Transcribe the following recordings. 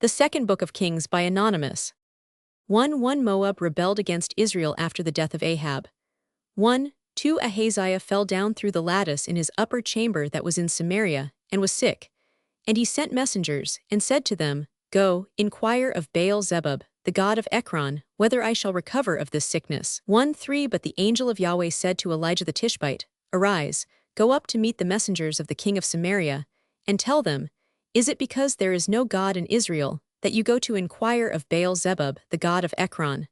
The Second Book of Kings by Anonymous. 1 Moab rebelled against Israel after the death of Ahab. 2 Ahaziah fell down through the lattice in his upper chamber that was in Samaria, and was sick. And he sent messengers, and said to them, Go, inquire of Baal-zebub, the god of Ekron, whether I shall recover of this sickness. 3 But the angel of Yahweh said to Elijah the Tishbite, Arise, go up to meet the messengers of the king of Samaria, and tell them, Is it because there is no God in Israel, that you go to inquire of Baal-zebub, the god of Ekron?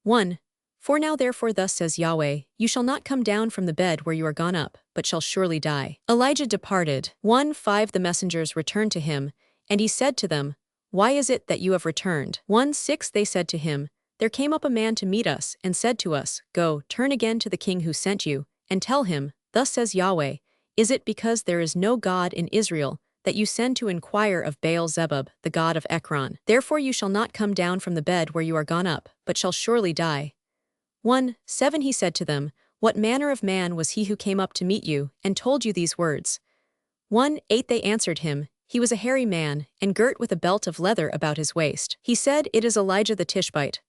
1 For now therefore thus says Yahweh, You shall not come down from the bed where you are gone up, but shall surely die. Elijah departed. 5 The messengers returned to him, and he said to them, Why is it that you have returned? 6 They said to him, There came up a man to meet us, and said to us, Go, turn again to the king who sent you, and tell him, Thus says Yahweh, Is it because there is no God in Israel, that you send to inquire of Baal-zebub, the god of Ekron? Therefore you shall not come down from the bed where you are gone up, but shall surely die. 7 He said to them, What manner of man was he who came up to meet you, and told you these words? 8 They answered him, He was a hairy man, and girt with a belt of leather about his waist. He said, It is Elijah the Tishbite.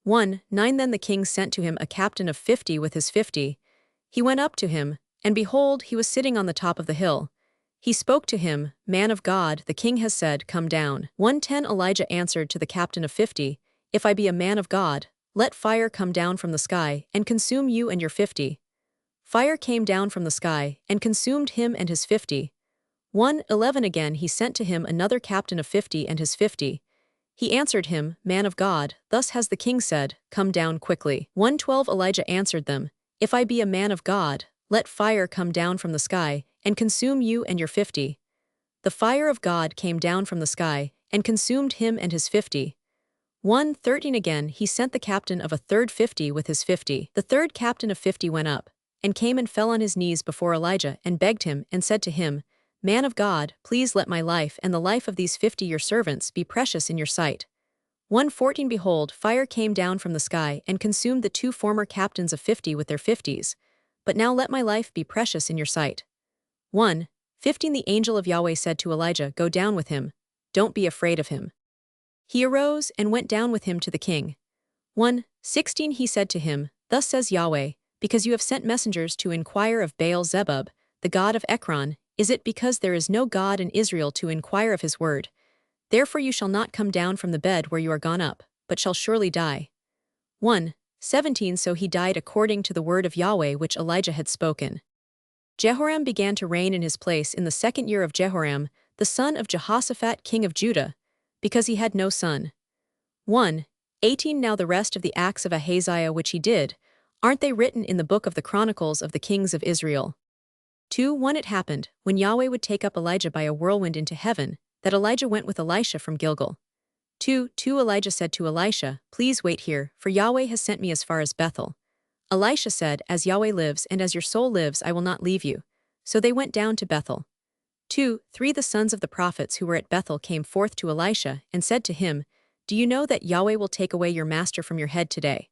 9 Then the king sent to him a captain of 50 with his 50. He went up to him, and behold, he was sitting on the top of the hill. He spoke to him, Man of God, the king has said, Come down. 10 Elijah answered to the captain of 50, If I be a man of God, let fire come down from the sky, and consume you and your 50. Fire came down from the sky, and consumed him and his 50. 11 Again he sent to him another captain of 50 and his 50. He answered him, Man of God, thus has the king said, Come down quickly. 12 Elijah answered them, If I be a man of God, let fire come down from the sky, and consume you and your 50. The fire of God came down from the sky, and consumed him and his 50. 13 Again he sent the captain of a third 50 with his 50. The third captain of 50 went up, and came and fell on his knees before Elijah, and begged him, and said to him, Man of God, please let my life and the life of these 50 your servants be precious in your sight. 14 Behold, fire came down from the sky, and consumed the 2 former captains of 50 with their 50s. But now let my life be precious in your sight. 15 The angel of Yahweh said to Elijah, Go down with him. Don't be afraid of him. He arose, and went down with him to the king. 16 He said to him, Thus says Yahweh, Because you have sent messengers to inquire of Baal-zebub, the god of Ekron, is it because there is no God in Israel to inquire of his word? Therefore you shall not come down from the bed where you are gone up, but shall surely die. 17 So he died according to the word of Yahweh which Elijah had spoken. Jehoram began to reign in his place in the 2nd year of Jehoram, the son of Jehoshaphat king of Judah, because he had no son. 18 Now the rest of the acts of Ahaziah which he did, aren't they written in the book of the Chronicles of the kings of Israel? 1 It happened, when Yahweh would take up Elijah by a whirlwind into heaven, that Elijah went with Elisha from Gilgal. 2 Elijah said to Elisha, Please wait here, for Yahweh has sent me as far as Bethel. Elisha said, As Yahweh lives and as your soul lives, I will not leave you. So they went down to Bethel. 3 The sons of the prophets who were at Bethel came forth to Elisha, and said to him, Do you know that Yahweh will take away your master from your head today?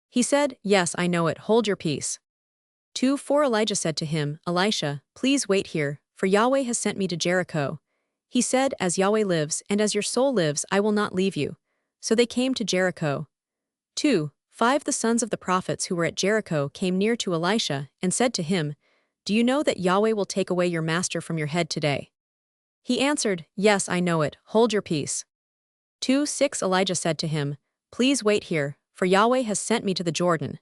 He said, Yes, I know it, hold your peace. 4 Elijah said to him, Elisha, please wait here, for Yahweh has sent me to Jericho. He said, As Yahweh lives and as your soul lives, I will not leave you. So they came to Jericho. 5 The sons of the prophets who were at Jericho came near to Elisha, and said to him, Do you know that Yahweh will take away your master from your head today? He answered, Yes, I know it, hold your peace. 6 Elijah said to him, Please wait here, for Yahweh has sent me to the Jordan.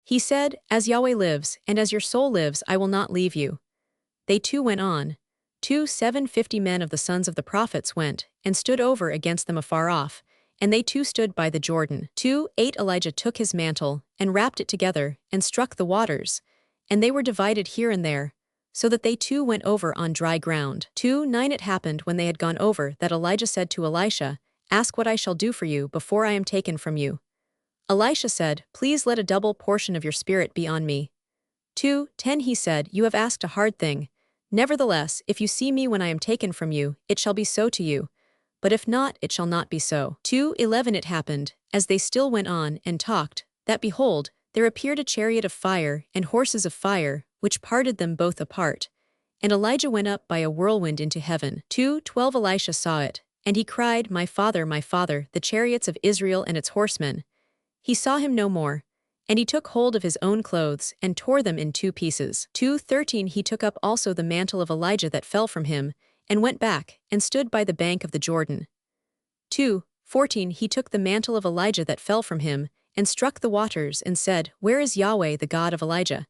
He said, As Yahweh lives and as your soul lives, I will not leave you. They 2 went on. 50 men of the sons of the prophets went, and stood over against them afar off, and they 2 stood by the Jordan. 8 Elijah took his mantle, and wrapped it together, and struck the waters, and they were divided here and there, so that they 2 went over on dry ground. 9 It happened when they had gone over that Elijah said to Elisha, Ask what I shall do for you before I am taken from you. Elisha said, Please let a double portion of your spirit be on me. 10 He said, You have asked a hard thing. Nevertheless, if you see me when I am taken from you, it shall be so to you. But if not, it shall not be so. 11 It happened, as they still went on and talked, that behold, there appeared a chariot of fire and horses of fire, which parted them both apart. And Elijah went up by a whirlwind into heaven. 12 Elisha saw it, And he cried, my father, the chariots of Israel and its horsemen. He saw him no more. And he took hold of his own clothes, and tore them in 2 pieces. 2:13 He took up also the mantle of Elijah that fell from him, and went back, and stood by the bank of the Jordan. 2:14 He took the mantle of Elijah that fell from him, and struck the waters, and said, Where is Yahweh the God of Elijah?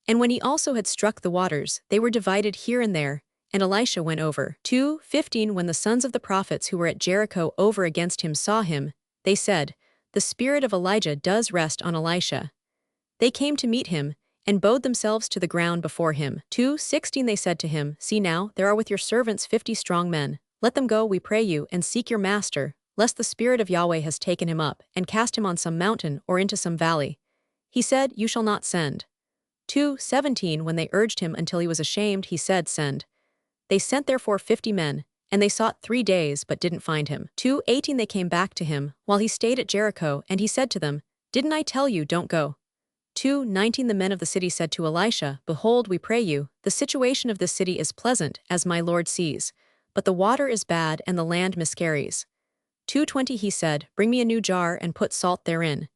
And when he also had struck the waters, they were divided here and there, and Elisha went over. 2:15 When the sons of the prophets who were at Jericho over against him saw him, they said, The spirit of Elijah does rest on Elisha. They came to meet him, and bowed themselves to the ground before him. 2:16 They said to him, See now, there are with your servants 50 strong men. Let them go, we pray you, and seek your master, lest the spirit of Yahweh has taken him up, and cast him on some mountain or into some valley. He said, You shall not send. 2:17 When they urged him until he was ashamed, he said, Send. They sent therefore 50 men, and they sought 3 days but didn't find him. 2:18 They came back to him, while he stayed at Jericho, and he said to them, Didn't I tell you, don't go? 2:19 The men of the city said to Elisha, Behold, we pray you, the situation of this city is pleasant, as my lord sees, but the water is bad and the land miscarries. 2:20 He said, Bring me a new jar and put salt therein.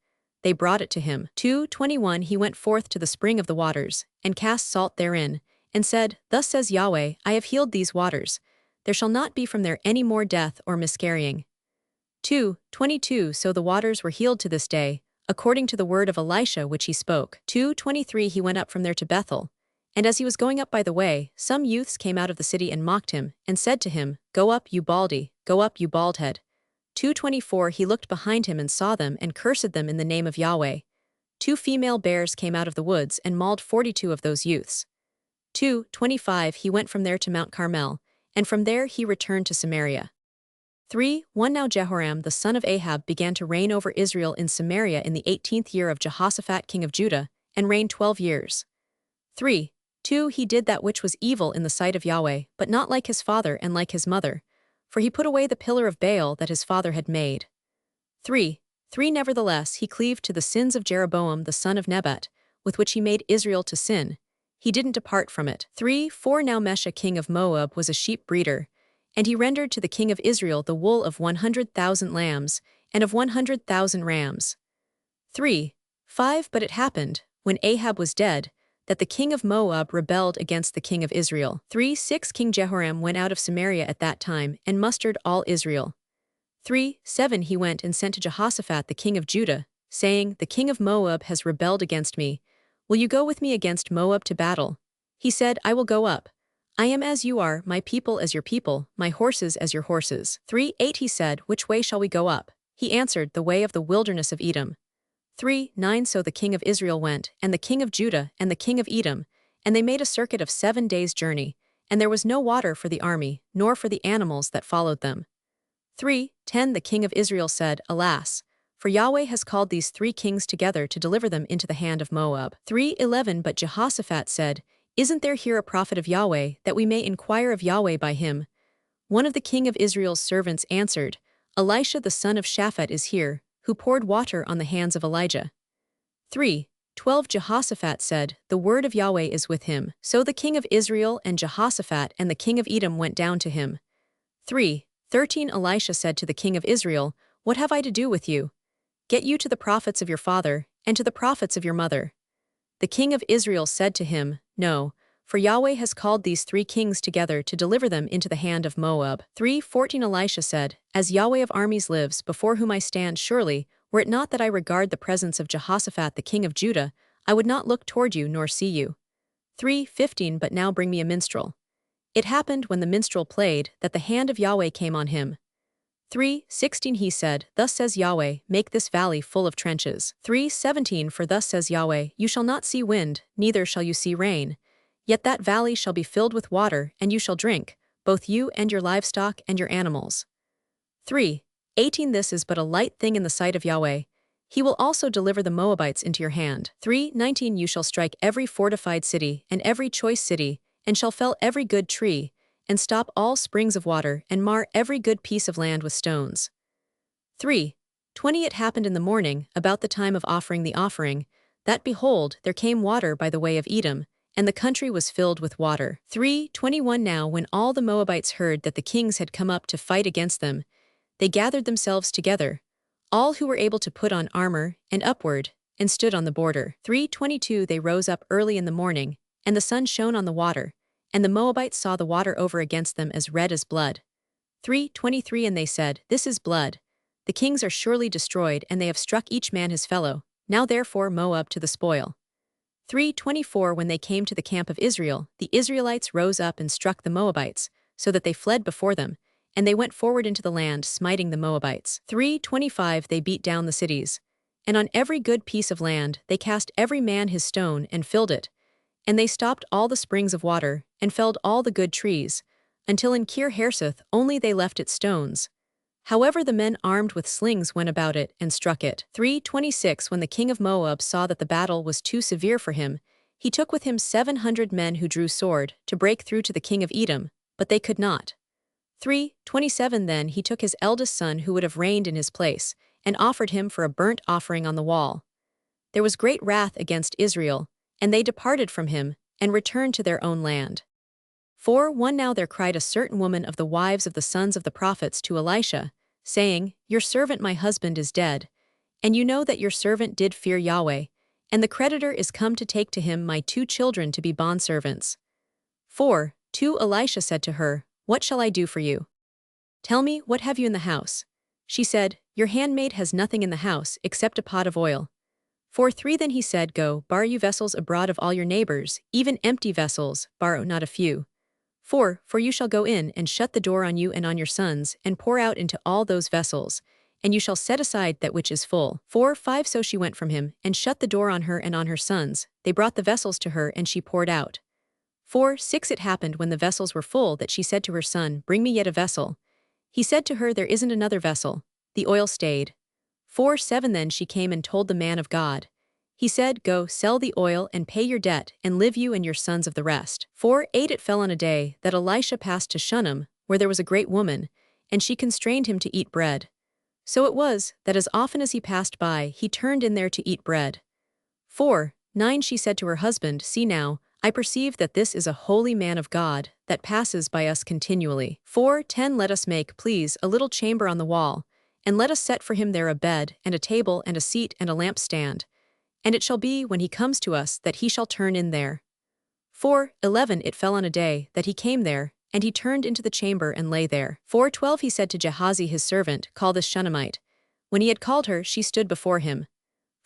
They brought it to him. 2:21 He went forth to the spring of the waters, and cast salt therein, and said, Thus says Yahweh, I have healed these waters. There shall not be from there any more death or miscarrying. 2:22 So the waters were healed to this day, according to the word of Elisha which he spoke. 2:23 He went up from there to Bethel. And as he was going up by the way, some youths came out of the city and mocked him, and said to him, Go up, you baldy, go up, you baldhead. 2:24 He looked behind him and saw them, and cursed them in the name of Yahweh. 2 female bears came out of the woods, and mauled 42 of those youths. 2:25 He went from there to Mount Carmel, and from there he returned to Samaria. 3:1 Now Jehoram the son of Ahab began to reign over Israel in Samaria in the 18th year of Jehoshaphat king of Judah, and reigned 12 years. 3:2 He did that which was evil in the sight of Yahweh, but not like his father and like his mother, for he put away the pillar of Baal that his father had made. 3:3 Nevertheless he cleaved to the sins of Jeroboam the son of Nebat, with which he made Israel to sin. He didn't depart from it. 3:4 Now Manasseh king of Moab was a sheep breeder, and he rendered to the king of Israel the wool of 100,000 lambs, and of 100,000 rams. 3:5 But it happened, when Ahab was dead, that the king of Moab rebelled against the king of Israel. 3:6 King Jehoram went out of Samaria at that time, and mustered all Israel. 3:7 He went and sent to Jehoshaphat the king of Judah, saying, The king of Moab has rebelled against me. Will you go with me against Moab to battle? He said, I will go up. I am as you are, my people as your people, my horses as your horses. 3:8 He said, Which way shall we go up? He answered, The way of the wilderness of Edom. 3:9 So the king of Israel went, and the king of Judah, and the king of Edom, and they made a circuit of 7 days' journey, and there was no water for the army, nor for the animals that followed them. 3:10 The king of Israel said, Alas! For Yahweh has called these 3 kings together to deliver them into the hand of Moab. 3:11 But Jehoshaphat said, Isn't there here a prophet of Yahweh, that we may inquire of Yahweh by him? One of the king of Israel's servants answered, Elisha the son of Shaphat is here, who poured water on the hands of Elijah. 3:12 Jehoshaphat said, The word of Yahweh is with him. So the king of Israel and Jehoshaphat and the king of Edom went down to him. 3:13 Elisha said to the king of Israel, What have I to do with you? Get you to the prophets of your father, and to the prophets of your mother. The king of Israel said to him, No, for Yahweh has called these 3 kings together to deliver them into the hand of Moab. 3:14 Elisha said, As Yahweh of armies lives, before whom I stand surely, were it not that I regard the presence of Jehoshaphat the king of Judah, I would not look toward you nor see you. 3:15 But now bring me a minstrel. It happened when the minstrel played, that the hand of Yahweh came on him. 3:16 He said, Thus says Yahweh, Make this valley full of trenches. 3:17 For thus says Yahweh, You shall not see wind, neither shall you see rain. Yet that valley shall be filled with water, and you shall drink, both you and your livestock and your animals. 3:18 This is but a light thing in the sight of Yahweh. He will also deliver the Moabites into your hand. 3:19 You shall strike every fortified city, and every choice city, and shall fell every good tree, and stop all springs of water, and mar every good piece of land with stones. 3:20 It happened in the morning, about the time of offering the offering, that behold, there came water by the way of Edom, and the country was filled with water. 3:21 Now when all the Moabites heard that the kings had come up to fight against them, they gathered themselves together, all who were able to put on armor, and upward, and stood on the border. 3:22 They rose up early in the morning, and the sun shone on the water, and the Moabites saw the water over against them as red as blood. 3:23 And they said, This is blood. The kings are surely destroyed, and they have struck each man his fellow. Now therefore Moab to the spoil. 3:24 When they came to the camp of Israel, the Israelites rose up and struck the Moabites, so that they fled before them, and they went forward into the land, smiting the Moabites. 3:25 They beat down the cities, and on every good piece of land they cast every man his stone and filled it, and they stopped all the springs of water, and felled all the good trees, until in Kir Hareseth only they left its stones. However the men armed with slings went about it and struck it. 3:26 When the king of Moab saw that the battle was too severe for him, he took with him 700 men who drew sword, to break through to the king of Edom, but they could not. 3:27 Then he took his eldest son who would have reigned in his place, and offered him for a burnt offering on the wall. There was great wrath against Israel, and they departed from him, and returned to their own land. 4:1 Now there cried a certain woman of the wives of the sons of the prophets to Elisha, saying, Your servant my husband is dead, and you know that your servant did fear Yahweh, and the creditor is come to take to him my 2 children to be bondservants. 4:2 Elisha said to her, What shall I do for you? Tell me, what have you in the house? She said, Your handmaid has nothing in the house except a pot of oil. 4:3 Then he said, Go, borrow you vessels abroad of all your neighbors, even empty vessels, borrow not a few. 4 For you shall go in and shut the door on you and on your sons, and pour out into all those vessels, and you shall set aside that which is full. 4:5 So she went from him, and shut the door on her and on her sons. They brought the vessels to her, and she poured out. 4:6 It happened when the vessels were full that she said to her son, Bring me yet a vessel. He said to her, There isn't another vessel. The oil stayed. 4:7 Then she came and told the man of God. He said, Go, sell the oil and pay your debt, and live you and your sons of the rest. 4:8 It fell on a day that Elisha passed to Shunem, where there was a great woman, and she constrained him to eat bread. So it was, that as often as he passed by, he turned in there to eat bread. 4:9 She said to her husband, See now, I perceive that this is a holy man of God, that passes by us continually. 4:10 Let us make, please, a little chamber on the wall, and let us set for him there a bed, and a table, and a seat, and a lampstand. And it shall be, when he comes to us, that he shall turn in there. 4:11 It fell on a day that he came there, and he turned into the chamber and lay there. 4:12 He said to Gehazi his servant, Call this Shunammite. When he had called her, she stood before him.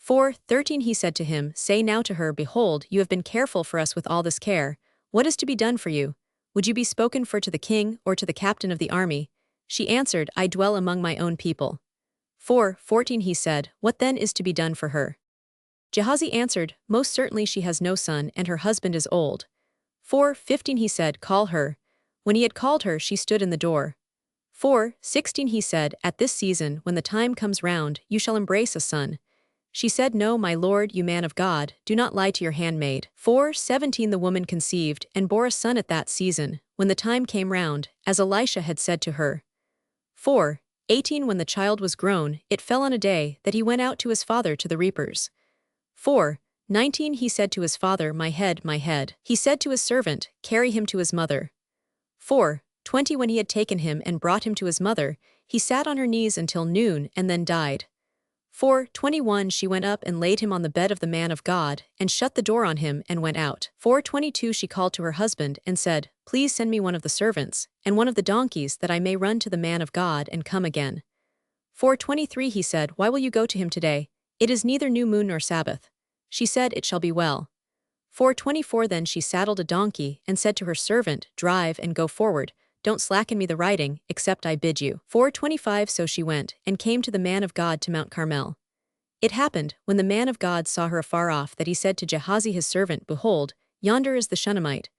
4:13 He said to him, Say now to her, Behold, you have been careful for us with all this care. What is to be done for you? Would you be spoken for to the king, or to the captain of the army? She answered, I dwell among my own people. 4:14 He said, What then is to be done for her? Gehazi answered, Most certainly she has no son, and her husband is old. 4:15 He said, Call her. When he had called her, she stood in the door. 4:16 He said, At this season, when the time comes round, you shall embrace a son. She said, No, my lord, you man of God, do not lie to your handmaid. 4:17 The woman conceived, and bore a son at that season, when the time came round, as Elisha had said to her. 4:18 When the child was grown, it fell on a day that he went out to his father to the reapers. 4:19 He said to his father, My head, my head. He said to his servant, Carry him to his mother. 4:20 When he had taken him and brought him to his mother, he sat on her knees until noon and then died. 4:21 She went up and laid him on the bed of the man of God, and shut the door on him and went out. 4:22 She called to her husband and said, Please send me one of the servants, and one of the donkeys, that I may run to the man of God and come again. 4:23 He said, Why will you go to him today? It is neither new moon nor Sabbath. She said, It shall be well. 4:24 Then she saddled a donkey, and said to her servant, Drive and go forward, don't slacken me the riding, except I bid you. 4:25 So she went, and came to the man of God to Mount Carmel. It happened, when the man of God saw her afar off, that he said to Gehazi his servant, Behold, yonder is the Shunammite.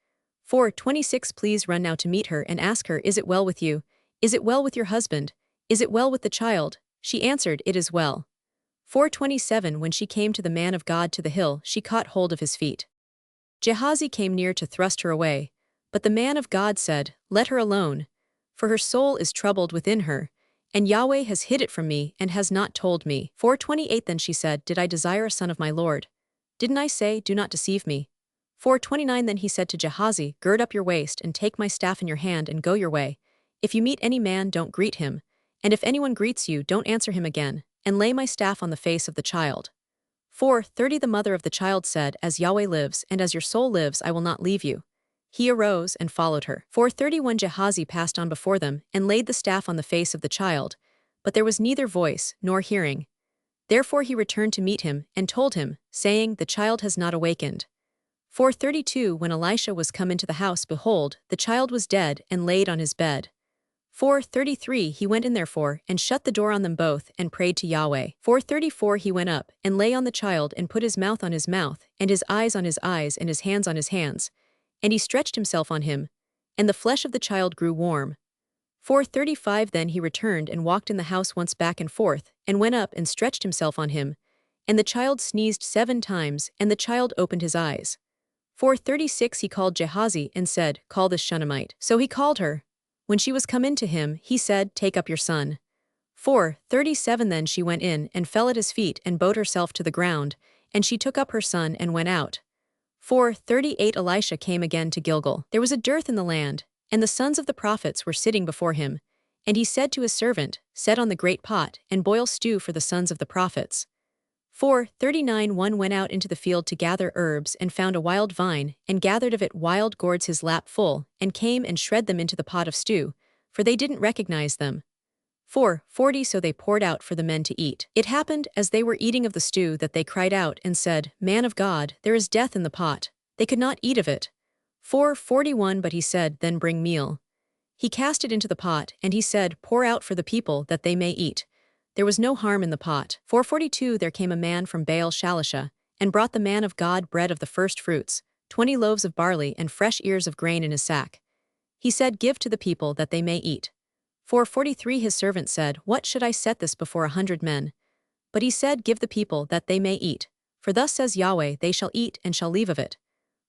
4:26 Please run now to meet her, and ask her, Is it well with you? Is it well with your husband? Is it well with the child? She answered, It is well. 4:27 When she came to the man of God to the hill, she caught hold of his feet. Gehazi came near to thrust her away, but the man of God said, Let her alone, for her soul is troubled within her, and Yahweh has hid it from me and has not told me. 4:28 Then she said, Did I desire a son of my Lord? Didn't I say, Do not deceive me? 4:29 Then he said to Gehazi, Gird up your waist, and take my staff in your hand, and go your way. If you meet any man, don't greet him. And if anyone greets you, don't answer him again, and lay my staff on the face of the child. 4:30 The mother of the child said, As Yahweh lives, and as your soul lives, I will not leave you. He arose and followed her. 4:31 Gehazi passed on before them, and laid the staff on the face of the child, but there was neither voice nor hearing. Therefore he returned to meet him, and told him, saying, The child has not awakened. 4:32 When Elisha was come into the house, behold, the child was dead, and laid on his bed. 4:33 He went in therefore, and shut the door on them both, and prayed to Yahweh. 4:34 He went up, and lay on the child, and put his mouth on his mouth, and his eyes on his eyes, and his hands on his hands. And he stretched himself on him, and the flesh of the child grew warm. 4:35 Then he returned and walked in the house once back and forth, and went up and stretched himself on him. And the child sneezed 7 times, and the child opened his eyes. 4:36 He called Gehazi, and said, Call this Shunammite. So he called her. When she was come in to him, he said, Take up your son. 4:37 Then she went in, and fell at his feet, and bowed herself to the ground, and she took up her son, and went out. 4:38 Elisha came again to Gilgal. There was a dearth in the land, and the sons of the prophets were sitting before him. And he said to his servant, Set on the great pot, and boil stew for the sons of the prophets. 4:39 One went out into the field to gather herbs, and found a wild vine, and gathered of it wild gourds his lap full, and came and shred them into the pot of stew, for they didn't recognize them. 4:40 So they poured out for the men to eat. It happened, as they were eating of the stew, that they cried out, and said, Man of God, there is death in the pot. They could not eat of it. 4:41 But he said, Then bring meal. He cast it into the pot, and he said, Pour out for the people, that they may eat. There was no harm in the pot. 4:42 There came a man from Baal Shalisha, and brought the man of God bread of the first fruits, 20 loaves of barley, and fresh ears of grain in his sack. He said, Give to the people, that they may eat. 4:43 His servant said, What should I set this before 100 men? But he said, Give the people, that they may eat. For thus says Yahweh, They shall eat, and shall leave of it.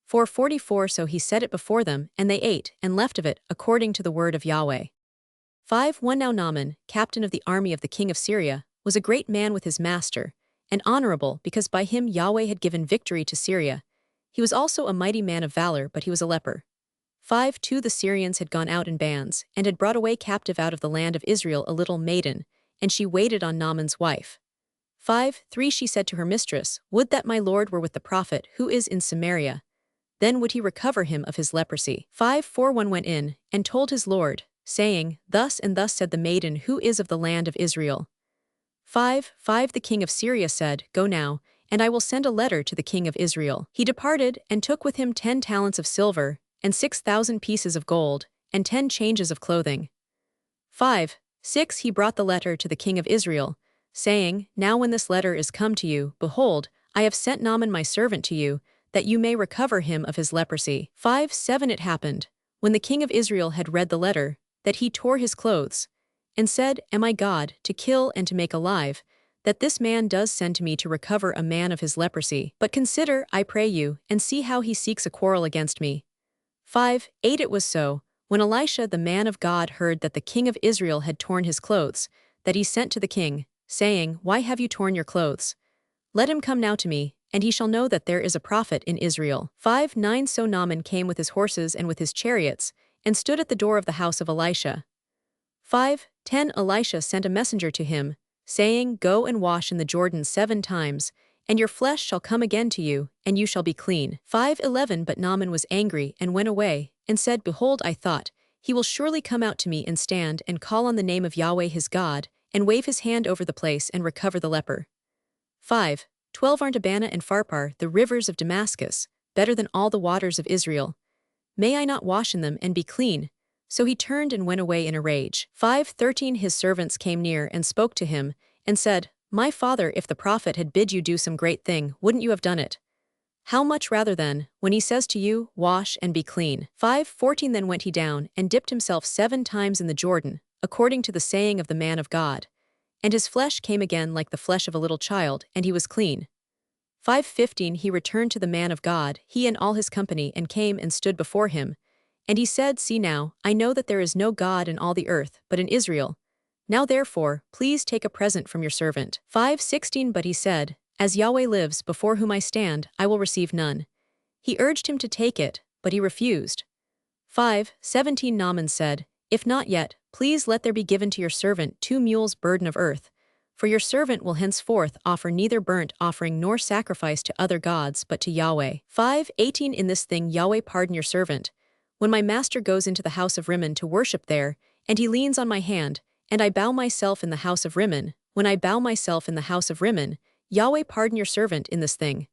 4:44 So he set it before them, and they ate, and left of it, according to the word of Yahweh. 5:1 Now Naaman, captain of the army of the king of Syria, was a great man with his master, and honorable, because by him Yahweh had given victory to Syria. He was also a mighty man of valor, but he was a leper. 5:2 The Syrians had gone out in bands, and had brought away captive out of the land of Israel a little maiden, and she waited on Naaman's wife. 5:3 She said to her mistress, Would that my lord were with the prophet, who is in Samaria. Then would he recover him of his leprosy. 5:4 One went in, and told his lord, saying, Thus and thus said the maiden who is of the land of Israel. 5:5 The king of Syria said, Go now, and I will send a letter to the king of Israel. He departed, and took with him 10 talents of silver, and 6,000 pieces of gold, and 10 changes of clothing. 5:6 He brought the letter to the king of Israel, saying, Now when this letter is come to you, behold, I have sent Naaman my servant to you, that you may recover him of his leprosy. 5:7 It happened, when the king of Israel had read the letter, that he tore his clothes, and said, Am I God, to kill and to make alive, that this man does send to me to recover a man of his leprosy? But consider, I pray you, and see how he seeks a quarrel against me. 5:8 It was so, when Elisha the man of God heard that the king of Israel had torn his clothes, that he sent to the king, saying, Why have you torn your clothes? Let him come now to me, and he shall know that there is a prophet in Israel. 5:9 So Naaman came with his horses and with his chariots, and stood at the door of the house of Elisha. 5:10 Elisha sent a messenger to him, saying, Go and wash in the Jordan 7 times, and your flesh shall come again to you, and you shall be clean. 5:11 But Naaman was angry, and went away, and said, Behold, I thought, he will surely come out to me and stand, and call on the name of Yahweh his God, and wave his hand over the place, and recover the leper. 5:12 Aren't Abana and Pharpar, the rivers of Damascus, better than all the waters of Israel? May I not wash in them, and be clean? So he turned and went away in a rage. 5:13 His servants came near, and spoke to him, and said, My father, if the prophet had bid you do some great thing, wouldn't you have done it? How much rather then, when he says to you, Wash and be clean? 5:14 Then went he down, and dipped himself 7 times in the Jordan, according to the saying of the man of God. And his flesh came again like the flesh of a little child, and he was clean. 5:15 He returned to the man of God, he and all his company, and came and stood before him. And he said, See now, I know that there is no God in all the earth, but in Israel. Now therefore, please take a present from your servant. 5:16 But he said, As Yahweh lives, before whom I stand, I will receive none. He urged him to take it, but he refused. 5:17 Naaman said, If not yet, please let there be given to your servant 2 mules' burden of earth, for your servant will henceforth offer neither burnt offering nor sacrifice to other gods but to Yahweh. 5:18 In this thing Yahweh pardon your servant. When my master goes into the house of Rimmon to worship there, and he leans on my hand, and I bow myself in the house of Rimmon, when I bow myself in the house of Rimmon, Yahweh pardon your servant in this thing.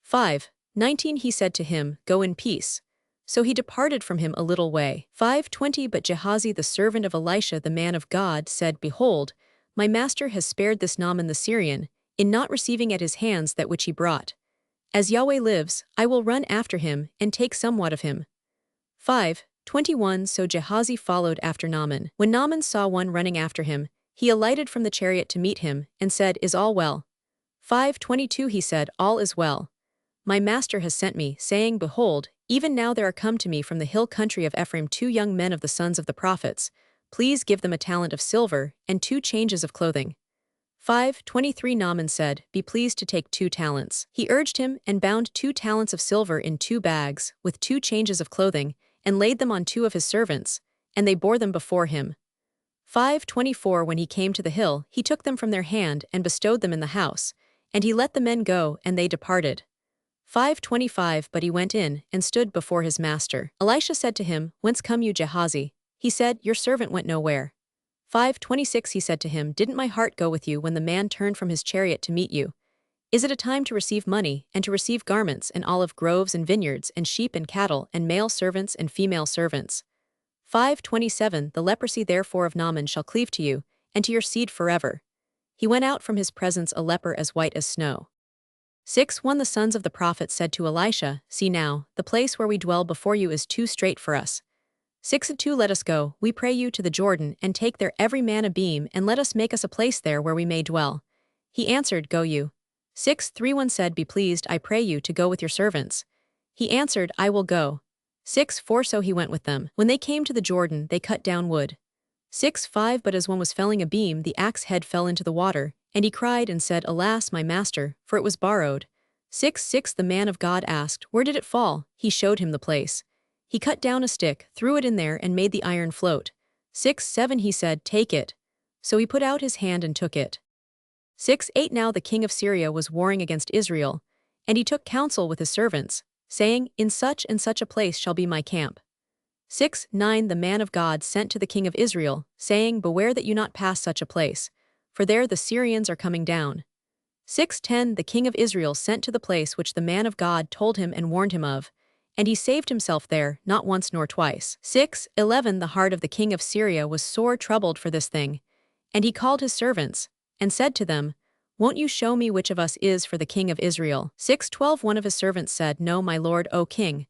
5:19 He said to him, Go in peace. So he departed from him a little way. 5:20 But Gehazi the servant of Elisha the man of God said, Behold, my master has spared this Naaman the Syrian, in not receiving at his hands that which he brought. As Yahweh lives, I will run after him, and take somewhat of him. 5:21 So Gehazi followed after Naaman. When Naaman saw one running after him, he alighted from the chariot to meet him, and said, Is all well? 5:22 He said, All is well. My master has sent me, saying, Behold, even now there are come to me from the hill country of Ephraim 2 young men of the sons of the prophets. Please give them a talent of silver, and 2 changes of clothing. 5:23 Naaman said, Be pleased to take 2 talents. He urged him, and bound 2 talents of silver in 2 bags, with 2 changes of clothing, and laid them on 2 of his servants, and they bore them before him. 5:24 When he came to the hill, he took them from their hand, and bestowed them in the house, and he let the men go, and they departed. 5:25 But he went in, and stood before his master. Elisha said to him, Whence come you, Gehazi? He said, Your servant went nowhere. 5:26 He said to him, Didn't my heart go with you when the man turned from his chariot to meet you? Is it a time to receive money, and to receive garments, and olive groves, and vineyards, and sheep, and cattle, and male servants, and female servants? 5:27 The leprosy therefore of Naaman shall cleave to you, and to your seed forever. He went out from his presence a leper as white as snow. 6:1 The sons of the prophet said to Elisha, See now, the place where we dwell before you is too strait for us. 6:2 Let us go, we pray you, to the Jordan, and take there every man a beam, and let us make us a place there where we may dwell. He answered, Go you. 6:3 said, Be pleased, I pray you, to go with your servants. He answered, I will go. 6:4 So he went with them. When they came to the Jordan, they cut down wood. 6:5 But as one was felling a beam, the axe head fell into the water, and he cried and said, Alas, my master, for it was borrowed. 6:6 The man of God asked, Where did it fall? He showed him the place. He cut down a stick, threw it in there, and made the iron float. 6:7 He said, Take it. So he put out his hand and took it. 6:8 Now the king of Syria was warring against Israel, and he took counsel with his servants, saying, In such and such a place shall be my camp. 6:9 The man of God sent to the king of Israel, saying, Beware that you not pass such a place, for there the Syrians are coming down. 6:10 The king of Israel sent to the place which the man of God told him and warned him of, and he saved himself there, not once nor twice. 6:11 The heart of the king of Syria was sore troubled for this thing, and he called his servants, and said to them, Won't you show me which of us is for the king of Israel? 6:12 One of his servants said, No, my lord, O king.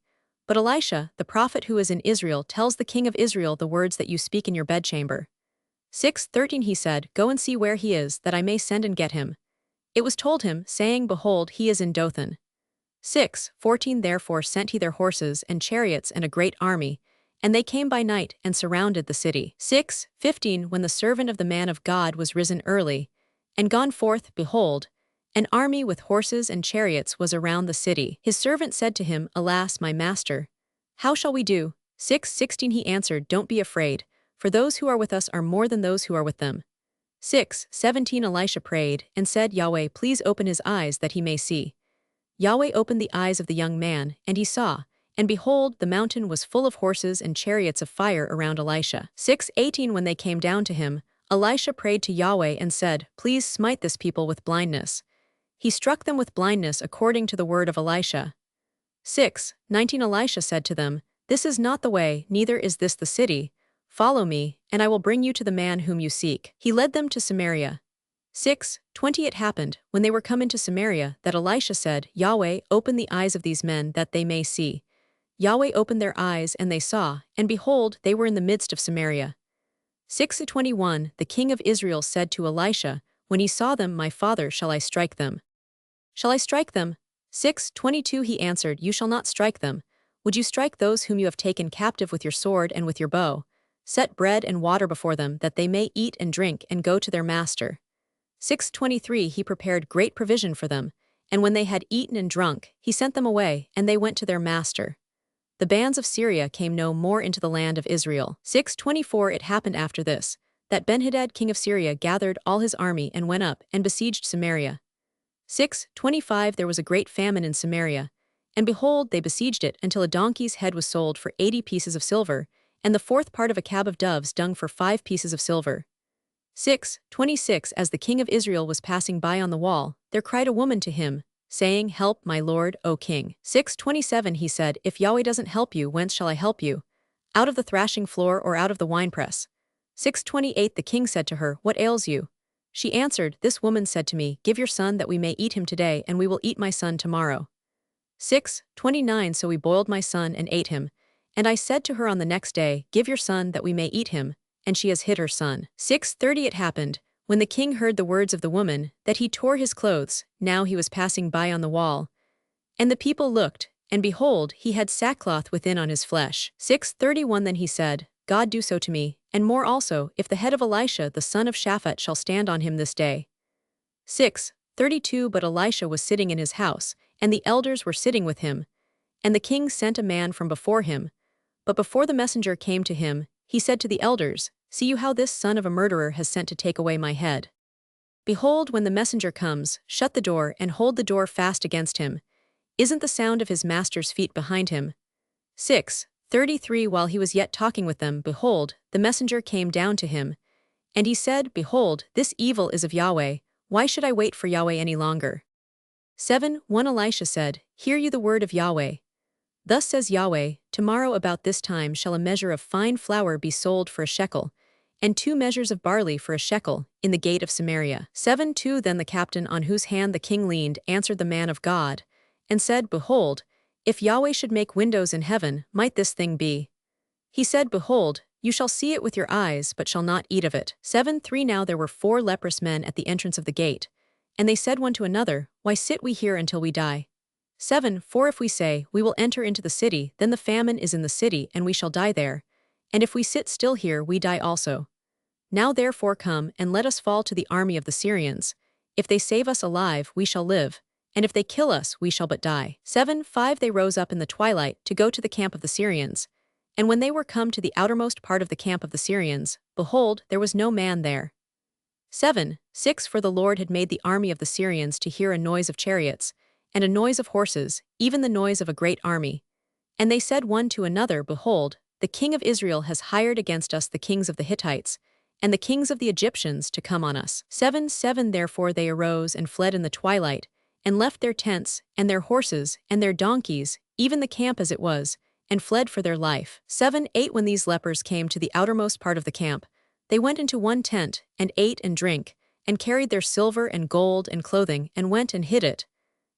But Elisha, the prophet who is in Israel, tells the king of Israel the words that you speak in your bedchamber. 6:13 He said, Go and see where he is, that I may send and get him. It was told him, saying, Behold, he is in Dothan. 6:14 Therefore sent he their horses and chariots and a great army, and they came by night and surrounded the city. 6:15 When the servant of the man of God was risen early, and gone forth, behold, an army with horses and chariots was around the city. His servant said to him, Alas, my master, how shall we do? 6:16 He answered, Don't be afraid, for those who are with us are more than those who are with them. 6:17 Elisha prayed, and said, Yahweh, please open his eyes that he may see. Yahweh opened the eyes of the young man, and he saw, and behold, the mountain was full of horses and chariots of fire around Elisha. 6:18 When they came down to him, Elisha prayed to Yahweh and said, Please smite this people with blindness. He struck them with blindness according to the word of Elisha. 6:19 Elisha said to them, This is not the way, neither is this the city. Follow me, and I will bring you to the man whom you seek. He led them to Samaria. 6:20 It happened, when they were come into Samaria, that Elisha said, Yahweh, open the eyes of these men that they may see. Yahweh opened their eyes, and they saw, and behold, they were in the midst of Samaria. 6:21 The king of Israel said to Elisha, When he saw them, My father, shall I strike them? Shall I strike them? 6:22 He answered, You shall not strike them. Would you strike those whom you have taken captive with your sword and with your bow? Set bread and water before them, that they may eat and drink and go to their master. 6:23 He prepared great provision for them, And when they had eaten and drunk, he sent them away, and they went to their master. The bands of Syria came no more into the land of Israel. 6:24 It happened after this, that Benhadad king of Syria gathered all his army and went up and besieged Samaria. 6:25 There was a great famine in Samaria, and behold, they besieged it until a donkey's head was sold for 80 pieces of silver, and the fourth part of a cab of doves dung for 5 pieces of silver. 6:26 As the king of Israel was passing by on the wall, there cried a woman to him, saying, Help, my lord, O king. 6:27 He said, If Yahweh doesn't help you, whence shall I help you? Out of the thrashing floor or out of the winepress? 6:28 The king said to her, What ails you? She answered, This woman said to me, Give your son that we may eat him today, and we will eat my son tomorrow. 6:29 So we boiled my son and ate him. And I said to her on the next day, Give your son that we may eat him, and she has hid her son. 6:30 It happened, when the king heard the words of the woman, that he tore his clothes. Now he was passing by on the wall. And the people looked, and behold, he had sackcloth within on his flesh. 6:31 Then he said, God do so to me, and more also, if the head of Elisha the son of Shaphat shall stand on him this day. 6:32 But Elisha was sitting in his house, and the elders were sitting with him. And the king sent a man from before him. But before the messenger came to him, he said to the elders, See you how this son of a murderer has sent to take away my head. Behold, when the messenger comes, shut the door and hold the door fast against him. Isn't the sound of his master's feet behind him? 6:33 While he was yet talking with them, behold, the messenger came down to him. And he said, Behold, this evil is of Yahweh, why should I wait for Yahweh any longer? 7:1 Elisha said, Hear you the word of Yahweh. Thus says Yahweh, Tomorrow about this time shall a measure of fine flour be sold for a shekel, and 2 measures of barley for a shekel, in the gate of Samaria. 7:2 Then the captain on whose hand the king leaned answered the man of God, and said, Behold, if Yahweh should make windows in heaven, might this thing be? He said, Behold, you shall see it with your eyes, but shall not eat of it. 7:3 Now there were 4 leprous men at the entrance of the gate, and they said one to another, Why sit we here until we die? 7:4 If we say, We will enter into the city, then the famine is in the city, and we shall die there. And if we sit still here, we die also. Now therefore come, and let us fall to the army of the Syrians. If they save us alive, we shall live, and if they kill us, we shall but die. 7:5 They rose up in the twilight to go to the camp of the Syrians. And when they were come to the outermost part of the camp of the Syrians, behold, there was no man there. 7:6 For the Lord had made the army of the Syrians to hear a noise of chariots, and a noise of horses, even the noise of a great army. And they said one to another, Behold, the king of Israel has hired against us the kings of the Hittites, and the kings of the Egyptians to come on us. 7:7 Therefore they arose and fled in the twilight, and left their tents, and their horses, and their donkeys, even the camp as it was, and fled for their life. 7:8 When these lepers came to the outermost part of the camp, they went into one tent, and ate and drank, and carried their silver and gold and clothing, and went and hid it.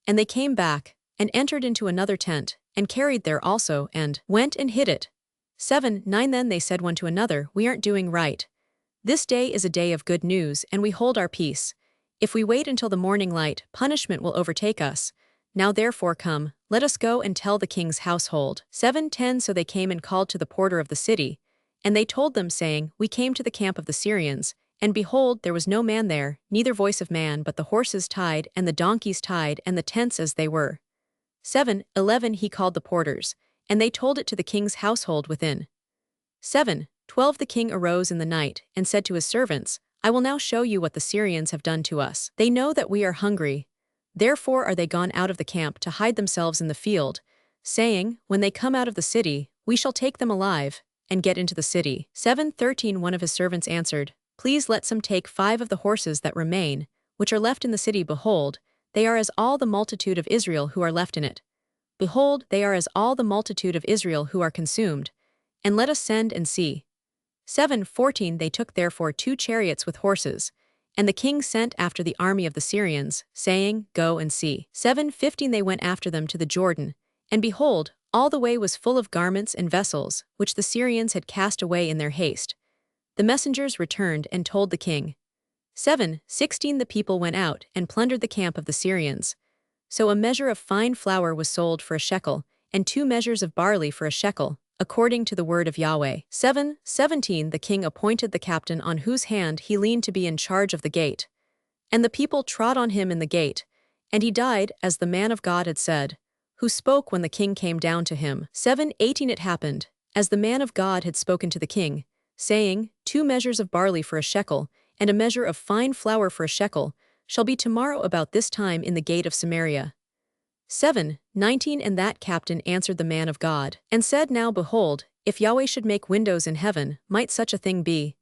And they came back, and entered into another tent, and carried there also, and went and hid it. 7:9 Then they said one to another, We aren't doing right. This day is a day of good news, and we hold our peace. If we wait until the morning light, punishment will overtake us. Now therefore come, let us go and tell the king's household. 7:10 So they came and called to the porter of the city, and they told them, saying, We came to the camp of the Syrians, and behold, there was no man there, neither voice of man, but the horses tied, and the donkeys tied, and the tents as they were. 7:11 He called the porters, and they told it to the king's household within. 7:12 The king arose in the night, and said to his servants, I will now show you what the Syrians have done to us. They know that we are hungry. Therefore are they gone out of the camp to hide themselves in the field, saying, When they come out of the city, we shall take them alive, and get into the city. 7:13 One of his servants answered, Please let some take 5 of the horses that remain, which are left in the city. Behold, they are as all the multitude of Israel who are left in it. Behold, they are as all the multitude of Israel who are consumed. And let us send and see. 7:14 They took therefore 2 chariots with horses, and the king sent after the army of the Syrians, saying, Go and see. 7:15 They went after them to the Jordan, and behold, all the way was full of garments and vessels, which the Syrians had cast away in their haste. The messengers returned and told the king. 7:16 The people went out and plundered the camp of the Syrians. So a measure of fine flour was sold for a shekel, and 2 measures of barley for a shekel, according to the word of Yahweh. 7:17 The king appointed the captain on whose hand he leaned to be in charge of the gate. And the people trod on him in the gate, And he died, as the man of God had said, who spoke when the king came down to him. 7:18 It happened, as the man of God had spoken to the king, saying, 2 measures of barley for a shekel, and a measure of fine flour for a shekel, shall be tomorrow about this time in the gate of Samaria. 7:19 And that captain answered the man of God, and said, Now behold, if Yahweh should make windows in heaven, might such a thing be?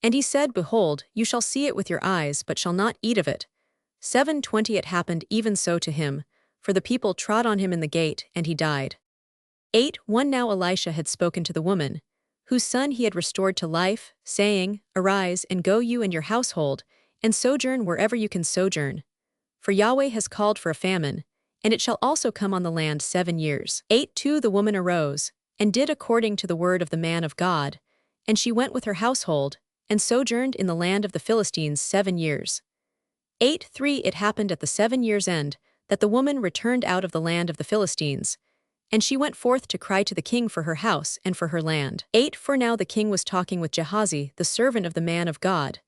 And he said, Behold, you shall see it with your eyes, but shall not eat of it. 7:20 It happened even so to him, for the people trod on him in the gate, and he died. 8:1 Now Elisha had spoken to the woman, whose son he had restored to life, saying, Arise, and go you and your household, and sojourn wherever you can sojourn. For Yahweh has called for a famine, and it shall also come on the land 7 years. 8:2 The woman arose, and did according to the word of the man of God, and she went with her household, and sojourned in the land of the Philistines 7 years. 8:3 It happened at the 7 years' end, that the woman returned out of the land of the Philistines, and she went forth to cry to the king for her house and for her land. 8:4 Now the king was talking with Gehazi, the servant of the man of God,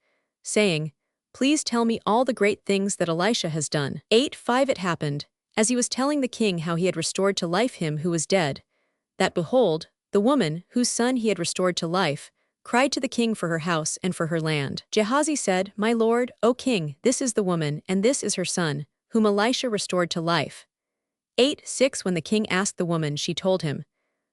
saying, Please tell me all the great things that Elisha has done. 8:5 It happened, as he was telling the king how he had restored to life him who was dead, that behold, the woman, whose son he had restored to life, cried to the king for her house and for her land. Gehazi said, My lord, O king, this is the woman, and this is her son, whom Elisha restored to life. 8:6 When the king asked the woman, she told him.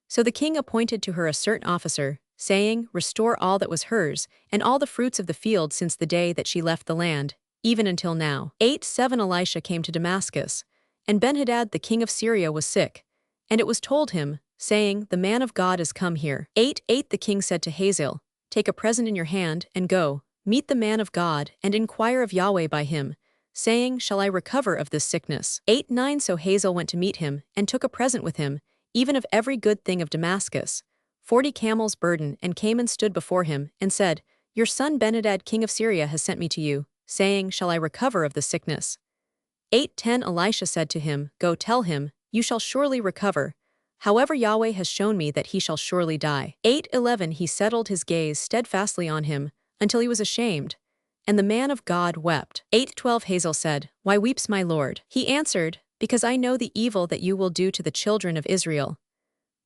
So the king appointed to her a certain officer, saying, Restore all that was hers, and all the fruits of the field since the day that she left the land, even until now. 8:7 Elisha came to Damascus, and Benhadad the king of Syria was sick, and it was told him, saying, The man of God is come here. 8:8 The king said to Hazael, Take a present in your hand, and go, meet the man of God, and inquire of Yahweh by him, saying, Shall I recover of this sickness? 8:9 So Hazael went to meet him, and took a present with him, even of every good thing of Damascus, 40 camels' burden, and came and stood before him, and said, Your son Benhadad king of Syria has sent me to you, saying, Shall I recover of this sickness? 8:10 Elisha said to him, Go tell him, You shall surely recover. However, Yahweh has shown me that he shall surely die. 8:11 He settled his gaze steadfastly on him, until he was ashamed, and the man of God wept. 8:12 Hazael said, Why weeps my lord? He answered, Because I know the evil that you will do to the children of Israel.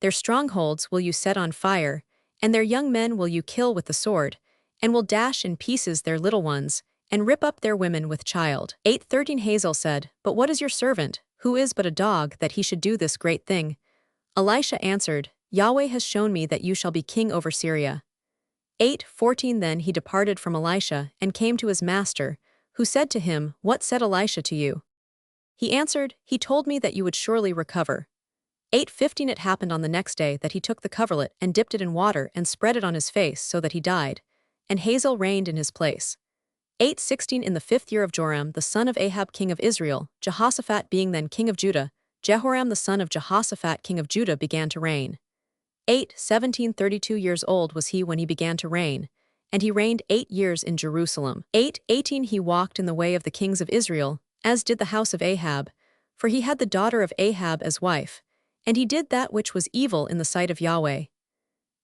Their strongholds will you set on fire, and their young men will you kill with the sword, and will dash in pieces their little ones, and rip up their women with child. 8:13 Hazael said, But what is your servant, who is but a dog, that he should do this great thing? Elisha answered, Yahweh has shown me that you shall be king over Syria. 8:14 Then he departed from Elisha, and came to his master, who said to him, What said Elisha to you? He answered, He told me that you would surely recover. 8:15 It happened on the next day that he took the coverlet, and dipped it in water, and spread it on his face, so that he died, and Hazael reigned in his place. 8:16 In the 5th year of Joram the son of Ahab king of Israel, Jehoshaphat being then king of Judah, Jehoram the son of Jehoshaphat king of Judah began to reign. 8:17 32 years old was he when he began to reign, and he reigned 8 years in Jerusalem. 8:18 He walked in the way of the kings of Israel, as did the house of Ahab, for he had the daughter of Ahab as wife, and he did that which was evil in the sight of Yahweh.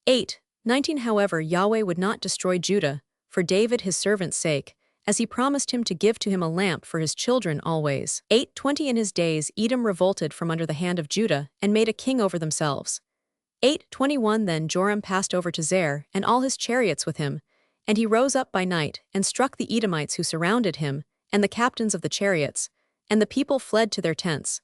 8:19 However, Yahweh would not destroy Judah, for David his servant's sake, as he promised him to give to him a lamp for his children always. 8:20 In his days Edom revolted from under the hand of Judah, and made a king over themselves. 8:21 Then Joram passed over to Zair, and all his chariots with him, and he rose up by night, and struck the Edomites who surrounded him, and the captains of the chariots, and the people fled to their tents.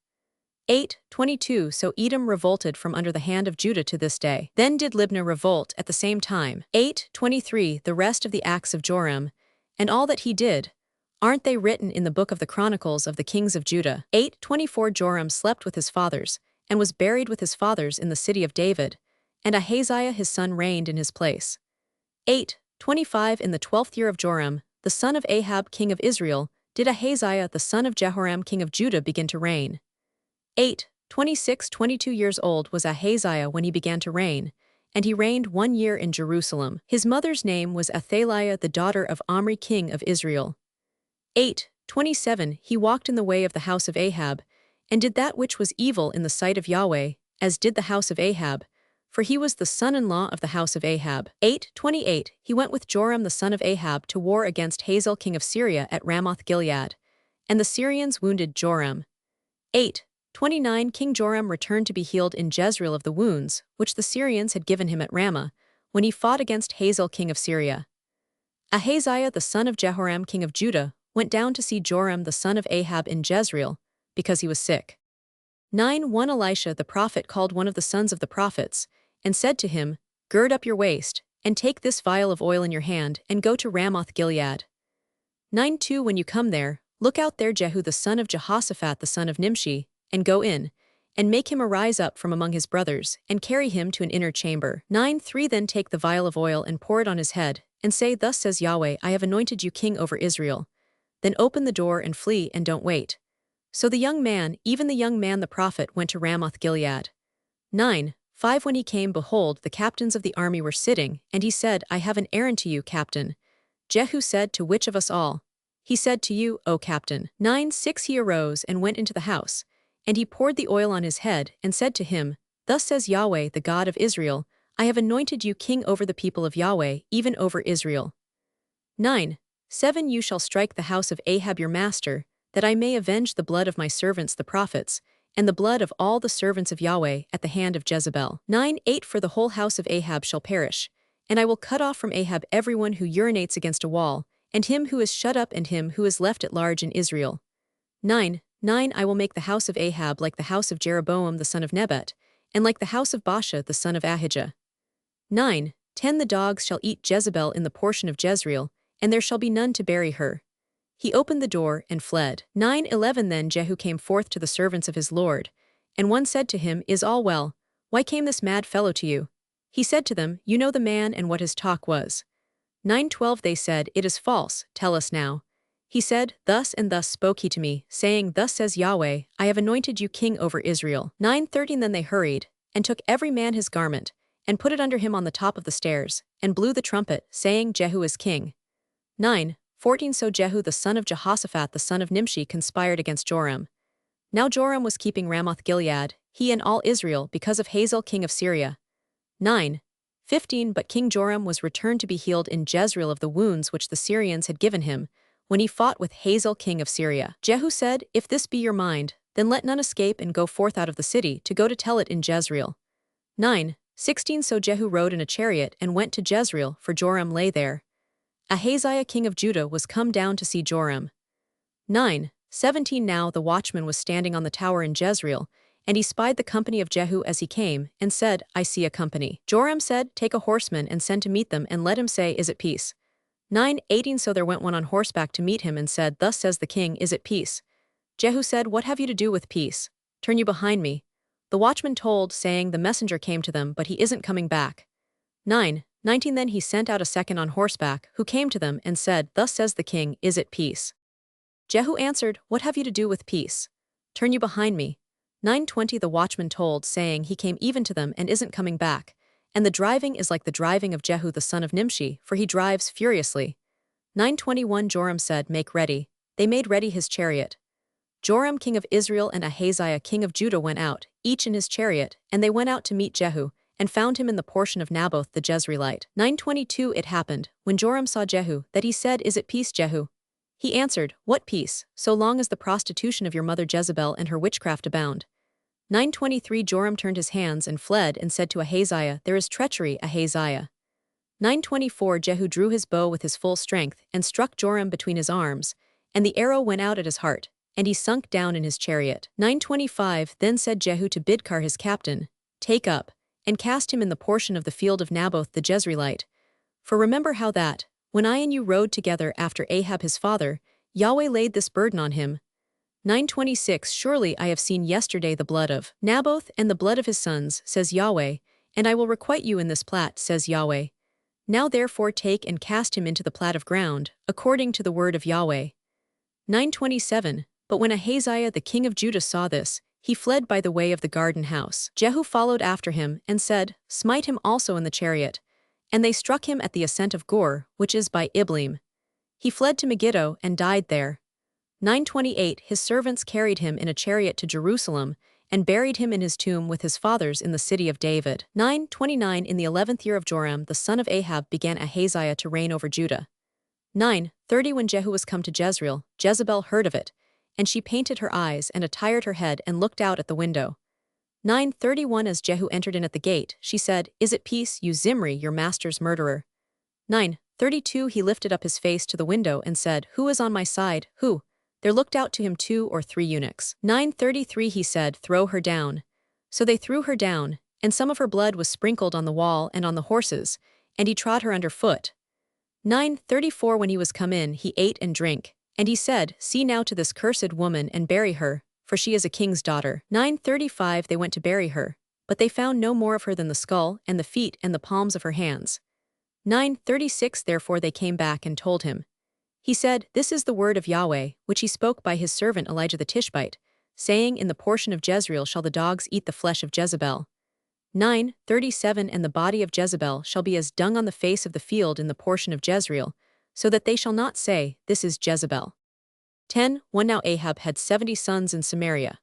8:22 So Edom revolted from under the hand of Judah to this day. Then did Libnah revolt at the same time. 8:23 The rest of the acts of Joram, and all that he did, aren't they written in the book of the Chronicles of the kings of Judah? 8:24 Joram slept with his fathers, and was buried with his fathers in the city of David, and Ahaziah his son reigned in his place. 8:25 In the 12th year of Joram, the son of Ahab king of Israel, did Ahaziah the son of Jehoram king of Judah begin to reign. 8:26 22 years old was Ahaziah when he began to reign, and he reigned 1 year in Jerusalem. His mother's name was Athaliah the daughter of Omri king of Israel. 8:27 He walked in the way of the house of Ahab, and did that which was evil in the sight of Yahweh, as did the house of Ahab, for he was the son-in-law of the house of Ahab. 8:28 He went with Joram the son of Ahab to war against Hazael king of Syria at Ramoth Gilead, and the Syrians wounded Joram. 8:29 King Joram returned to be healed in Jezreel of the wounds which the Syrians had given him at Ramah, when he fought against Hazael king of Syria. Ahaziah the son of Jehoram king of Judah went down to see Joram the son of Ahab in Jezreel, because he was sick. 9:1 Elisha the prophet called one of the sons of the prophets, and said to him, Gird up your waist, and take this vial of oil in your hand, and go to Ramoth Gilead. 9:2 When you come there, look out there Jehu the son of Jehoshaphat the son of Nimshi, and go in, and make him arise up from among his brothers, and carry him to an inner chamber. 9:3 Then take the vial of oil and pour it on his head, and say, Thus says Yahweh, I have anointed you king over Israel. Then open the door and flee, and don't wait. So the young man, even the young man the prophet, went to Ramoth Gilead. 9:5 When he came, behold, the captains of the army were sitting, and he said, I have an errand to you, captain. Jehu said, To which of us all? He said, To you, O captain. 9:6 He arose and went into the house, and he poured the oil on his head, and said to him, Thus says Yahweh, the God of Israel, I have anointed you king over the people of Yahweh, even over Israel. 9:7 You shall strike the house of Ahab your master, that I may avenge the blood of my servants the prophets, and the blood of all the servants of Yahweh at the hand of Jezebel. 9:8 For the whole house of Ahab shall perish, and I will cut off from Ahab everyone who urinates against a wall, and him who is shut up and him who is left at large in Israel. 9:9 I will make the house of Ahab like the house of Jeroboam the son of Nebat, and like the house of Baasha the son of Ahijah. 9:10 The dogs shall eat Jezebel in the portion of Jezreel, and there shall be none to bury her. He opened the door and fled. 9:11 Then Jehu came forth to the servants of his lord, and one said to him, Is all well? Why came this mad fellow to you? He said to them, You know the man and what his talk was. 9:12 They said, It is false, tell us now. He said, Thus and thus spoke he to me, saying, Thus says Yahweh, I have anointed you king over Israel. 9:13 Then they hurried, and took every man his garment, and put it under him on the top of the stairs, and blew the trumpet, saying, Jehu is king. 9:14 So Jehu the son of Jehoshaphat the son of Nimshi conspired against Joram. Now Joram was keeping Ramoth Gilead, he and all Israel, because of Hazael king of Syria. 9:15 But King Joram was returned to be healed in Jezreel of the wounds which the Syrians had given him, when he fought with Hazael king of Syria. Jehu said, If this be your mind, then let none escape and go forth out of the city to go to tell it in Jezreel. 9:16 So Jehu rode in a chariot and went to Jezreel, for Joram lay there. Ahaziah king of Judah was come down to see Joram. 9:17 Now the watchman was standing on the tower in Jezreel, and he spied the company of Jehu as he came, and said, I see a company. Joram said, Take a horseman and send to meet them, and let him say, Is it peace? 9:18 So there went one on horseback to meet him and said, Thus says the king, Is it peace? Jehu said, What have you to do with peace? Turn you behind me. The watchman told, saying, The messenger came to them, but he isn't coming back. 9:19 Then he sent out a second on horseback, who came to them and said, Thus says the king, Is it peace? Jehu answered, What have you to do with peace? Turn you behind me. 9:20 The watchman told, saying, He came even to them and isn't coming back, and the driving is like the driving of Jehu the son of Nimshi, for he drives furiously. 9:21 Joram said, Make ready. They made ready his chariot. Joram king of Israel and Ahaziah king of Judah went out, each in his chariot, and they went out to meet Jehu, and found him in the portion of Naboth the Jezreelite. 9:22 It happened, when Joram saw Jehu, that he said, Is it peace, Jehu? He answered, What peace, so long as the prostitution of your mother Jezebel and her witchcraft abound? 9:23 Joram turned his hands and fled and said to Ahaziah, There is treachery, Ahaziah. 9:24 Jehu drew his bow with his full strength and struck Joram between his arms, and the arrow went out at his heart, and he sunk down in his chariot. 9:25 Then said Jehu to Bidkar his captain, Take up, and cast him in the portion of the field of Naboth the Jezreelite. For remember how that, when I and you rode together after Ahab his father, Yahweh laid this burden on him. 9:26 Surely I have seen yesterday the blood of Naboth and the blood of his sons, says Yahweh, and I will requite you in this plat, says Yahweh. Now therefore take and cast him into the plat of ground, according to the word of Yahweh. 9:27 But when Ahaziah the king of Judah saw this, he fled by the way of the garden house. Jehu followed after him, and said, Smite him also in the chariot. And they struck him at the ascent of Gur, which is by Iblim. He fled to Megiddo and died there. 9:28 His servants carried him in a chariot to Jerusalem, and buried him in his tomb with his fathers in the city of David. 9:29 In the 11th year of Joram the son of Ahab began Ahaziah to reign over Judah. 9:30 When Jehu was come to Jezreel, Jezebel heard of it, and she painted her eyes and attired her head and looked out at the window. 9:31 As Jehu entered in at the gate, she said, "Is it peace, you Zimri, your master's murderer?" 9:32 He lifted up his face to the window and said, "Who is on my side, who?" There looked out to him 2 or 3 eunuchs. 9:33 He said, "Throw her down." So they threw her down, and some of her blood was sprinkled on the wall and on the horses, and he trod her under foot. 9:34 When he was come in, he ate and drank, and he said, "See now to this cursed woman and bury her, for she is a king's daughter." 9:35 They went to bury her, but they found no more of her than the skull and the feet and the palms of her hands. 9:36 Therefore they came back and told him. He said, "This is the word of Yahweh, which he spoke by his servant Elijah the Tishbite, saying, In the portion of Jezreel shall the dogs eat the flesh of Jezebel." 9:37 And the body of Jezebel shall be as dung on the face of the field in the portion of Jezreel, so that they shall not say, This is Jezebel. 10:1 Now Ahab had 70 sons in Samaria.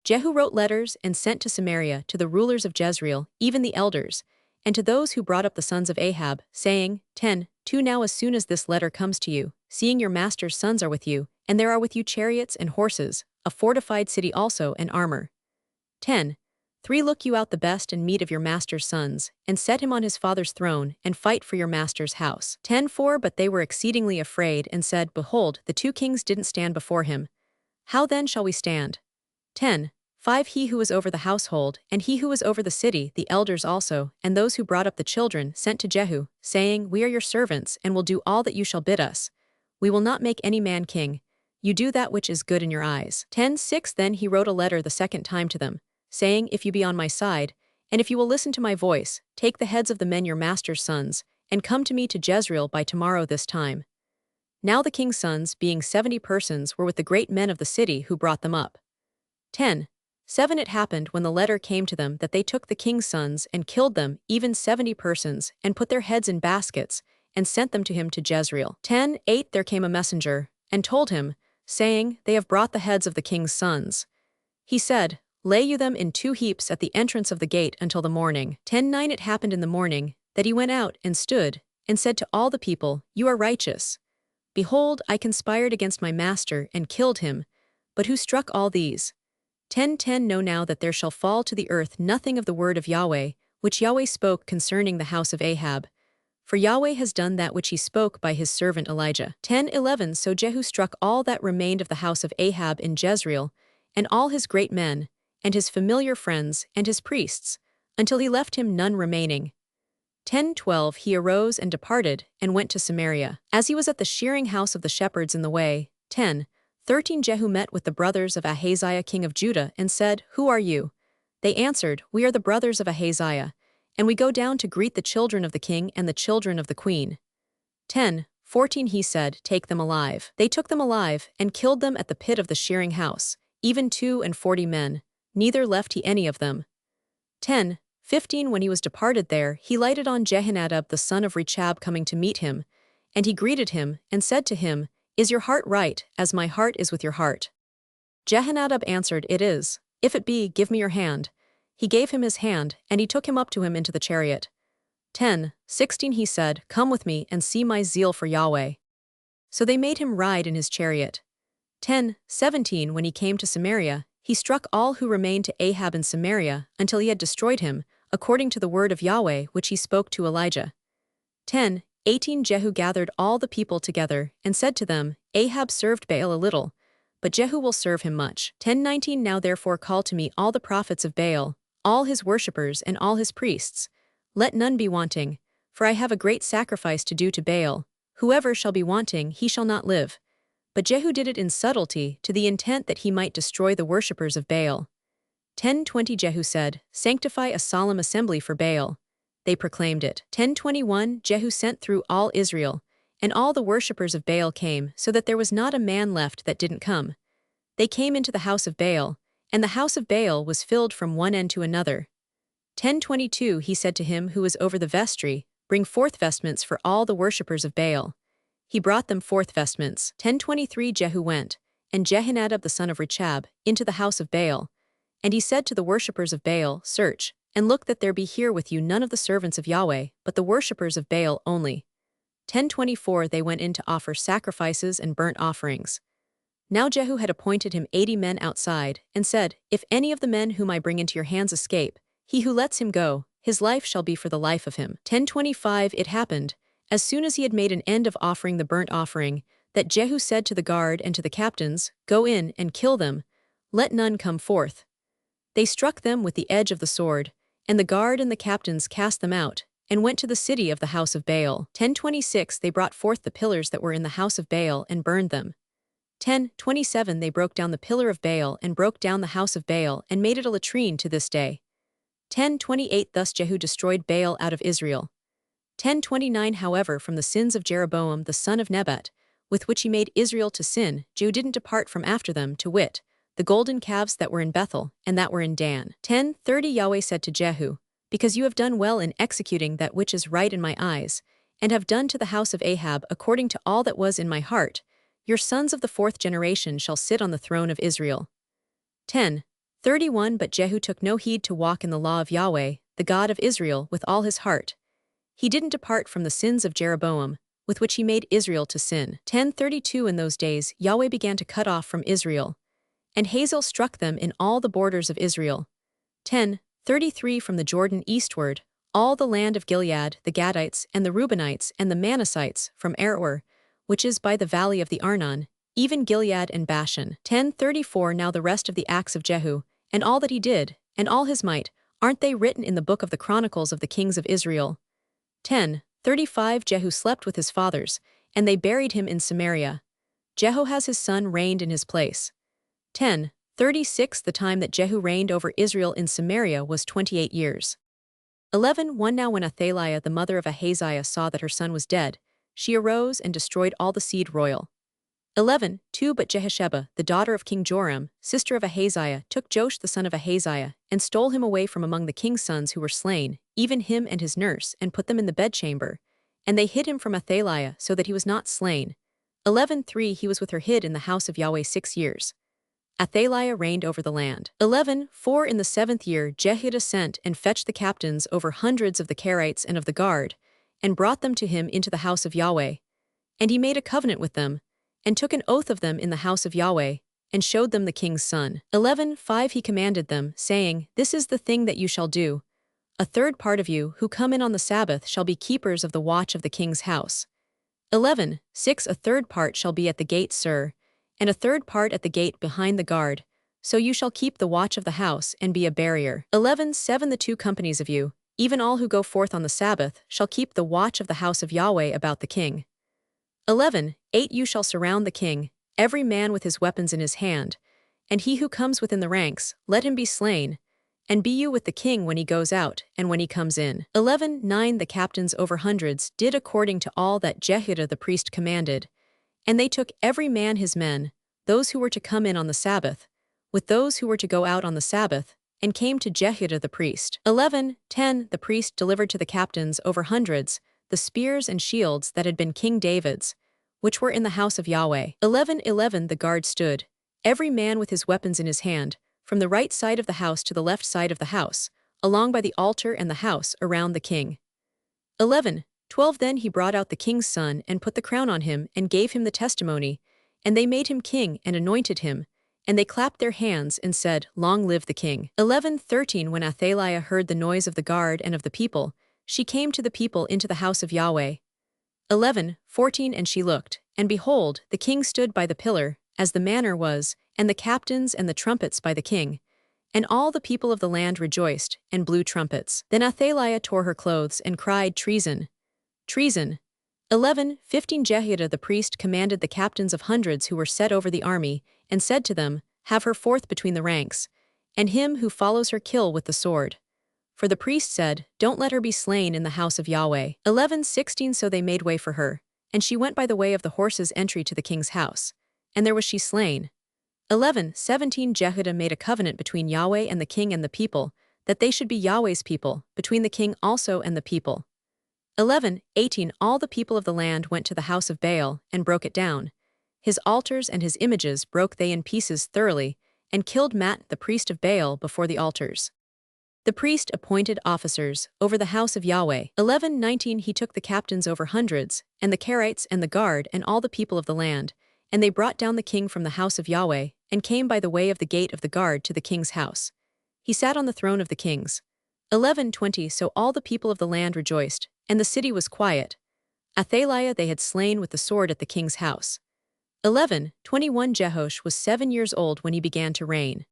Jehu wrote letters and sent to Samaria to the rulers of Jezreel, even the elders, and to those who brought up the sons of Ahab, saying, 10:2 Now as soon as this letter comes to you, seeing your master's sons are with you, and there are with you chariots and horses, a fortified city also and armor. 10:3 Look you out the best and meet of your master's sons, and set him on his father's throne, and fight for your master's house. 10:4 But they were exceedingly afraid, and said, Behold, the 2 kings didn't stand before him. How then shall we stand? 10:5 He who was over the household, and he who was over the city, the elders also, and those who brought up the children, sent to Jehu, saying, We are your servants, and will do all that you shall bid us. We will not make any man king. You do that which is good in your eyes. 10:6 Then he wrote a letter the second time to them, saying, If you be on my side, and if you will listen to my voice, take the heads of the men your master's sons, and come to me to Jezreel by tomorrow this time. Now the king's sons, being 70 persons, were with the great men of the city who brought them up. 10:7 It happened when the letter came to them that they took the king's sons and killed them, even 70 persons, and put their heads in baskets, and sent them to him to Jezreel. 10:8 There came a messenger, and told him, saying, They have brought the heads of the king's sons. He said, Lay you them in 2 heaps at the entrance of the gate until the morning. 10:9 It happened in the morning, that he went out and stood, and said to all the people, You are righteous. Behold, I conspired against my master, and killed him. But who struck all these? 10:10 Know now that there shall fall to the earth nothing of the word of Yahweh, which Yahweh spoke concerning the house of Ahab. For Yahweh has done that which he spoke by his servant Elijah. 10:11 So Jehu struck all that remained of the house of Ahab in Jezreel, and all his great men, and his familiar friends, and his priests, until he left him none remaining. 10:12 He arose and departed, and went to Samaria. As he was at the shearing house of the shepherds in the way, 10:13 Jehu met with the brothers of Ahaziah king of Judah, and said, Who are you? They answered, We are the brothers of Ahaziah, and we go down to greet the children of the king and the children of the queen. 10:14 He said, Take them alive. They took them alive, and killed them at the pit of the shearing house, even 42 men, neither left he any of them. 10:15 When he was departed there, he lighted on Jehonadab the son of Rechab coming to meet him, and he greeted him, and said to him, Is your heart right, as my heart is with your heart? Jehonadab answered, It is. If it be, give me your hand. He gave him his hand, and he took him up to him into the chariot. 10:16 He said, Come with me, and see my zeal for Yahweh. So they made him ride in his chariot. 10:17 When he came to Samaria, he struck all who remained to Ahab in Samaria, until he had destroyed him, according to the word of Yahweh which he spoke to Elijah. 10:18 Jehu gathered all the people together, and said to them, Ahab served Baal a little, but Jehu will serve him much. 10:19 Now therefore call to me all the prophets of Baal, all his worshippers and all his priests. Let none be wanting, for I have a great sacrifice to do to Baal. Whoever shall be wanting, he shall not live. But Jehu did it in subtlety, to the intent that he might destroy the worshippers of Baal. 10:20 Jehu said, Sanctify a solemn assembly for Baal. They proclaimed it. 10:21 Jehu sent through all Israel, and all the worshippers of Baal came, so that there was not a man left that didn't come. They came into the house of Baal, and the house of Baal was filled from one end to another. 10:22 He said to him who was over the vestry, Bring forth vestments for all the worshippers of Baal. He brought them forth vestments. 10:23 Jehu went, and Jehonadab the son of Rechab, into the house of Baal. And he said to the worshippers of Baal, Search, and look that there be here with you none of the servants of Yahweh, but the worshippers of Baal only. 10:24 They went in to offer sacrifices and burnt offerings. Now Jehu had appointed him 80 men outside, and said, If any of the men whom I bring into your hands escape, he who lets him go, his life shall be for the life of him. 10:25 It happened, as soon as he had made an end of offering the burnt offering, that Jehu said to the guard and to the captains, Go in and kill them, let none come forth. They struck them with the edge of the sword, and the guard and the captains cast them out, and went to the city of the house of Baal. 10:26 They brought forth the pillars that were in the house of Baal and burned them. 10:27 They broke down the pillar of Baal and broke down the house of Baal and made it a latrine to this day. 10:28 Thus Jehu destroyed Baal out of Israel. 10:29 However, from the sins of Jeroboam the son of Nebat, with which he made Israel to sin, Jehu didn't depart from after them, to wit, the golden calves that were in Bethel and that were in Dan. 10:30 Yahweh said to Jehu, Because you have done well in executing that which is right in my eyes, and have done to the house of Ahab according to all that was in my heart, your sons of the 4th generation shall sit on the throne of Israel. 10:31 But Jehu took no heed to walk in the law of Yahweh, the God of Israel, with all his heart. He didn't depart from the sins of Jeroboam, with which he made Israel to sin. 10:32 In those days Yahweh began to cut off from Israel, and Hazael struck them in all the borders of Israel. 10:33 From the Jordan eastward, all the land of Gilead, the Gadites, and the Reubenites, and the Manassites, from Aroer, which is by the valley of the Arnon, even Gilead and Bashan. 10:34 Now the rest of the acts of Jehu, and all that he did, and all his might, aren't they written in the book of the Chronicles of the kings of Israel? 10:35 Jehu slept with his fathers, and they buried him in Samaria. Jehoahaz his son reigned in his place. 10:36 The time that Jehu reigned over Israel in Samaria was 28 years. 11:1 Now when Athaliah the mother of Ahaziah saw that her son was dead, she arose and destroyed all the seed royal. 11:2 But Jehosheba, the daughter of King Joram, sister of Ahaziah, took Joash the son of Ahaziah, and stole him away from among the king's sons who were slain, even him and his nurse, and put them in the bedchamber. And they hid him from Athaliah, so that he was not slain. 11:3 He was with her hid in the house of Yahweh 6 years. Athaliah reigned over the land. 11:4 In the 7th year Jehoiada sent and fetched the captains over hundreds of the Kerites and of the guard, and brought them to him into the house of Yahweh. And he made a covenant with them, and took an oath of them in the house of Yahweh, and showed them the king's son. 11:5 He commanded them, saying, This is the thing that you shall do. A third part of you, who come in on the Sabbath, shall be keepers of the watch of the king's house. 11:6 A third part shall be at the gate, sir, and a third part at the gate behind the guard, so you shall keep the watch of the house, and be a barrier. 11:7 The 2 companies of you, even all who go forth on the Sabbath, shall keep the watch of the house of Yahweh about the king. 11:8 You shall surround the king, every man with his weapons in his hand, and he who comes within the ranks, let him be slain, and be you with the king when he goes out, and when he comes in. 11:9 The captains over hundreds did according to all that Jehoiada the priest commanded, and they took every man his men, those who were to come in on the Sabbath, with those who were to go out on the Sabbath, and came to Jehoiada the priest. 11:10 The priest delivered to the captains over hundreds the spears and shields that had been King David's, which were in the house of Yahweh. 11:11 The guard stood, every man with his weapons in his hand, from the right side of the house to the left side of the house, along by the altar and the house around the king. 11:12 Then he brought out the king's son and put the crown on him and gave him the testimony, and they made him king and anointed him, and they clapped their hands and said, Long live the king. 11:13 When Athaliah heard the noise of the guard and of the people, she came to the people into the house of Yahweh. 11:14 And she looked, and behold, the king stood by the pillar, as the manner was, and the captains and the trumpets by the king. And all the people of the land rejoiced, and blew trumpets. Then Athaliah tore her clothes, and cried, Treason! Treason! 11:15 Jehoiada the priest commanded the captains of hundreds who were set over the army, and said to them, Have her forth between the ranks, and him who follows her kill with the sword. For the priest said, Don't let her be slain in the house of Yahweh. 11:16 So they made way for her, and she went by the way of the horses' entry to the king's house, and there was she slain. 11:17 Jehoiada made a covenant between Yahweh and the king and the people, that they should be Yahweh's people, between the king also and the people. 11:18 All the people of the land went to the house of Baal, and broke it down. His altars and his images broke they in pieces thoroughly, and killed Matt the priest of Baal before the altars. The priest appointed officers over the house of Yahweh. 11:19 He took the captains over hundreds, and the Kerites and the guard and all the people of the land, And they brought down the king from the house of Yahweh, and came by the way of the gate of the guard to the king's house. He sat on the throne of the kings. 11:20 So all the people of the land rejoiced, and the city was quiet. Athaliah they had slain with the sword at the king's house. 11:21 Jehosh was 7 years old when he began to reign.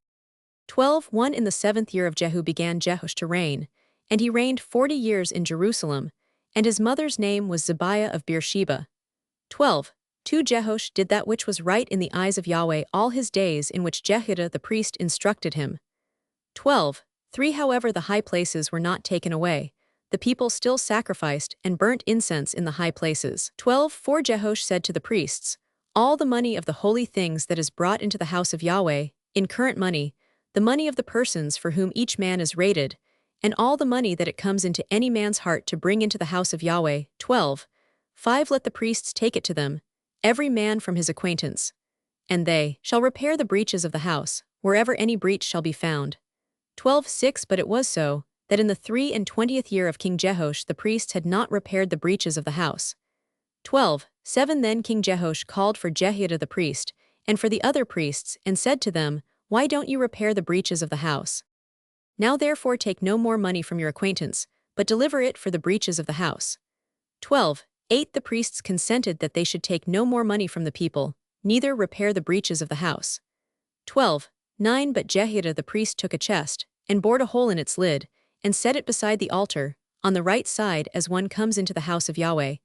12:1 In the 7th year of Jehu began Jehosh to reign, and he reigned 40 years in Jerusalem, and his mother's name was Zibiah of Beersheba. 12:2 Jehosh did that which was right in the eyes of Yahweh all his days in which Jehoiada the priest instructed him. 12:3 However the high places were not taken away, the people still sacrificed and burnt incense in the high places. 12:4 Jehosh said to the priests, all the money of the holy things that is brought into the house of Yahweh, in current money, the money of the persons for whom each man is rated, and all the money that it comes into any man's heart to bring into the house of Yahweh. 12:5 Let the priests take it to them, every man from his acquaintance. And they shall repair the breaches of the house, wherever any breach shall be found. 12:6 But it was so, that in the 23rd year of King Jehosh the priests had not repaired the breaches of the house. 12:7 Then King Jehosh called for Jehoiada the priest, and for the other priests, and said to them, why don't you repair the breaches of the house? Now therefore take no more money from your acquaintance, but deliver it for the breaches of the house. 12:8 The priests consented that they should take no more money from the people, neither repair the breaches of the house. 12:9 But Jehoiada the priest took a chest, and bored a hole in its lid, and set it beside the altar, on the right side as one comes into the house of Yahweh.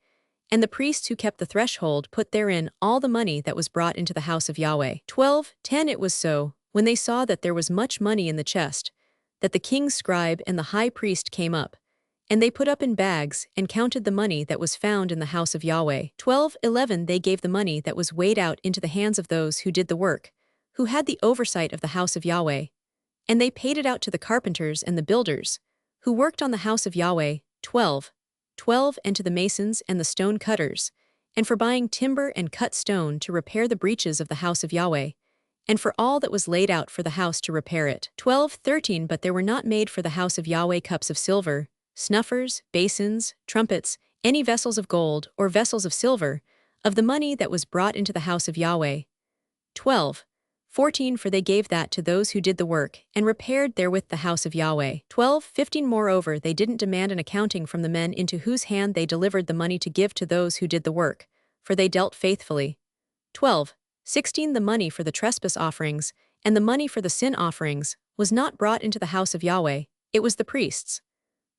And the priests who kept the threshold put therein all the money that was brought into the house of Yahweh. 12:10 It was so, when they saw that there was much money in the chest, that the king's scribe and the high priest came up, and they put up in bags, and counted the money that was found in the house of Yahweh. 12:11 They gave the money that was weighed out into the hands of those who did the work, who had the oversight of the house of Yahweh. And they paid it out to the carpenters and the builders, who worked on the house of Yahweh. 12:12 And to the masons and the stone cutters, and for buying timber and cut stone to repair the breaches of the house of Yahweh, and for all that was laid out for the house to repair it. 12:13 But there were not made for the house of Yahweh cups of silver, snuffers, basins, trumpets, any vessels of gold or vessels of silver, of the money that was brought into the house of Yahweh. 12:14 For they gave that to those who did the work, and repaired therewith the house of Yahweh. 12:15 Moreover they didn't demand an accounting from the men into whose hand they delivered the money to give to those who did the work, for they dealt faithfully. 12:16 The money for the trespass offerings, and the money for the sin offerings, was not brought into the house of Yahweh, it was the priests.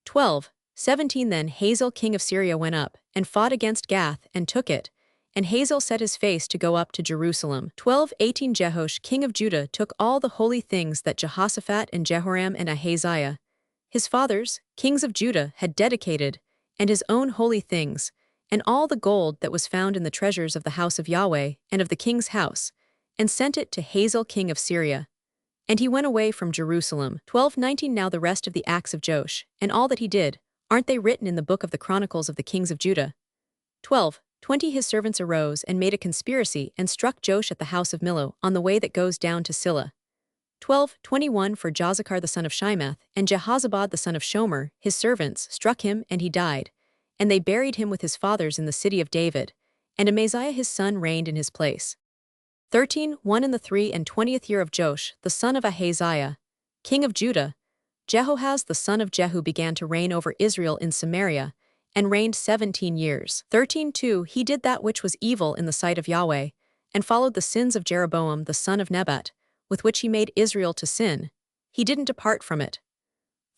12:17 Then Hazael king of Syria went up, and fought against Gath, and took it, and Hazael set his face to go up to Jerusalem. 12:18 Jehosh king of Judah took all the holy things that Jehoshaphat and Jehoram and Ahaziah, his fathers, kings of Judah, had dedicated, and his own holy things, and all the gold that was found in the treasures of the house of Yahweh and of the king's house, and sent it to Hazael king of Syria. And he went away from Jerusalem. 12:19 Now the rest of the acts of Joash, and all that he did, aren't they written in the book of the Chronicles of the kings of Judah? 12:20 His servants arose and made a conspiracy and struck Joash at the house of Millo on the way that goes down to Silla. 12:21 For Jozachar the son of Shimeth and Jehozabad the son of Shomer, his servants, struck him, and he died. And they buried him with his fathers in the city of David, and Amaziah his son reigned in his place. 13:1 In the 23rd year of Joash, the son of Ahaziah, king of Judah, Jehoahaz the son of Jehu began to reign over Israel in Samaria, and reigned 17 years. 13:2 He did that which was evil in the sight of Yahweh, and followed the sins of Jeroboam the son of Nebat, with which he made Israel to sin. He didn't depart from it.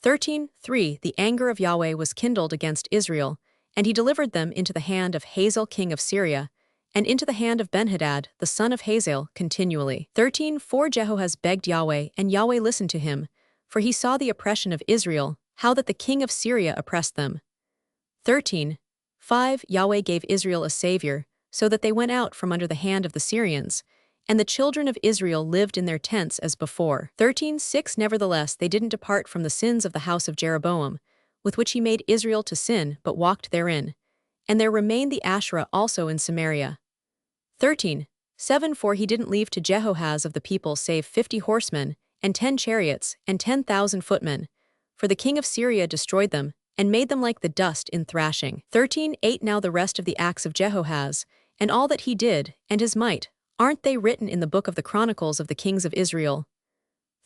13:3 The anger of Yahweh was kindled against Israel, and he delivered them into the hand of Hazael king of Syria, and into the hand of Benhadad the son of Hazael continually. 13:4 Jehoahaz begged Yahweh, and Yahweh listened to him, for he saw the oppression of Israel, how that the king of Syria oppressed them. 13:5 Yahweh gave Israel a savior, so that they went out from under the hand of the Syrians, and the children of Israel lived in their tents as before. 13:6 Nevertheless they didn't depart from the sins of the house of Jeroboam, with which he made Israel to sin, but walked therein. And there remained the Asherah also in Samaria. 13:7 For he didn't leave to Jehoahaz of the people save 50 horsemen, and 10 chariots, and 10,000 footmen, for the king of Syria destroyed them, and made them like the dust in thrashing. 13:8 Now the rest of the acts of Jehoahaz, and all that he did, and his might, aren't they written in the book of the Chronicles of the kings of Israel?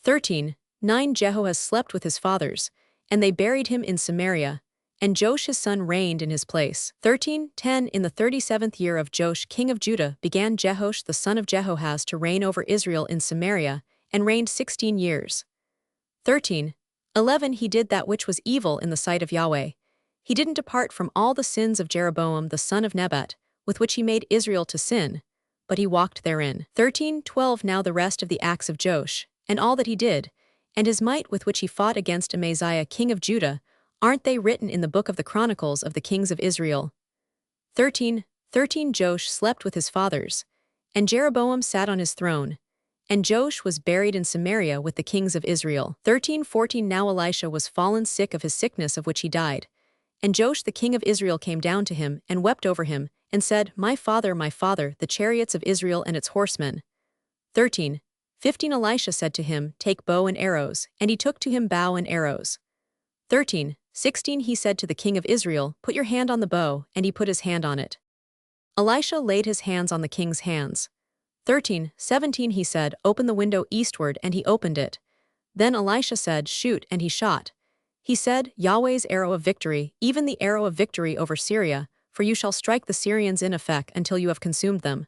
13. 9 Jehoahaz slept with his fathers, and they buried him in Samaria, and Joash his son reigned in his place. 13. 10 In the 37th year of Joash king of Judah began Jehoash the son of Jehoahaz to reign over Israel in Samaria, and reigned 16 years. 13. 11 He did that which was evil in the sight of Yahweh. He didn't depart from all the sins of Jeroboam the son of Nebat, with which he made Israel to sin, but he walked therein. 13. 12 Now the rest of the acts of Joash, and all that he did, and his might with which he fought against Amaziah king of Judah, aren't they written in the book of the Chronicles of the kings of Israel? 13. 13 Joash slept with his fathers, and Jeroboam sat on his throne, and Joash was buried in Samaria with the kings of Israel. 13. 14 Now Elisha was fallen sick of his sickness of which he died, and Joash the king of Israel came down to him and wept over him, and said, my father, the chariots of Israel and its horsemen. 13. 15 Elisha said to him, take bow and arrows, and he took to him bow and arrows. 13. 16 He said to the king of Israel, put your hand on the bow, and he put his hand on it. Elisha laid his hands on the king's hands. 13. 17 He said, open the window eastward, and he opened it. Then Elisha said, shoot, and he shot. He said, Yahweh's arrow of victory, even the arrow of victory over Syria, for you shall strike the Syrians in Aphek until you have consumed them.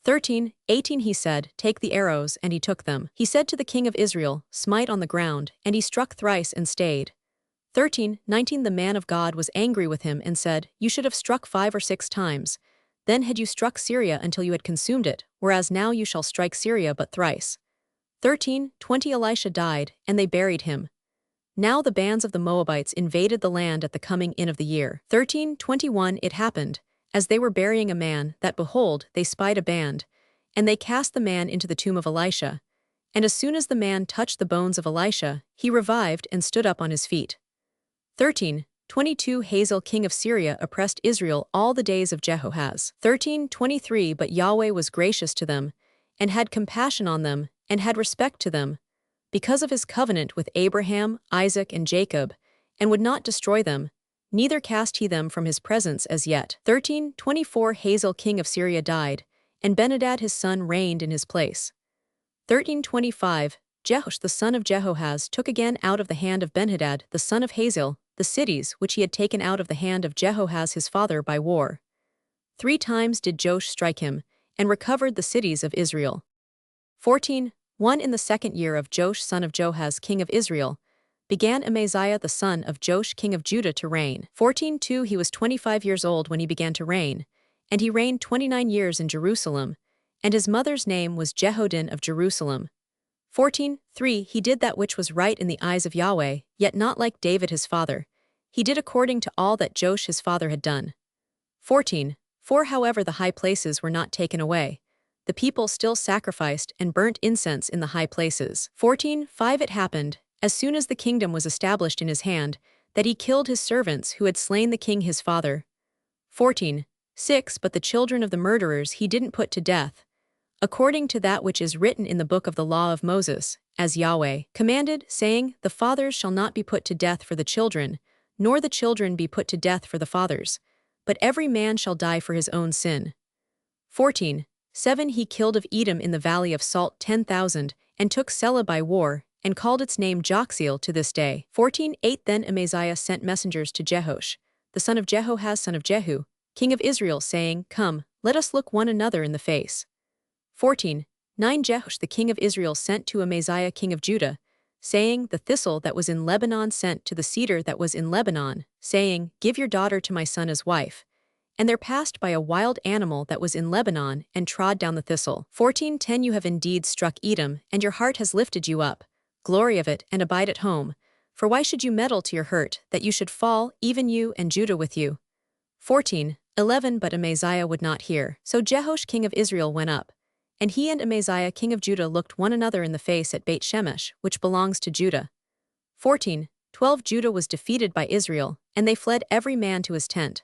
13. 18 He said, take the arrows, and he took them. He said to the king of Israel, smite on the ground, and he struck thrice and stayed. 13. 19 The man of God was angry with him and said, you should have struck 5 or 6 times. Then had you struck Syria until you had consumed it, whereas now you shall strike Syria but thrice. 13. 20 Elisha died, and they buried him. Now the bands of the Moabites invaded the land at the coming in of the year. 13. 21 It happened, as they were burying a man, that behold, they spied a band, and they cast the man into the tomb of Elisha. And as soon as the man touched the bones of Elisha, he revived and stood up on his feet. 13. 22 Hazael king of Syria oppressed Israel all the days of Jehoahaz. 13. 23 But Yahweh was gracious to them, and had compassion on them, and had respect to them, because of his covenant with Abraham, Isaac, and Jacob, and would not destroy them, neither cast he them from his presence as yet. 13. 24 Hazael king of Syria died, and Benhadad his son reigned in his place. 13. 25 Jehoash the son of Jehoahaz took again out of the hand of Benhadad the son of Hazael the cities which he had taken out of the hand of Jehoahaz his father by war. 3 times did Joash strike him, and recovered the cities of Israel. 14. 1 In the 2nd year of Joash son of Joahaz king of Israel, began Amaziah the son of Joash king of Judah to reign. 14. 2 He was 25 years old when he began to reign, and he reigned 29 years in Jerusalem, and his mother's name was Jehoadin of Jerusalem. 14. 3 He did that which was right in the eyes of Yahweh, yet not like David his father. He did according to all that Joash his father had done. 14. 4 However the high places were not taken away. The people still sacrificed and burnt incense in the high places. 14. 5 It happened, as soon as the kingdom was established in his hand, that he killed his servants who had slain the king his father. 14. 6 But the children of the murderers he didn't put to death, according to that which is written in the book of the law of Moses, as Yahweh commanded, saying, the fathers shall not be put to death for the children, nor the children be put to death for the fathers, but every man shall die for his own sin. 14. 7 He killed of Edom in the valley of Salt 10,000, and took Selah by war, and called its name Joxeel to this day. 14. 8 Then Amaziah sent messengers to Jehoash, the son of Jehoahaz son of Jehu, king of Israel, saying, come, let us look one another in the face. 14. 9 Jehoash the king of Israel sent to Amaziah king of Judah, saying, the thistle that was in Lebanon sent to the cedar that was in Lebanon, saying, give your daughter to my son as wife. And there passed by a wild animal that was in Lebanon, and trod down the thistle. 14. 10 You have indeed struck Edom, and your heart has lifted you up. Glory of it, and abide at home. For why should you meddle to your hurt, that you should fall, even you and Judah with you? 14. 11 But Amaziah would not hear. So Jehoash king of Israel went up, and he and Amaziah king of Judah looked one another in the face at Beit Shemesh, which belongs to Judah. 14. 12 Judah was defeated by Israel, and they fled every man to his tent.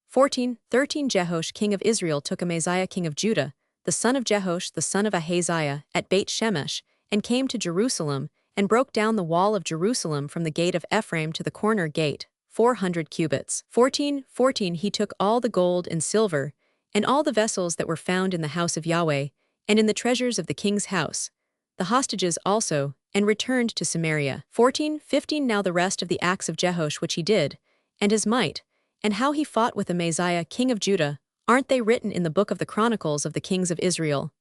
14. 13 Jehoash king of Israel took Amaziah king of Judah, the son of Jehoash the son of Ahaziah, at Beit Shemesh, and came to Jerusalem, and broke down the wall of Jerusalem from the gate of Ephraim to the corner gate, 400 cubits. 14. 14 He took all the gold and silver, and all the vessels that were found in the house of Yahweh, and in the treasures of the king's house, the hostages also, and returned to Samaria. 14:15 Now the rest of the acts of Jehoash which he did, and his might, and how he fought with Amaziah king of Judah, aren't they written in the book of the Chronicles of the kings of Israel?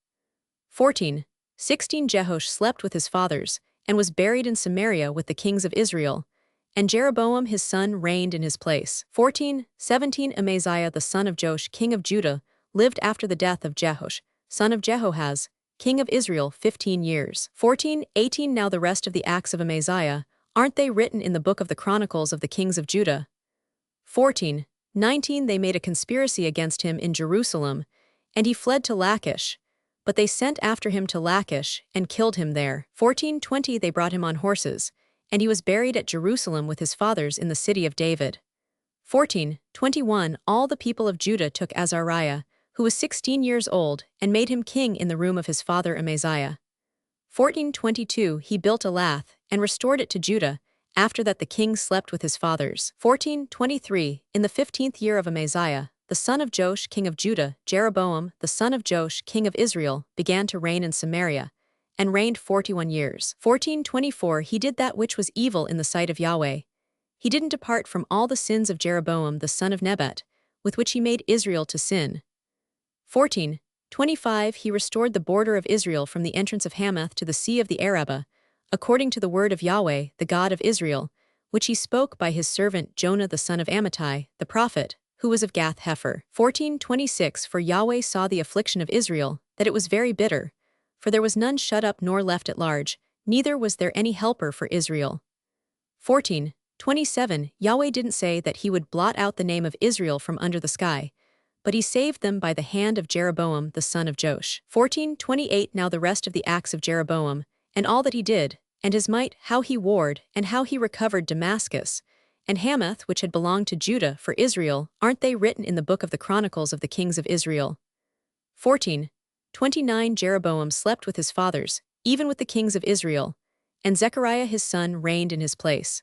14:16 Jehoash slept with his fathers, and was buried in Samaria with the kings of Israel, and Jeroboam his son reigned in his place. 14:17 Amaziah the son of Joash king of Judah lived after the death of Jehoash, son of Jehoahaz, king of Israel 15 years. 14:18 Now the rest of the acts of Amaziah, aren't they written in the book of the Chronicles of the kings of Judah? 14:19 They made a conspiracy against him in Jerusalem, and he fled to Lachish, but they sent after him to Lachish and killed him there. 14:20 They brought him on horses, and he was buried at Jerusalem with his fathers in the city of David. 14:21 All the people of Judah took Azariah, who was 16 years old, and made him king in the room of his father Amaziah. 14:22 He built Elath, and restored it to Judah. After that the king slept with his fathers. 14:23 In the 15th year of Amaziah, the son of Joash king of Judah, Jeroboam, the son of Joash king of Israel, began to reign in Samaria, and reigned 41 years. 14:24 He did that which was evil in the sight of Yahweh. He didn't depart from all the sins of Jeroboam the son of Nebat, with which he made Israel to sin. 14:25 He restored the border of Israel from the entrance of Hamath to the sea of the Arabah, according to the word of Yahweh, the God of Israel, which he spoke by his servant Jonah the son of Amittai, the prophet, who was of Gath-Hepher. 14:26 For Yahweh saw the affliction of Israel, that it was very bitter, for there was none shut up nor left at large, neither was there any helper for Israel. 14:27 Yahweh didn't say that he would blot out the name of Israel from under the sky, but he saved them by the hand of Jeroboam the son of Joash. 14:28 Now the rest of the acts of Jeroboam, and all that he did, and his might, how he warred, and how he recovered Damascus, and Hamath which had belonged to Judah for Israel, aren't they written in the book of the Chronicles of the kings of Israel? 14:29 Jeroboam slept with his fathers, even with the kings of Israel, and Zechariah his son reigned in his place.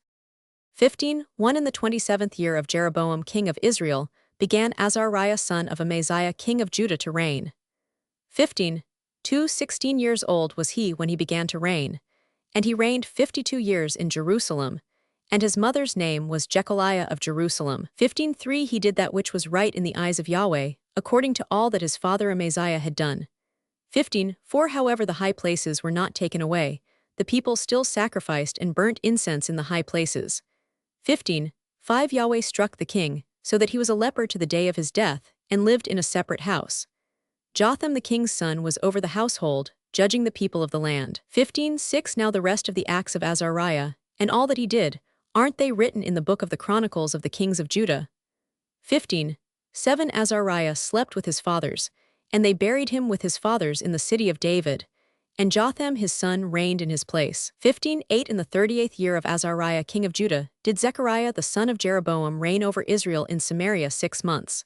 15:1 In the 27th year of Jeroboam king of Israel, began Azariah son of Amaziah king of Judah to reign. 15:2 16 years old was he when he began to reign, and he reigned 52 years in Jerusalem, and his mother's name was Jecholiah of Jerusalem. 15:3 He did that which was right in the eyes of Yahweh, according to all that his father Amaziah had done. 15:4 However the high places were not taken away, the people still sacrificed and burnt incense in the high places. 15:5 Yahweh struck the king, so that he was a leper to the day of his death, and lived in a separate house. Jotham the king's son was over the household, judging the people of the land. 15:6 Now the rest of the acts of Azariah, and all that he did, aren't they written in the book of the Chronicles of the kings of Judah? 15:7 Azariah slept with his fathers, and they buried him with his fathers in the city of David, and Jotham his son reigned in his place. 15:8 In the 38th year of Azariah king of Judah, did Zechariah the son of Jeroboam reign over Israel in Samaria 6 months.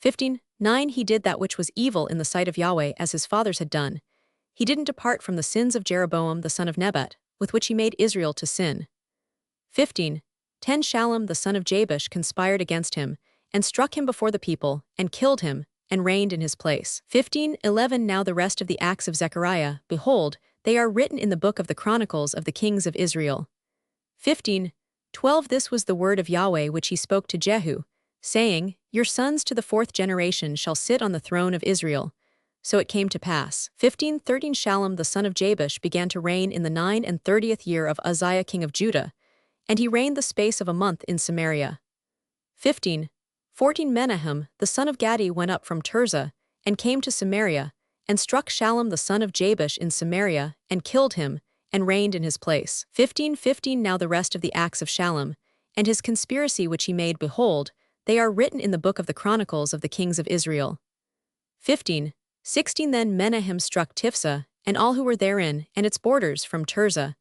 15:9 He did that which was evil in the sight of Yahweh as his fathers had done. He didn't depart from the sins of Jeroboam the son of Nebat, with which he made Israel to sin. 15:10 Shallum the son of Jabesh conspired against him, and struck him before the people, and killed him, and reigned in his place. 15:11 Now the rest of the acts of Zechariah, behold, they are written in the book of the Chronicles of the kings of Israel. 15:12 This was the word of Yahweh which he spoke to Jehu, saying, Your sons to the 4th generation shall sit on the throne of Israel. So it came to pass. 15:13 Shallum the son of Jabesh began to reign in the 39th year of Uzziah king of Judah, and he reigned the space of a month in Samaria. 15:14 Menahem the son of Gadi went up from Tirzah, and came to Samaria, and struck Shallum the son of Jabesh in Samaria, and killed him, and reigned in his place. 15:15 Now the rest of the acts of Shallum, and his conspiracy which he made, behold, they are written in the book of the Chronicles of the kings of Israel. 15:16 Then Menahem struck Tifsah, and all who were therein, and its borders from Tirzah,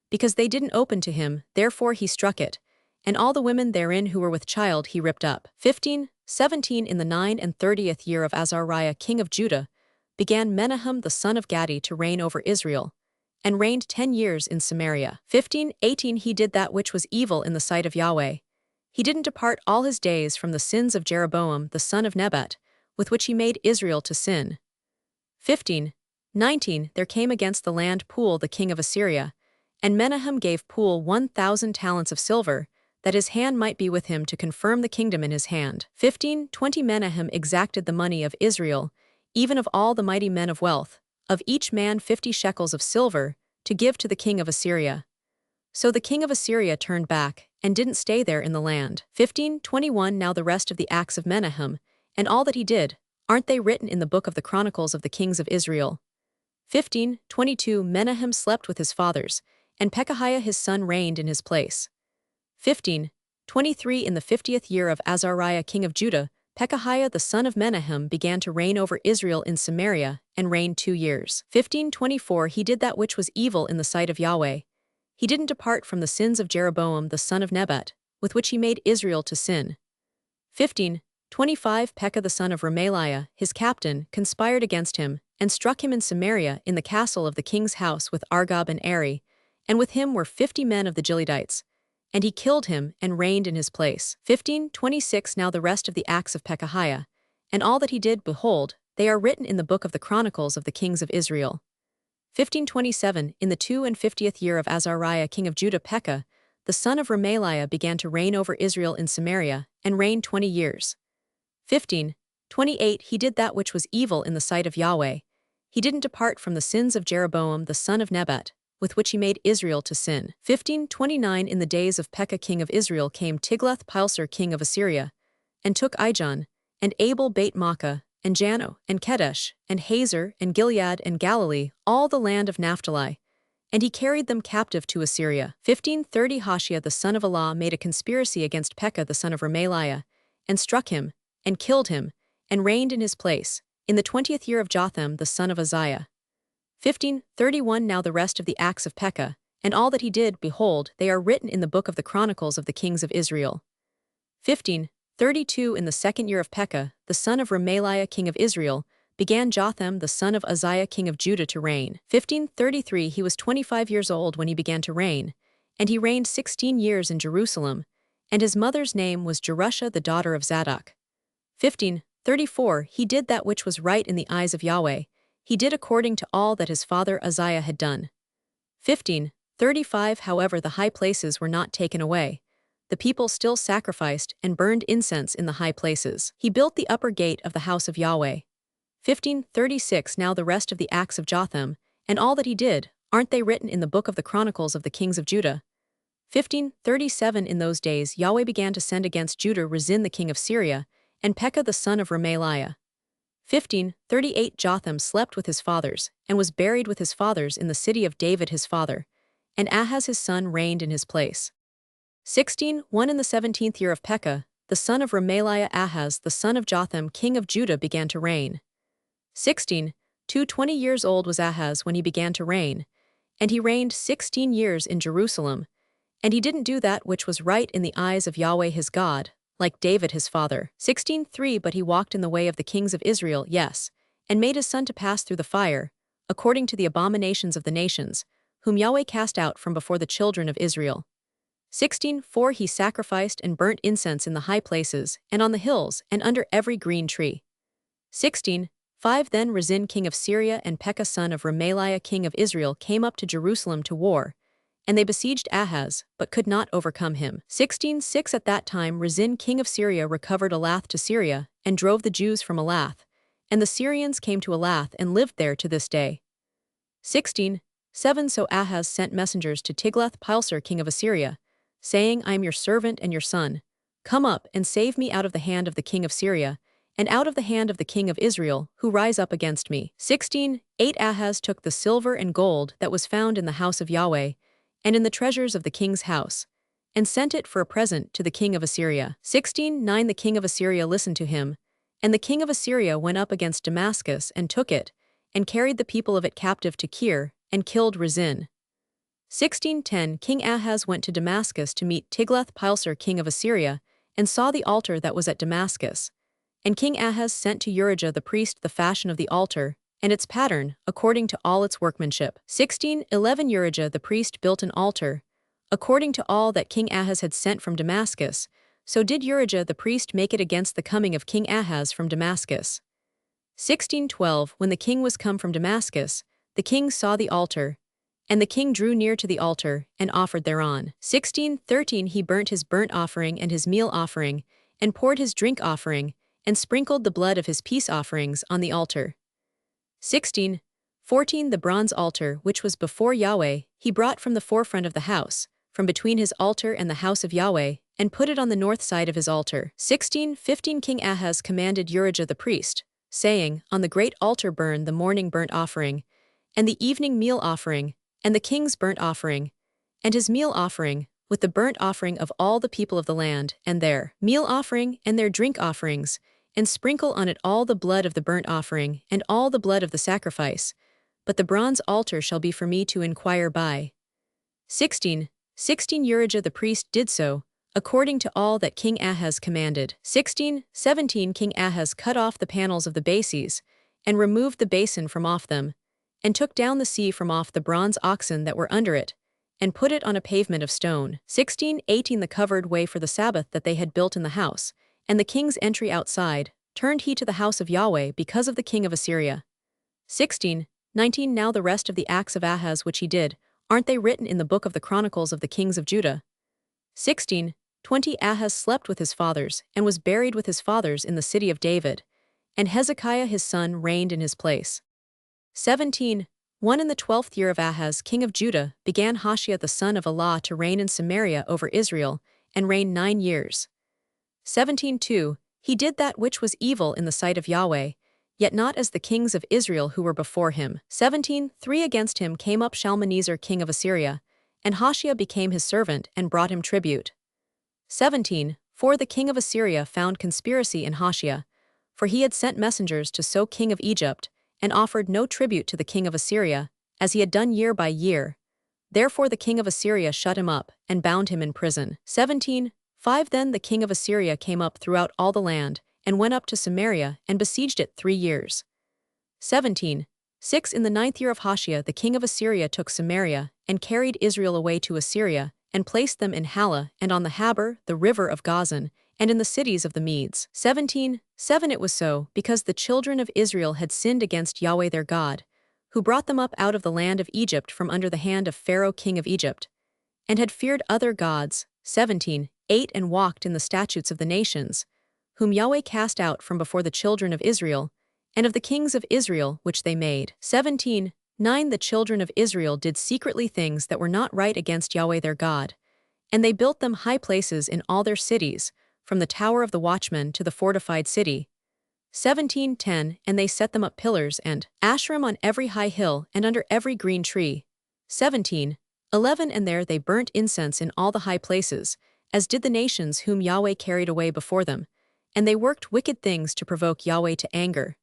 because they didn't open to him, therefore he struck it, and all the women therein who were with child he ripped up. 15:17 In the 39th year of Azariah king of Judah, began Menahem the son of Gadi to reign over Israel, and reigned 10 years in Samaria. 15:18 He did that which was evil in the sight of Yahweh. He didn't depart all his days from the sins of Jeroboam the son of Nebat, with which he made Israel to sin. 15 19 There came against the land Pul the king of Assyria, and Menahem gave Pul 1,000 talents of silver, that his hand might be with him to confirm the kingdom in his hand. 20 Menahem exacted the money of Israel, even of all the mighty men of wealth, of each man 50 shekels of silver, to give to the king of Assyria. So the king of Assyria turned back, and didn't stay there in the land. 21 Now the rest of the acts of Menahem, and all that he did, aren't they written in the book of the Chronicles of the kings of Israel? 22 Menahem slept with his fathers, and Pekahiah his son reigned in his place. 23 In the 50th year of Azariah king of Judah, Pekahiah the son of Menahem began to reign over Israel in Samaria, and reigned 2 years. 24 He did that which was evil in the sight of Yahweh. He didn't depart from the sins of Jeroboam the son of Nebat, with which he made Israel to sin. 25 Pekah the son of Remaliah, his captain, conspired against him, and struck him in Samaria in the castle of the king's house with Argob and Eri, and with him were 50 men of the Gileadites. And he killed him, and reigned in his place. 26 Now the rest of the acts of Pekahiah, and all that he did, behold, they are written in the book of the Chronicles of the kings of Israel. 27 In the 52nd year of Azariah king of Judah, Pekah, the son of Remaliah began to reign over Israel in Samaria, and reigned 20 years. 28 He did that which was evil in the sight of Yahweh. He didn't depart from the sins of Jeroboam the son of Nebat, with which he made Israel to sin. 29 In the days of Pekah king of Israel came Tiglath-Pileser king of Assyria, and took Ijon, and Abel Beit Makkah, and Jano, and Kedesh, and Hazer, and Gilead, and Galilee, all the land of Naphtali. And he carried them captive to Assyria. 30 Hoshea the son of Elah made a conspiracy against Pekah the son of Remaliah, and struck him, and killed him, and reigned in his place, in the 20th year of Jotham the son of Uzziah. 31 Now the rest of the acts of Pekah, and all that he did, behold, they are written in the book of the Chronicles of the kings of Israel. 32 In the 2nd year of Pekah, the son of Remaliah king of Israel, began Jotham the son of Uzziah king of Judah to reign. 33 He was 25 years old when he began to reign, and he reigned 16 years in Jerusalem, and his mother's name was Jerusha the daughter of Zadok. 34 He did that which was right in the eyes of Yahweh. He did according to all that his father Uzziah had done. 35 However, the high places were not taken away. The people still sacrificed and burned incense in the high places. He built the upper gate of the house of Yahweh. 36 Now the rest of the acts of Jotham, and all that he did, aren't they written in the book of the Chronicles of the kings of Judah? 37 In those days Yahweh began to send against Judah Rezin the king of Syria, and Pekah the son of Remaliah. 38 Jotham slept with his fathers, and was buried with his fathers in the city of David his father, and Ahaz his son reigned in his place. 1 In the 17th year of Pekah, the son of Remaliah Ahaz the son of Jotham king of Judah began to reign. 20 years old was Ahaz when he began to reign, and he reigned 16 years in Jerusalem, and he didn't do that which was right in the eyes of Yahweh his God, like David his father. 3 But he walked in the way of the kings of Israel, yes, and made his son to pass through the fire, according to the abominations of the nations, whom Yahweh cast out from before the children of Israel. 4 He sacrificed and burnt incense in the high places, and on the hills, and under every green tree. 5 Then Rezin king of Syria and Pekah son of Remaliah king of Israel came up to Jerusalem to war, and they besieged Ahaz, but could not overcome him. 6 At that time Rezin king of Syria recovered Elath to Syria, and drove the Jews from Elath, and the Syrians came to Elath and lived there to this day. 7 So Ahaz sent messengers to Tiglath-Pileser king of Assyria, saying, I am your servant and your son. Come up and save me out of the hand of the king of Syria, and out of the hand of the king of Israel, who rise up against me. 8 Ahaz took the silver and gold that was found in the house of Yahweh, and in the treasures of the king's house, and sent it for a present to the king of Assyria. 9 The king of Assyria listened to him, and the king of Assyria went up against Damascus and took it, and carried the people of it captive to Kir, and killed Rezin. 10 King Ahaz went to Damascus to meet Tiglath-Pileser king of Assyria, and saw the altar that was at Damascus. And King Ahaz sent to Urijah the priest the fashion of the altar, and its pattern, according to all its workmanship. 11 Urijah the priest built an altar, according to all that King Ahaz had sent from Damascus, so did Urijah the priest make it against the coming of King Ahaz from Damascus. 16:12 When the king was come from Damascus, the king saw the altar, and the king drew near to the altar, and offered thereon. 16:13 He burnt his burnt offering and his meal offering, and poured his drink offering, and sprinkled the blood of his peace offerings on the altar. 16:14 The bronze altar which was before Yahweh, he brought from the forefront of the house, from between his altar and the house of Yahweh, and put it on the north side of his altar. 16:15 King Ahaz commanded Urijah the priest, saying, On the great altar burn the morning burnt offering, and the evening meal offering, and the king's burnt offering, and his meal offering, with the burnt offering of all the people of the land, and their meal offering, and their drink offerings, and sprinkle on it all the blood of the burnt offering, and all the blood of the sacrifice. But the bronze altar shall be for me to inquire by. 16:16 Urijah the priest did so, according to all that King Ahaz commanded. 16:17 King Ahaz cut off the panels of the bases, and removed the basin from off them, and took down the sea from off the bronze oxen that were under it, and put it on a pavement of stone. 16:18 The covered way for the Sabbath that they had built in the house, and the king's entry outside, turned he to the house of Yahweh because of the king of Assyria. 16:19 Now the rest of the acts of Ahaz which he did, aren't they written in the book of the Chronicles of the kings of Judah? 16:20 Ahaz slept with his fathers, and was buried with his fathers in the city of David, and Hezekiah his son reigned in his place. 17:1 In the 12th year of Ahaz king of Judah began Hoshea the son of Elah to reign in Samaria over Israel, and reigned 9 years. 17:2 He did that which was evil in the sight of Yahweh, yet not as the kings of Israel who were before him. 17:3 Against him came up Shalmaneser king of Assyria, and Hoshea became his servant and brought him tribute. 17:4 The king of Assyria found conspiracy in Hoshea, for he had sent messengers to So king of Egypt, and offered no tribute to the king of Assyria, as he had done year by year. Therefore the king of Assyria shut him up, and bound him in prison. 17:5 Then the king of Assyria came up throughout all the land, and went up to Samaria, and besieged it 3 years. 17:6 In the 9th year of Hoshea the king of Assyria took Samaria, and carried Israel away to Assyria, and placed them in Halah, and on the Habor, the river of Gozan, and in the cities of the Medes. 17:7 It was so, because the children of Israel had sinned against Yahweh their God, who brought them up out of the land of Egypt from under the hand of Pharaoh king of Egypt, and had feared other gods. 17:8 And walked in the statutes of the nations, whom Yahweh cast out from before the children of Israel, and of the kings of Israel which they made. 17:9 The children of Israel did secretly things that were not right against Yahweh their God, and they built them high places in all their cities, from the tower of the watchman to the fortified city. 17:10 And they set them up pillars and Asherim on every high hill and under every green tree. 17:11 And there they burnt incense in all the high places, as did the nations whom Yahweh carried away before them, and they worked wicked things to provoke Yahweh to anger.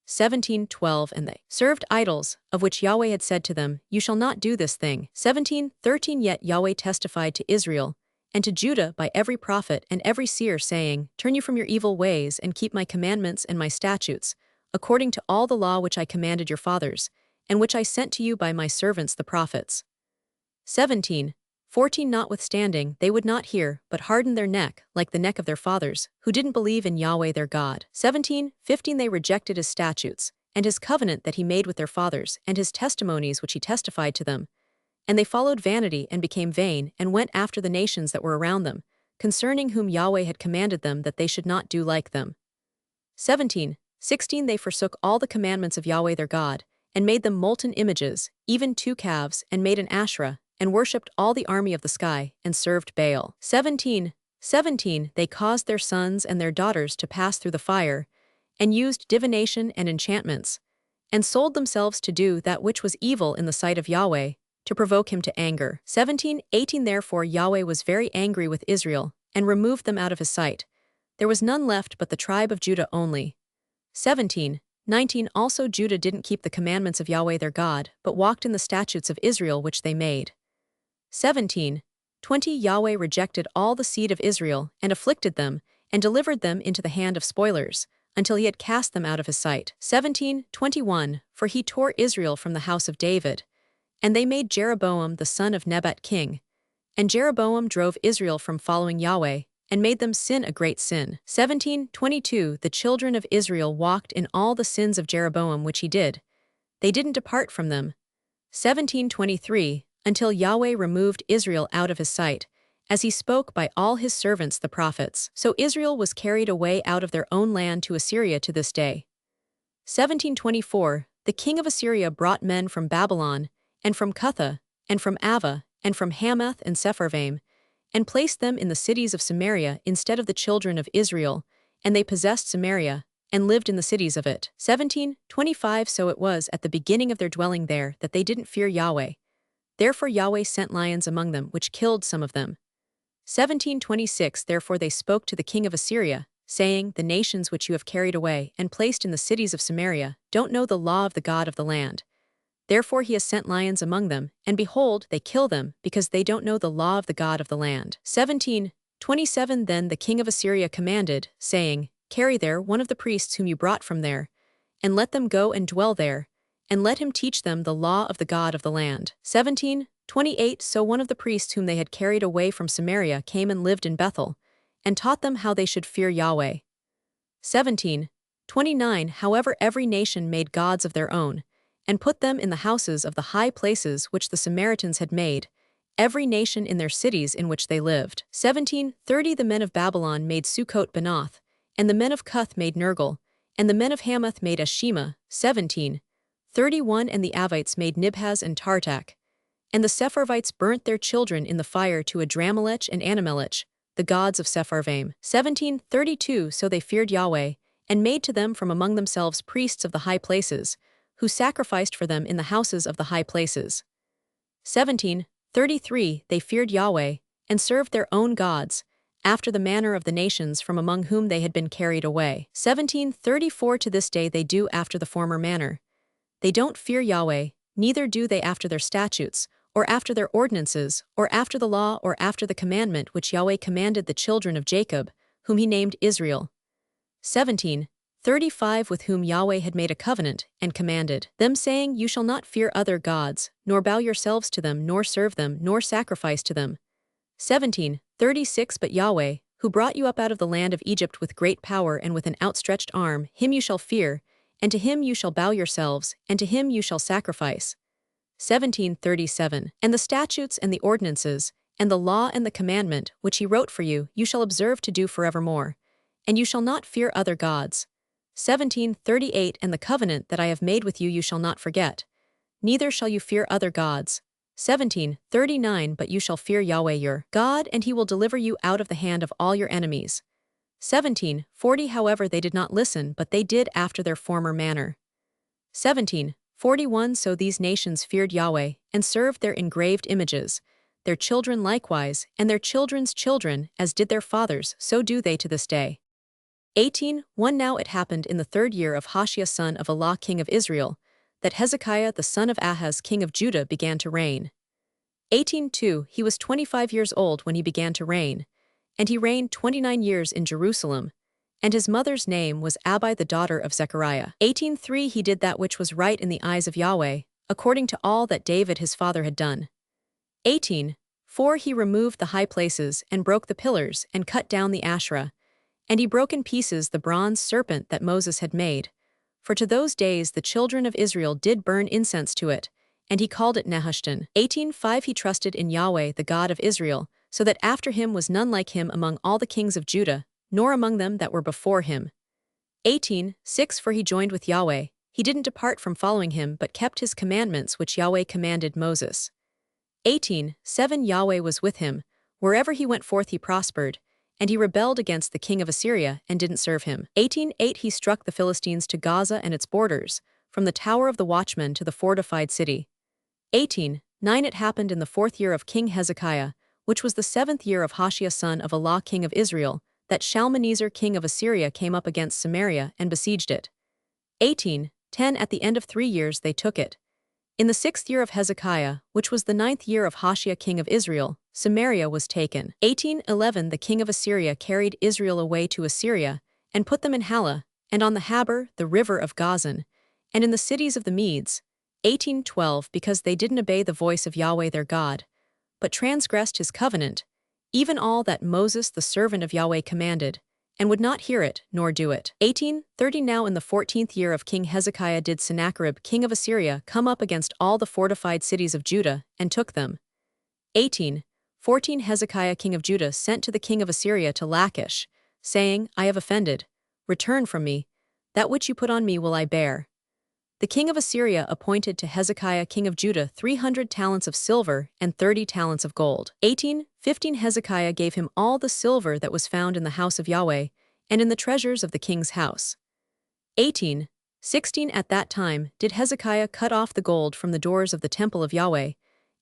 17:12 And they served idols, of which Yahweh had said to them, You shall not do this thing. 17:13 Yet Yahweh testified to Israel, and to Judah by every prophet and every seer, saying, Turn you from your evil ways, and keep my commandments and my statutes, according to all the law which I commanded your fathers, and which I sent to you by my servants the prophets. 17:14 Notwithstanding, they would not hear, but hardened their neck, like the neck of their fathers, who didn't believe in Yahweh their God. 17:15 They rejected his statutes, and his covenant that he made with their fathers, and his testimonies which he testified to them. And they followed vanity and became vain, and went after the nations that were around them, concerning whom Yahweh had commanded them that they should not do like them. 17:16 They forsook all the commandments of Yahweh their God, and made them molten images, even 2 calves, and made an Asherah, and worshipped all the army of the sky, and served Baal. 17:17 They caused their sons and their daughters to pass through the fire, and used divination and enchantments, and sold themselves to do that which was evil in the sight of Yahweh, to provoke him to anger. 17:18 Therefore Yahweh was very angry with Israel, and removed them out of his sight. There was none left but the tribe of Judah only. 17:19 Also Judah didn't keep the commandments of Yahweh their God, but walked in the statutes of Israel which they made. 17:20 Yahweh rejected all the seed of Israel, and afflicted them, and delivered them into the hand of spoilers, until he had cast them out of his sight. 17:21 For he tore Israel from the house of David, and they made Jeroboam the son of Nebat king. And Jeroboam drove Israel from following Yahweh, and made them sin a great sin. 17:22 The children of Israel walked in all the sins of Jeroboam which he did. They didn't depart from them. 17:23 Until Yahweh removed Israel out of his sight, as he spoke by all his servants the prophets. So Israel was carried away out of their own land to Assyria to this day. 17:24 The king of Assyria brought men from Babylon, and from Cutha, and from Ava, and from Hamath and Sepharvaim, and placed them in the cities of Samaria instead of the children of Israel, and they possessed Samaria, and lived in the cities of it. 17:25 So it was at the beginning of their dwelling there that they didn't fear Yahweh. Therefore Yahweh sent lions among them, which killed some of them. 17:26 Therefore they spoke to the king of Assyria, saying, The nations which you have carried away and placed in the cities of Samaria don't know the law of the God of the land. Therefore he has sent lions among them, and behold, they kill them, because they don't know the law of the God of the land. 17:27 Then the king of Assyria commanded, saying, Carry there one of the priests whom you brought from there, and let them go and dwell there, and let him teach them the law of the God of the land. 17:28 So one of the priests whom they had carried away from Samaria came and lived in Bethel, and taught them how they should fear Yahweh. 17:29 However every nation made gods of their own, and put them in the houses of the high places which the Samaritans had made, every nation in their cities in which they lived. 17:30 The men of Babylon made Sukkot-Benoth, and the men of Cuth made Nergal, and the men of Hamath made Ashima. 17:31 And the Avites made Nibhaz and Tartak, and the Sepharvites burnt their children in the fire to Adramelech and Anamelech, the gods of Sepharvaim. 17:32 So they feared Yahweh, and made to them from among themselves priests of the high places, who sacrificed for them in the houses of the high places. 17:33 They feared Yahweh, and served their own gods, after the manner of the nations from among whom they had been carried away. 17:34 To this day they do after the former manner. They don't fear Yahweh, neither do they after their statutes, or after their ordinances, or after the law, or after the commandment which Yahweh commanded the children of Jacob, whom he named Israel. 17:35 With whom Yahweh had made a covenant, and commanded them, saying, You shall not fear other gods, nor bow yourselves to them, nor serve them, nor sacrifice to them. 17:36 But Yahweh, who brought you up out of the land of Egypt with great power and with an outstretched arm, him you shall fear, and to him you shall bow yourselves, and to him you shall sacrifice. 17:37 And the statutes and the ordinances, and the law and the commandment, which he wrote for you, you shall observe to do forevermore, and you shall not fear other gods. 17:38 And the covenant that I have made with you shall not forget, neither shall you fear other gods. 17:39 But you shall fear Yahweh your God, and he will deliver you out of the hand of all your enemies. 17:40 However they did not listen, but they did after their former manner. 17:41 So these nations feared Yahweh, and served their engraved images, their children likewise, and their children's children, as did their fathers, so do they to this day. 18:1 Now it happened in the 3rd year of Hoshea son of Elah king of Israel, that Hezekiah the son of Ahaz king of Judah began to reign. 18:2 He was 25 years old when he began to reign, and he reigned 29 years in Jerusalem, and his mother's name was Abi the daughter of Zechariah. 18:3 He did that which was right in the eyes of Yahweh, according to all that David his father had done. 18:4 He removed the high places, and broke the pillars, and cut down the Asherah, and he broke in pieces the bronze serpent that Moses had made. For to those days the children of Israel did burn incense to it, and he called it Nehushtan. 18:5 He trusted in Yahweh the God of Israel, so that after him was none like him among all the kings of Judah, nor among them that were before him. 18:6 For he joined with Yahweh, he didn't depart from following him, but kept his commandments which Yahweh commanded Moses. 18:7 Yahweh was with him, wherever he went forth he prospered, and he rebelled against the king of Assyria, and didn't serve him. 18:8 He struck the Philistines to Gaza and its borders, from the tower of the watchman to the fortified city. 18:9 It happened in the 4th year of King Hezekiah, which was the 7th year of Hoshea son of Elah king of Israel, that Shalmaneser king of Assyria came up against Samaria and besieged it. 18:10 At the end of 3 years they took it. In the 6th year of Hezekiah, which was the 9th year of Hoshea king of Israel, Samaria was taken. 18:11 The king of Assyria carried Israel away to Assyria, and put them in Halah, and on the Habor, the river of Gazan, and in the cities of the Medes. 18:12 Because they didn't obey the voice of Yahweh their God, but transgressed his covenant, even all that Moses the servant of Yahweh commanded, and would not hear it, nor do it. 18:30 Now in the 14th year of King Hezekiah did Sennacherib king of Assyria come up against all the fortified cities of Judah, and took them. 18:14 Hezekiah king of Judah sent to the king of Assyria to Lachish, saying, I have offended. Return from me. That which you put on me will I bear. The king of Assyria appointed to Hezekiah king of Judah 300 talents of silver and 30 talents of gold. 18:15 Hezekiah gave him all the silver that was found in the house of Yahweh, and in the treasures of the king's house. 18:16 At that time did Hezekiah cut off the gold from the doors of the temple of Yahweh,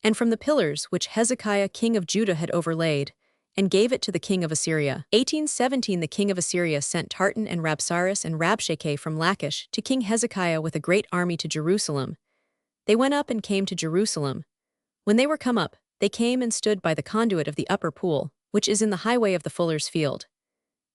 and from the pillars which Hezekiah king of Judah had overlaid, and gave it to the king of Assyria. 18:17 The king of Assyria sent Tartan and Rabsaris and Rabshakeh from Lachish to King Hezekiah with a great army to Jerusalem. They went up and came to Jerusalem. When they were come up, they came and stood by the conduit of the upper pool, which is in the highway of the fuller's field.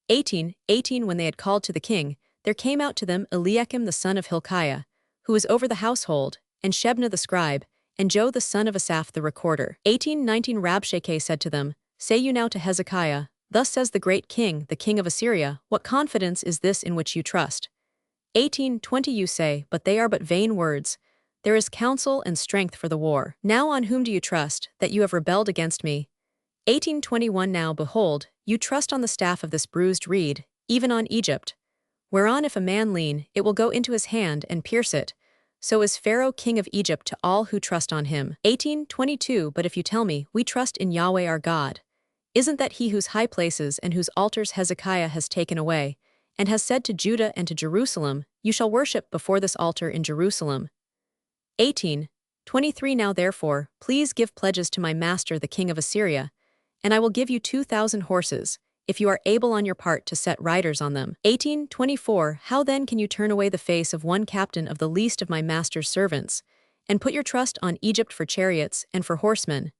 18:18 When they had called to the king, there came out to them Eliakim the son of Hilkiah, who was over the household, and Shebna the scribe, and Joe the son of Asaph the recorder. 18:19 Rabshakeh said to them, Say you now to Hezekiah, Thus says the great king, the king of Assyria, what confidence is this in which you trust? 18:20 You say, but they are but vain words. There is counsel and strength for the war. Now on whom do you trust, that you have rebelled against me? 18:21 Now behold, you trust on the staff of this bruised reed, even on Egypt. Whereon if a man lean, it will go into his hand and pierce it. So is Pharaoh king of Egypt to all who trust on him. 18:22 But if you tell me, we trust in Yahweh our God. Isn't that he whose high places and whose altars Hezekiah has taken away, and has said to Judah and to Jerusalem, You shall worship before this altar in Jerusalem? 18:23 Now therefore, please give pledges to my master the king of Assyria, and I will give you 2,000 horses, if you are able on your part to set riders on them. 18:24 How then can you turn away the face of one captain of the least of my master's servants, and put your trust on Egypt for chariots and for horsemen?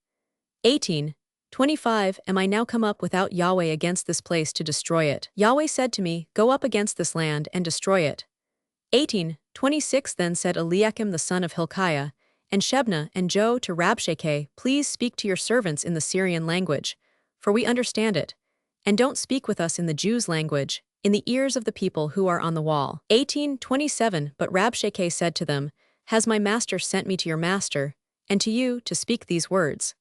18:25 Am I now come up without Yahweh against this place to destroy it? Yahweh said to me, Go up against this land and destroy it. 18:26 Then said Eliakim the son of Hilkiah, and Shebna and Joe to Rabshakeh, Please speak to your servants in the Syrian language, for we understand it, and don't speak with us in the Jews' language, in the ears of the people who are on the wall. 18:27 But Rabshakeh said to them, Has my master sent me to your master, and to you, to speak these words?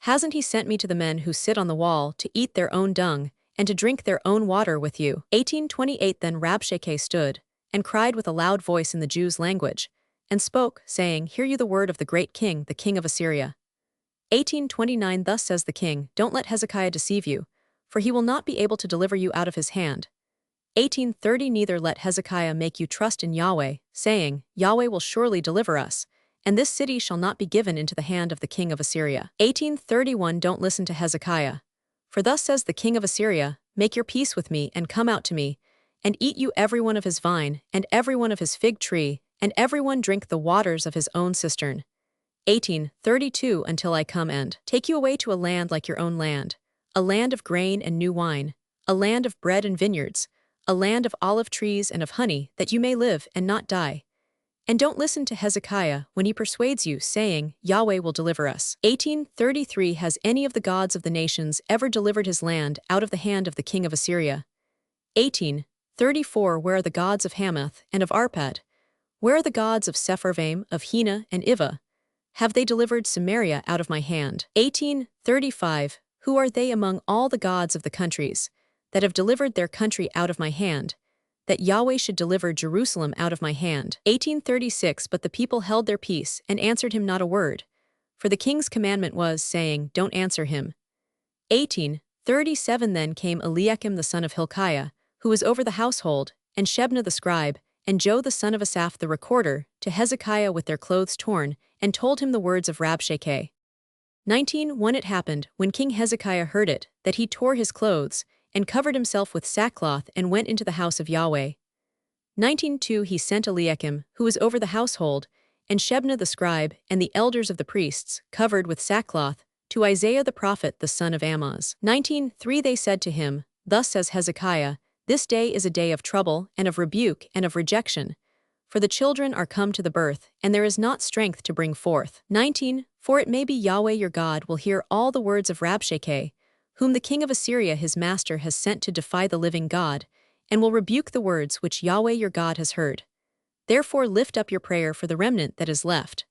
Hasn't he sent me to the men who sit on the wall to eat their own dung, and to drink their own water with you? 18:28 Then Rabshakeh stood, and cried with a loud voice in the Jews' language, and spoke, saying, Hear you the word of the great king, the king of Assyria. 18:29 Thus says the king, Don't let Hezekiah deceive you, for he will not be able to deliver you out of his hand. 18:30 Neither let Hezekiah make you trust in Yahweh, saying, Yahweh will surely deliver us, and this city shall not be given into the hand of the king of Assyria. 18:31 Don't listen to Hezekiah. For thus says the king of Assyria, Make your peace with me, and come out to me, and eat you every one of his vine, and every one of his fig tree, and every one drink the waters of his own cistern. 18:32 Until I come and take you away to a land like your own land, a land of grain and new wine, a land of bread and vineyards, a land of olive trees and of honey, that you may live and not die. And don't listen to Hezekiah when he persuades you, saying, Yahweh will deliver us. 18:33 Has any of the gods of the nations ever delivered his land out of the hand of the king of Assyria? 18:34 Where are the gods of Hamath and of Arpad? Where are the gods of Sepharvaim, of Hena and Iva? Have they delivered Samaria out of my hand? 18:35 Who are they among all the gods of the countries, that have delivered their country out of my hand, that Yahweh should deliver Jerusalem out of my hand? 18:36 But the people held their peace, and answered him not a word, for the king's commandment was, saying, Don't answer him. 18:37 Then came Eliakim the son of Hilkiah, who was over the household, and Shebna the scribe, and Joe the son of Asaph the recorder, to Hezekiah with their clothes torn, and told him the words of Rabshakeh. 19:1 It happened, when King Hezekiah heard it, that he tore his clothes, and covered himself with sackcloth, and went into the house of Yahweh. 19:2 He sent Eliakim, who was over the household, and Shebna the scribe, and the elders of the priests, covered with sackcloth, to Isaiah the prophet the son of Amoz. 19:3 They said to him, Thus says Hezekiah, This day is a day of trouble, and of rebuke, and of rejection. For the children are come to the birth, and there is not strength to bring forth. 19 For it may be Yahweh your God will hear all the words of Rabshakeh, whom the king of Assyria his master has sent to defy the living God, and will rebuke the words which Yahweh your God has heard. Therefore lift up your prayer for the remnant that is left.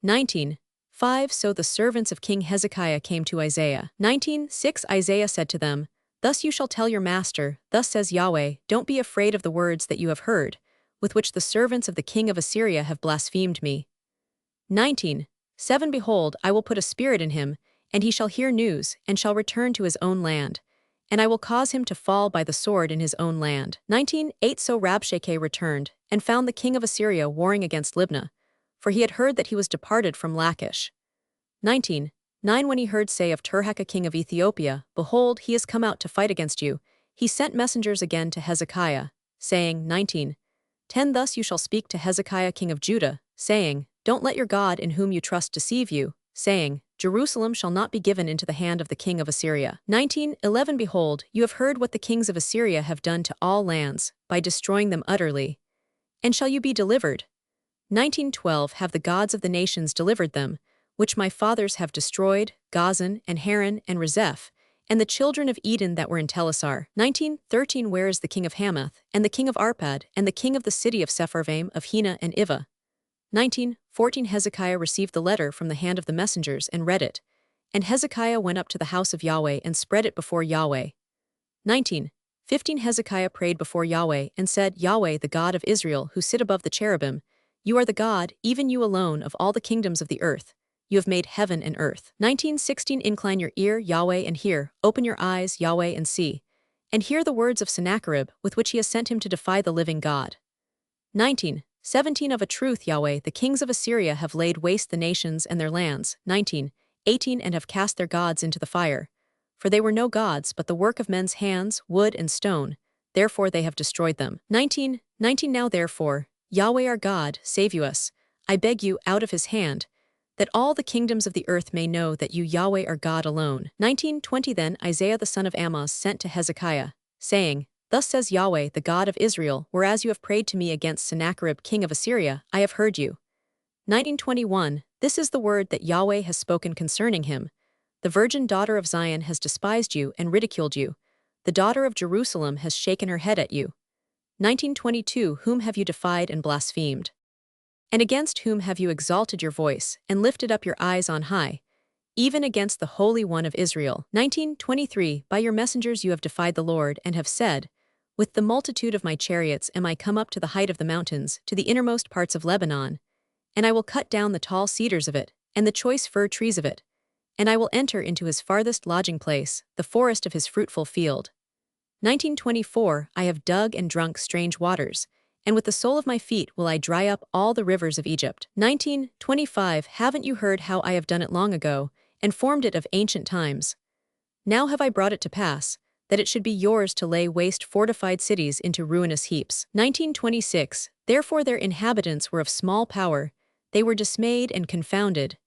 19:5 So the servants of King Hezekiah came to Isaiah. 19:6 Isaiah said to them, Thus you shall tell your master, Thus says Yahweh, Don't be afraid of the words that you have heard, with which the servants of the king of Assyria have blasphemed me. 19:7 Behold, I will put a spirit in him, and he shall hear news, and shall return to his own land. And I will cause him to fall by the sword in his own land. 19:8 So Rabshakeh returned, and found the king of Assyria warring against Libnah, for he had heard that he was departed from Lachish. 19:9 When he heard say of Tirhakah king of Ethiopia, Behold, he is come out to fight against you, he sent messengers again to Hezekiah, saying, 19:10 Thus you shall speak to Hezekiah king of Judah, saying, Don't let your God in whom you trust deceive you, saying, Jerusalem shall not be given into the hand of the king of Assyria. 19:11 Behold, you have heard what the kings of Assyria have done to all lands, by destroying them utterly. And shall you be delivered? 19:12 Have the gods of the nations delivered them, which my fathers have destroyed, Gazan, and Haran, and Rezeph, and the children of Eden that were in Telassar. 19:13 Where is the king of Hamath, and the king of Arpad, and the king of the city of Sepharvaim, of Hena and Ivah? 19:14 Hezekiah received the letter from the hand of the messengers and read it. And Hezekiah went up to the house of Yahweh and spread it before Yahweh. 19:15 Hezekiah prayed before Yahweh and said, Yahweh, the God of Israel, who sit above the cherubim, you are the God, even you alone, of all the kingdoms of the earth. You have made heaven and earth. 19:16 Incline your ear, Yahweh, and hear. Open your eyes, Yahweh, and see. And hear the words of Sennacherib, with which he has sent him to defy the living God. 19:17 Of a truth, Yahweh, the kings of Assyria have laid waste the nations and their lands. 19:18 And have cast their gods into the fire. For they were no gods, but the work of men's hands, wood and stone. Therefore they have destroyed them. 19:19 Now therefore, Yahweh our God, save you us, I beg you, out of his hand, that all the kingdoms of the earth may know that you Yahweh are God alone. 19:20 Then Isaiah the son of Amoz sent to Hezekiah, saying, Thus says Yahweh, the God of Israel, whereas you have prayed to me against Sennacherib king of Assyria, I have heard you. 19:21 This is the word that Yahweh has spoken concerning him. The virgin daughter of Zion has despised you and ridiculed you. The daughter of Jerusalem has shaken her head at you. 19:22 Whom have you defied and blasphemed? And against whom have you exalted your voice, and lifted up your eyes on high? Even against the Holy One of Israel. 19:23 By your messengers you have defied the Lord, and have said, With the multitude of my chariots am I come up to the height of the mountains, to the innermost parts of Lebanon. And I will cut down the tall cedars of it, and the choice fir trees of it. And I will enter into his farthest lodging place, the forest of his fruitful field. 19:24 I have dug and drunk strange waters, and with the sole of my feet will I dry up all the rivers of Egypt. 19:25 Haven't you heard how I have done it long ago, and formed it of ancient times? Now have I brought it to pass, that it should be yours to lay waste fortified cities into ruinous heaps. 19:26 Therefore their inhabitants were of small power, they were dismayed and confounded.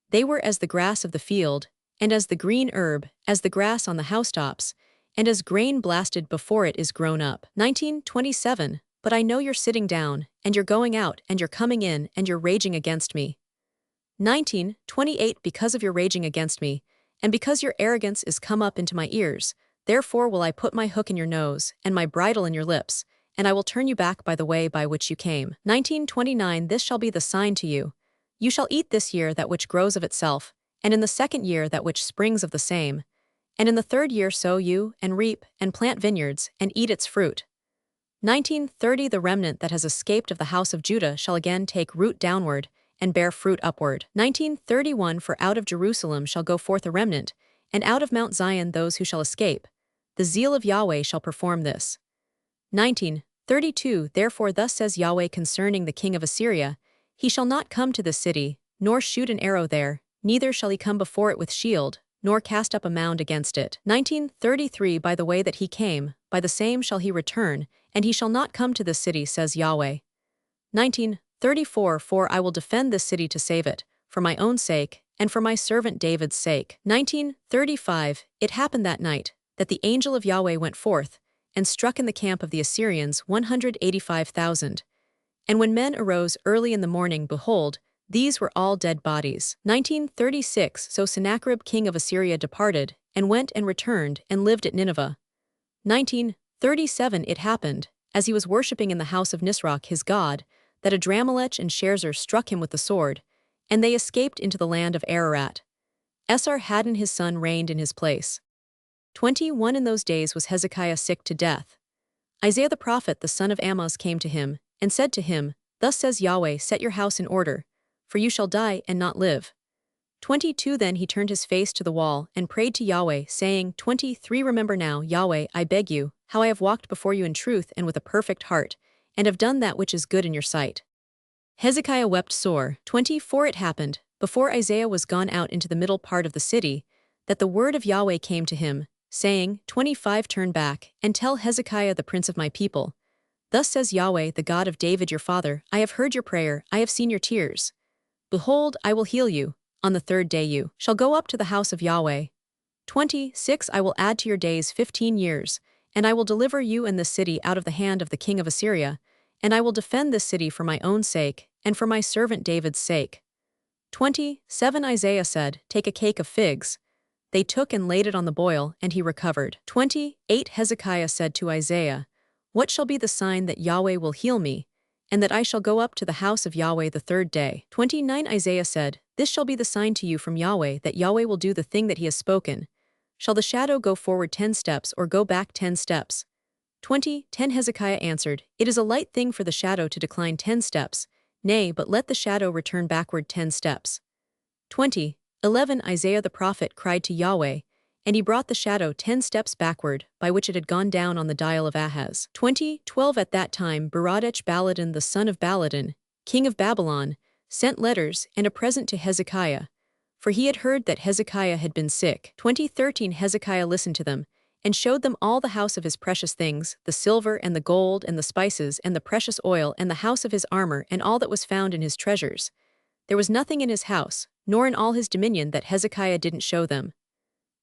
They were as the grass of the field, and as the green herb, as the grass on the housetops, and as grain blasted before it is grown up. 19:27 But I know you're sitting down, and you're going out, and you're coming in, and you're raging against me. 19:28 Because of your raging against me, and because your arrogance is come up into my ears, therefore will I put my hook in your nose, and my bridle in your lips, and I will turn you back by the way by which you came. 19:29 This shall be the sign to you. You shall eat this year that which grows of itself, and in the second year that which springs of the same. And in the third year sow you, and reap, and plant vineyards, and eat its fruit. 19:30 The remnant that has escaped of the house of Judah shall again take root downward, and bear fruit upward. 19:31 For out of Jerusalem shall go forth a remnant, and out of Mount Zion those who shall escape. The zeal of Yahweh shall perform this. 19:32 Therefore thus says Yahweh concerning the king of Assyria, He shall not come to this city, nor shoot an arrow there, neither shall he come before it with shield, nor cast up a mound against it. 19:33 By the way that he came, by the same shall he return, and he shall not come to this city, says Yahweh. 19:34 For I will defend this city to save it, for my own sake, and for my servant David's sake. 19:35 It happened that night, that the angel of Yahweh went forth, and struck in the camp of the Assyrians 185,000. And when men arose early in the morning, behold, These were all dead bodies. 1936 So Sennacherib king of Assyria departed, and went and returned, and lived at Nineveh. 1937 It happened, as he was worshipping in the house of Nisroch his god, that Adramelech and Sharzer struck him with the sword, and they escaped into the land of Ararat. Esarhaddon his son reigned in his place. 21 In those days was Hezekiah sick to death. Isaiah the prophet the son of Amoz came to him, and said to him, Thus says Yahweh, set your house in order, for you shall die and not live. 22 Then he turned his face to the wall, and prayed to Yahweh, saying, 23 Remember now, Yahweh, I beg you, how I have walked before you in truth and with a perfect heart, and have done that which is good in your sight. Hezekiah wept sore. 24 It happened, before Isaiah was gone out into the middle part of the city, that the word of Yahweh came to him, saying, 25 Turn back, and tell Hezekiah the prince of my people, Thus says Yahweh, the God of David your father, I have heard your prayer, I have seen your tears. Behold, I will heal you. On the third day you shall go up to the house of Yahweh. 26 I will add to your days 15 years, and I will deliver you and this city out of the hand of the king of Assyria, and I will defend this city for my own sake, and for my servant David's sake. 27 Isaiah said, Take a cake of figs. They took and laid it on the boil, and he recovered. 28 Hezekiah said to Isaiah, What shall be the sign that Yahweh will heal me, and that I shall go up to the house of Yahweh the third day? 29 Isaiah said, This shall be the sign to you from Yahweh, that Yahweh will do the thing that he has spoken. Shall the shadow go forward 10 steps or go back 10 steps? 10 Hezekiah answered, It is a light thing for the shadow to decline 10 steps, nay, but let the shadow return backward 10 steps. 11 Isaiah the prophet cried to Yahweh, and he brought the shadow 10 steps backward, by which it had gone down on the dial of Ahaz. 12 At that time Berodach Baladan the son of Baladan, king of Babylon, sent letters and a present to Hezekiah, for he had heard that Hezekiah had been sick. 13 Hezekiah listened to them, and showed them all the house of his precious things, the silver and the gold and the spices and the precious oil and the house of his armor and all that was found in his treasures. There was nothing in his house, nor in all his dominion that Hezekiah didn't show them.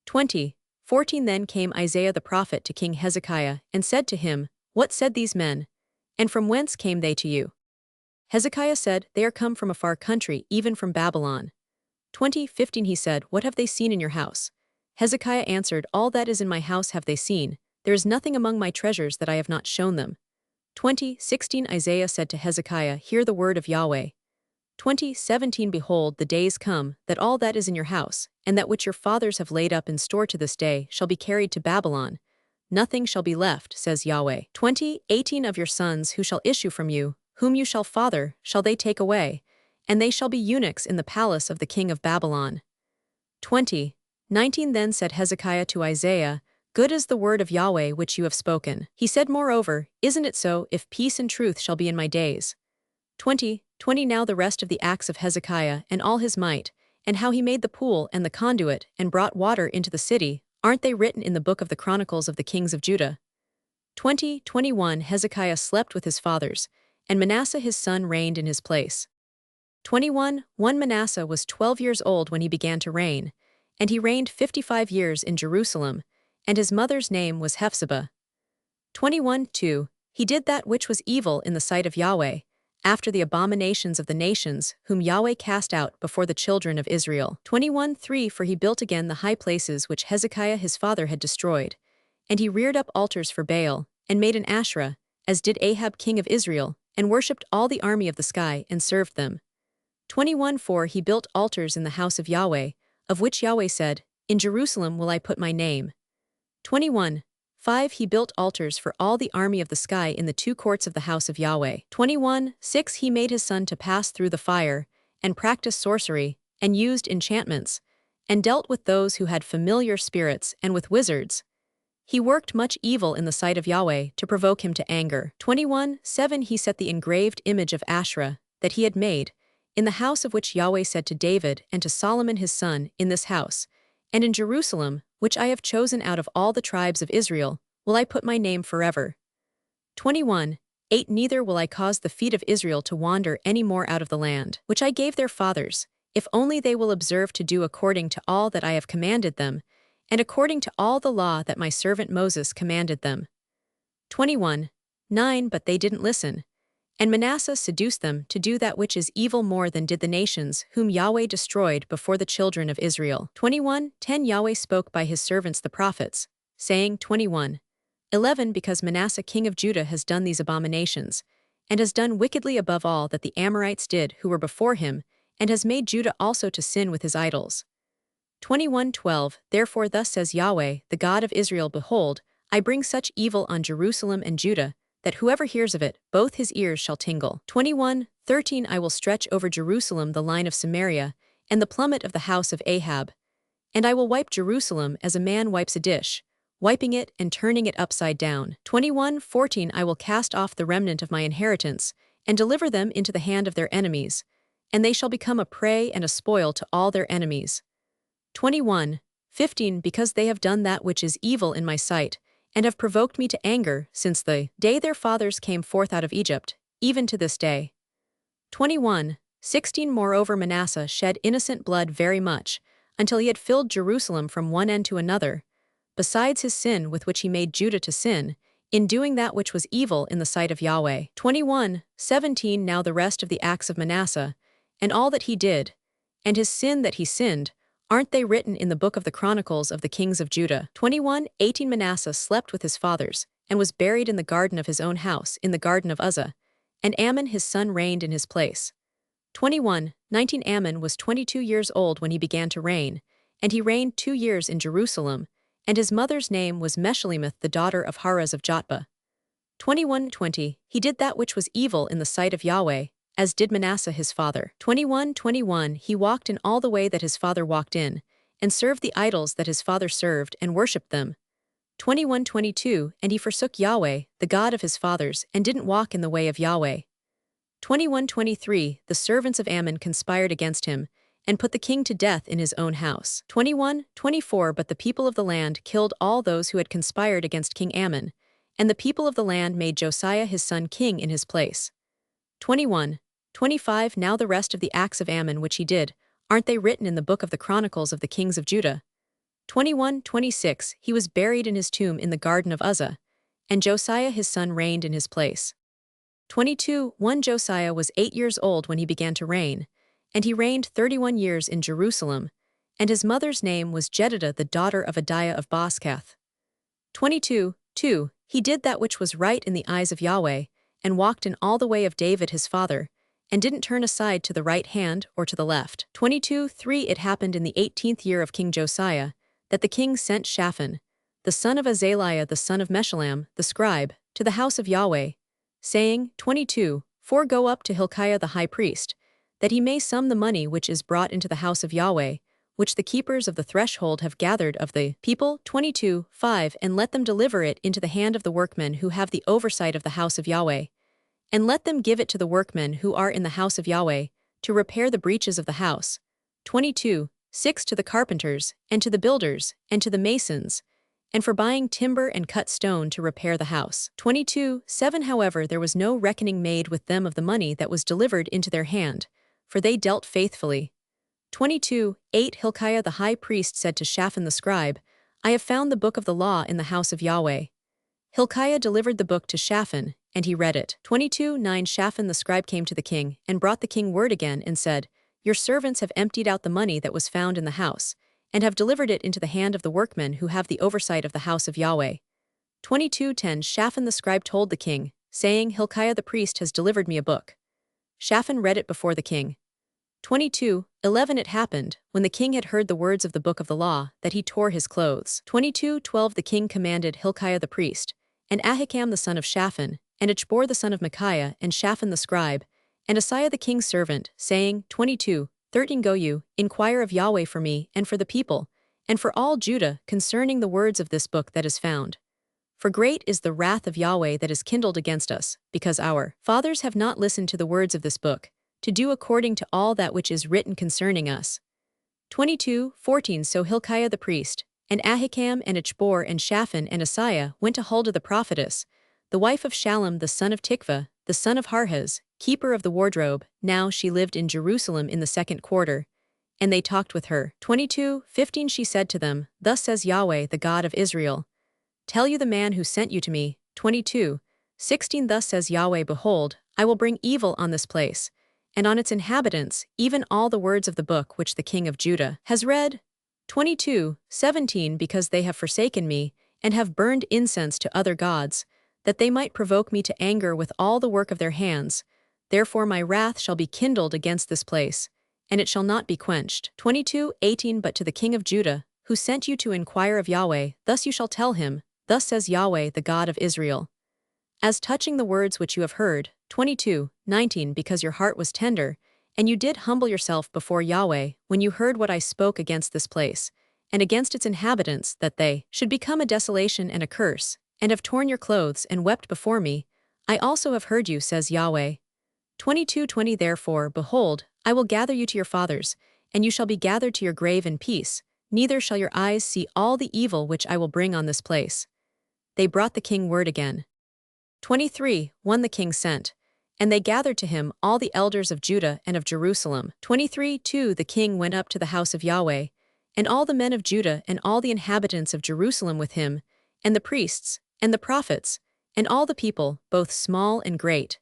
14 Then came Isaiah the prophet to King Hezekiah, and said to him, What said these men? And from whence came they to you? Hezekiah said, They are come from a far country, even from Babylon. 15 He said, What have they seen in your house? Hezekiah answered, All that is in my house have they seen, there is nothing among my treasures that I have not shown them. 16 Isaiah said to Hezekiah, Hear the word of Yahweh. 17 Behold, the days come, that all that is in your house, and that which your fathers have laid up in store to this day, shall be carried to Babylon. Nothing shall be left, says Yahweh. 18 Of your sons who shall issue from you, whom you shall father, shall they take away, and they shall be eunuchs in the palace of the king of Babylon. 19 Then said Hezekiah to Isaiah, Good is the word of Yahweh which you have spoken. He said moreover, Isn't it so, if peace and truth shall be in my days? 20 Now the rest of the acts of Hezekiah and all his might, and how he made the pool and the conduit and brought water into the city, aren't they written in the book of the Chronicles of the kings of Judah? 21 Hezekiah slept with his fathers, and Manasseh his son reigned in his place. 1 Manasseh was 12 years old when he began to reign, and he reigned 55 years in Jerusalem, and his mother's name was Hephzibah. 2 He did that which was evil in the sight of Yahweh, after the abominations of the nations, whom Yahweh cast out before the children of Israel. 3 For he built again the high places which Hezekiah his father had destroyed, and he reared up altars for Baal, and made an Asherah, as did Ahab king of Israel, and worshipped all the army of the sky, and served them. 4 He built altars in the house of Yahweh, of which Yahweh said, In Jerusalem will I put my name. 5 He built altars for all the army of the sky in the 2 courts of the house of Yahweh. 6 He made his son to pass through the fire, and practiced sorcery, and used enchantments, and dealt with those who had familiar spirits and with wizards. He worked much evil in the sight of Yahweh to provoke him to anger. 7 He set the engraved image of Asherah, that he had made, in the house of which Yahweh said to David and to Solomon his son, In this house, and in Jerusalem, which I have chosen out of all the tribes of Israel, will I put my name forever. 8 Neither will I cause the feet of Israel to wander any more out of the land, which I gave their fathers, if only they will observe to do according to all that I have commanded them, and according to all the law that my servant Moses commanded them. 9 But they didn't listen, And Manasseh seduced them to do that which is evil more than did the nations whom Yahweh destroyed before the children of Israel. 21:10 Yahweh spoke by his servants the prophets, saying 21:11 Because Manasseh king of Judah has done these abominations, and has done wickedly above all that the Amorites did who were before him, and has made Judah also to sin with his idols. 21:12 Therefore thus says Yahweh, the God of Israel, Behold, I bring such evil on Jerusalem and Judah, that whoever hears of it, both his ears shall tingle. 21:13 I will stretch over Jerusalem the line of Samaria, and the plummet of the house of Ahab. And I will wipe Jerusalem as a man wipes a dish, wiping it and turning it upside down. 21:14 I will cast off the remnant of my inheritance, and deliver them into the hand of their enemies, and they shall become a prey and a spoil to all their enemies. 21:15 Because they have done that which is evil in my sight, and have provoked me to anger since the day their fathers came forth out of Egypt, even to this day. 21:16 Moreover Manasseh shed innocent blood very much, until he had filled Jerusalem from one end to another, besides his sin with which he made Judah to sin, in doing that which was evil in the sight of Yahweh. 21:17 Now the rest of the acts of Manasseh, and all that he did, and his sin that he sinned, aren't they written in the book of the Chronicles of the kings of Judah? 21:18 Manasseh slept with his fathers, and was buried in the garden of his own house, in the garden of Uzzah, and Ammon his son reigned in his place. 21:19 Ammon was 22 years old when he began to reign, and he reigned 2 years in Jerusalem, and his mother's name was Meshullemeth the daughter of Haraz of Jotbah. 21:20 He did that which was evil in the sight of Yahweh, as did Manasseh his father. 21:21 He walked in all the way that his father walked in, and served the idols that his father served, and worshipped them. 21:22 And he forsook Yahweh, the God of his fathers, and didn't walk in the way of Yahweh. 21:23 The servants of Ammon conspired against him, and put the king to death in his own house. 21:24 But the people of the land killed all those who had conspired against King Ammon, and the people of the land made Josiah his son king in his place. 21:25 Now the rest of the acts of Ammon which he did, aren't they written in the book of the Chronicles of the kings of Judah? 21:26 He was buried in his tomb in the garden of Uzzah, and Josiah his son reigned in his place. 22:1 Josiah was 8 years old when he began to reign, and he reigned 31 years in Jerusalem, and his mother's name was Jedidah the daughter of Adiah of Boskath. 22:2 He did that which was right in the eyes of Yahweh, and walked in all the way of David his father, and didn't turn aside to the right hand or to the left. 22:3 It happened in the 18th year of King Josiah, that the king sent Shaphan, the son of Azaliah the son of Meshullam, the scribe, to the house of Yahweh, saying, 22:4 Go up to Hilkiah the high priest, that he may sum the money which is brought into the house of Yahweh, which the keepers of the threshold have gathered of the people. 22:5 And let them deliver it into the hand of the workmen who have the oversight of the house of Yahweh. And let them give it to the workmen who are in the house of Yahweh, to repair the breaches of the house. 22:6 To the carpenters, and to the builders, and to the masons, and for buying timber and cut stone to repair the house. 22:7 However, there was no reckoning made with them of the money that was delivered into their hand, for they dealt faithfully. 22:8 Hilkiah the high priest said to Shaphan the scribe, I have found the book of the law in the house of Yahweh. Hilkiah delivered the book to Shaphan, and he read it. 22:9 Shaphan the scribe came to the king, and brought the king word again, and said, Your servants have emptied out the money that was found in the house, and have delivered it into the hand of the workmen who have the oversight of the house of Yahweh. 22:10 Shaphan the scribe told the king, saying, Hilkiah the priest has delivered me a book. Shaphan read it before the king. 22:11 It happened, when the king had heard the words of the book of the law, that he tore his clothes. 22:12 The king commanded Hilkiah the priest, and Ahikam the son of Shaphan, and Achbor the son of Micaiah, and Shaphan the scribe, and Asaiah the king's servant, saying, 22:13 Go you, inquire of Yahweh for me, and for the people, and for all Judah, concerning the words of this book that is found. For great is the wrath of Yahweh that is kindled against us, because our fathers have not listened to the words of this book, to do according to all that which is written concerning us. 22:14 So Hilkiah the priest, and Ahikam and Achbor and Shaphan and Asaiah went to Huldah the prophetess, the wife of Shallum the son of Tikvah, the son of Harhas, keeper of the wardrobe. Now she lived in Jerusalem in the 2nd quarter, and they talked with her. 22:15 She said to them, Thus says Yahweh the God of Israel, Tell you the man who sent you to me. 22:16 Thus says Yahweh, Behold, I will bring evil on this place, and on its inhabitants, even all the words of the book which the king of Judah has read. 22:17 Because they have forsaken me, and have burned incense to other gods, that they might provoke me to anger with all the work of their hands. Therefore my wrath shall be kindled against this place, and it shall not be quenched. 22:18 But to the king of Judah, who sent you to inquire of Yahweh, thus you shall tell him, Thus says Yahweh, the God of Israel. As touching the words which you have heard, 22:19 Because your heart was tender, and you did humble yourself before Yahweh, when you heard what I spoke against this place, and against its inhabitants, that they should become a desolation and a curse, and have torn your clothes and wept before me, I also have heard you, says Yahweh. 22:20 Therefore, behold, I will gather you to your fathers, and you shall be gathered to your grave in peace, neither shall your eyes see all the evil which I will bring on this place. They brought the king word again. 23:1 The king sent, and they gathered to him all the elders of Judah and of Jerusalem. 23:2 The king went up to the house of Yahweh, and all the men of Judah and all the inhabitants of Jerusalem with him, and the priests, and the prophets, and all the people, both small and great.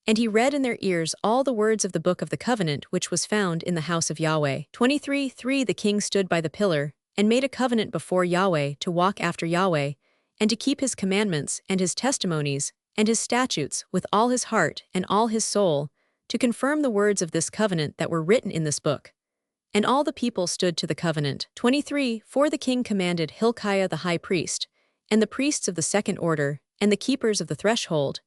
And he read in their ears all the words of the book of the covenant which was found in the house of Yahweh. 23:3 The king stood by the pillar, and made a covenant before Yahweh to walk after Yahweh, and to keep his commandments and his testimonies, and his statutes with all his heart and all his soul, to confirm the words of this covenant that were written in this book. And all the people stood to the covenant. 23:4 The king commanded Hilkiah the high priest, and the priests of the second order, and the keepers of the threshold,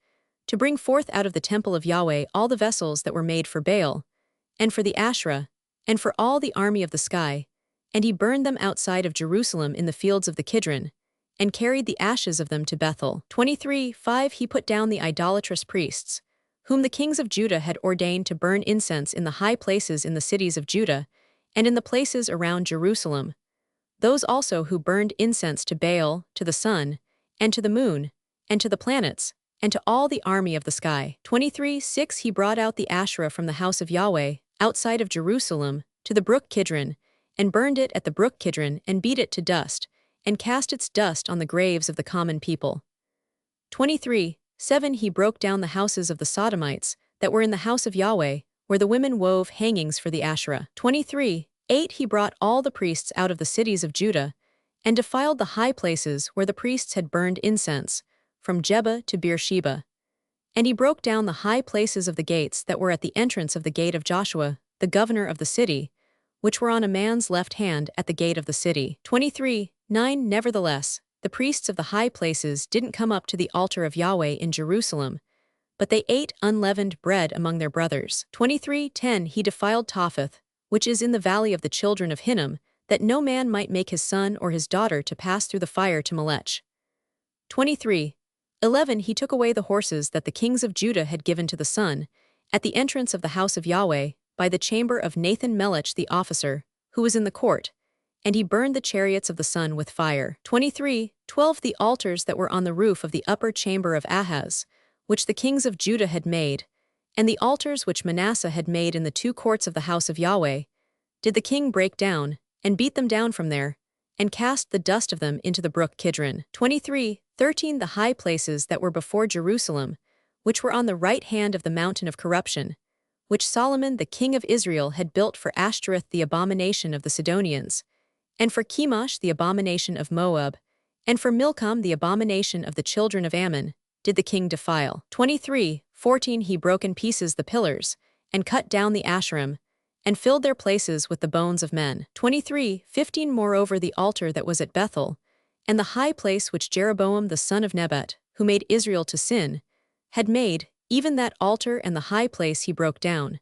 to bring forth out of the temple of Yahweh all the vessels that were made for Baal, and for the Asherah, and for all the army of the sky, and he burned them outside of Jerusalem in the fields of the Kidron, and carried the ashes of them to Bethel. 23:5 He put down the idolatrous priests, whom the kings of Judah had ordained to burn incense in the high places in the cities of Judah, and in the places around Jerusalem, those also who burned incense to Baal, to the sun, and to the moon, and to the planets, and to all the army of the sky. 23:6 He brought out the Asherah from the house of Yahweh, outside of Jerusalem, to the brook Kidron, and burned it at the brook Kidron, and beat it to dust, and cast its dust on the graves of the common people. 23:7 He broke down the houses of the Sodomites that were in the house of Yahweh, where the women wove hangings for the Asherah. 23:8 He brought all the priests out of the cities of Judah, and defiled the high places where the priests had burned incense, from Jebah to Beersheba. And he broke down the high places of the gates that were at the entrance of the gate of Joshua, the governor of the city, which were on a man's left hand at the gate of the city. 23:9 Nevertheless, the priests of the high places didn't come up to the altar of Yahweh in Jerusalem, but they ate unleavened bread among their brothers. 23:10 He defiled Topheth, which is in the valley of the children of Hinnom, that no man might make his son or his daughter to pass through the fire to Melech. 23:11 He took away the horses that the kings of Judah had given to the sun, at the entrance of the house of Yahweh, by the chamber of Nathan Melech the officer, who was in the court, and he burned the chariots of the sun with fire. 23:12 The altars that were on the roof of the upper chamber of Ahaz, which the kings of Judah had made, and the altars which Manasseh had made in the two courts of the house of Yahweh, did the king break down, and beat them down from there, and cast the dust of them into the brook Kidron. 23:13 The high places that were before Jerusalem, which were on the right hand of the mountain of corruption, which Solomon the king of Israel had built for Ashtoreth the abomination of the Sidonians, and for Chemosh the abomination of Moab, and for Milcom the abomination of the children of Ammon, did the king defile. 23:14 He broke in pieces the pillars, and cut down the Asherim, and filled their places with the bones of men. 23:15 Moreover the altar that was at Bethel, and the high place which Jeroboam the son of Nebat, who made Israel to sin, had made, even that altar and the high place he broke down,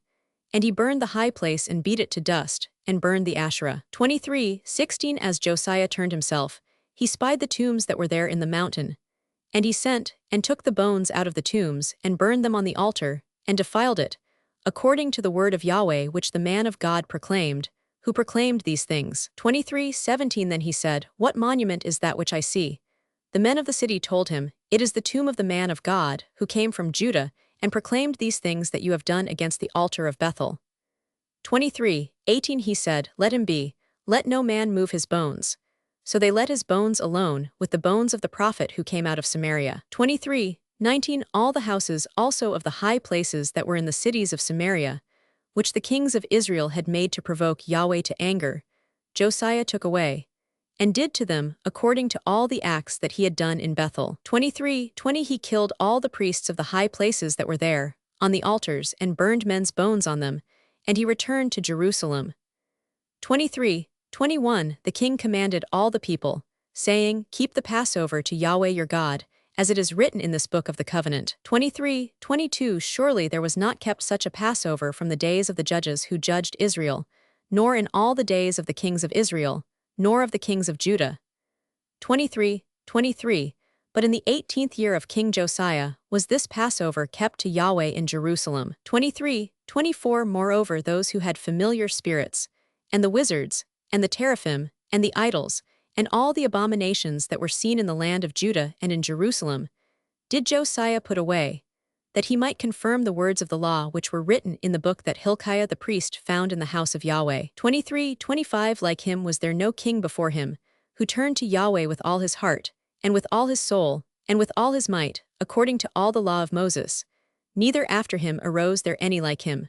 and he burned the high place and beat it to dust, and burned the Asherah. 23:16 As Josiah turned himself, he spied the tombs that were there in the mountain, and he sent, and took the bones out of the tombs, and burned them on the altar, and defiled it, according to the word of Yahweh which the man of God proclaimed, who proclaimed these things. 23:17 Then he said, What monument is that which I see? The men of the city told him, It is the tomb of the man of God, who came from Judah, and proclaimed these things that you have done against the altar of Bethel. 23:18 He said, Let him be, let no man move his bones. So they let his bones alone, with the bones of the prophet who came out of Samaria. 23:19 19 All the houses also of the high places that were in the cities of Samaria, which the kings of Israel had made to provoke Yahweh to anger, Josiah took away, and did to them according to all the acts that he had done in Bethel. 20 He killed all the priests of the high places that were there, on the altars, and burned men's bones on them, and he returned to Jerusalem. 21 The king commanded all the people, saying, Keep the Passover to Yahweh your God, as it is written in this book of the covenant. 22 Surely there was not kept such a Passover from the days of the judges who judged Israel, nor in all the days of the kings of Israel, nor of the kings of Judah. 23 But in the 18th year of King Josiah was this Passover kept to Yahweh in Jerusalem. 24 Moreover those who had familiar spirits, and the wizards, and the teraphim, and the idols, and all the abominations that were seen in the land of Judah and in Jerusalem, did Josiah put away, that he might confirm the words of the law which were written in the book that Hilkiah the priest found in the house of Yahweh. 25 Like him was there no king before him, who turned to Yahweh with all his heart, and with all his soul, and with all his might, according to all the law of Moses. Neither after him arose there any like him.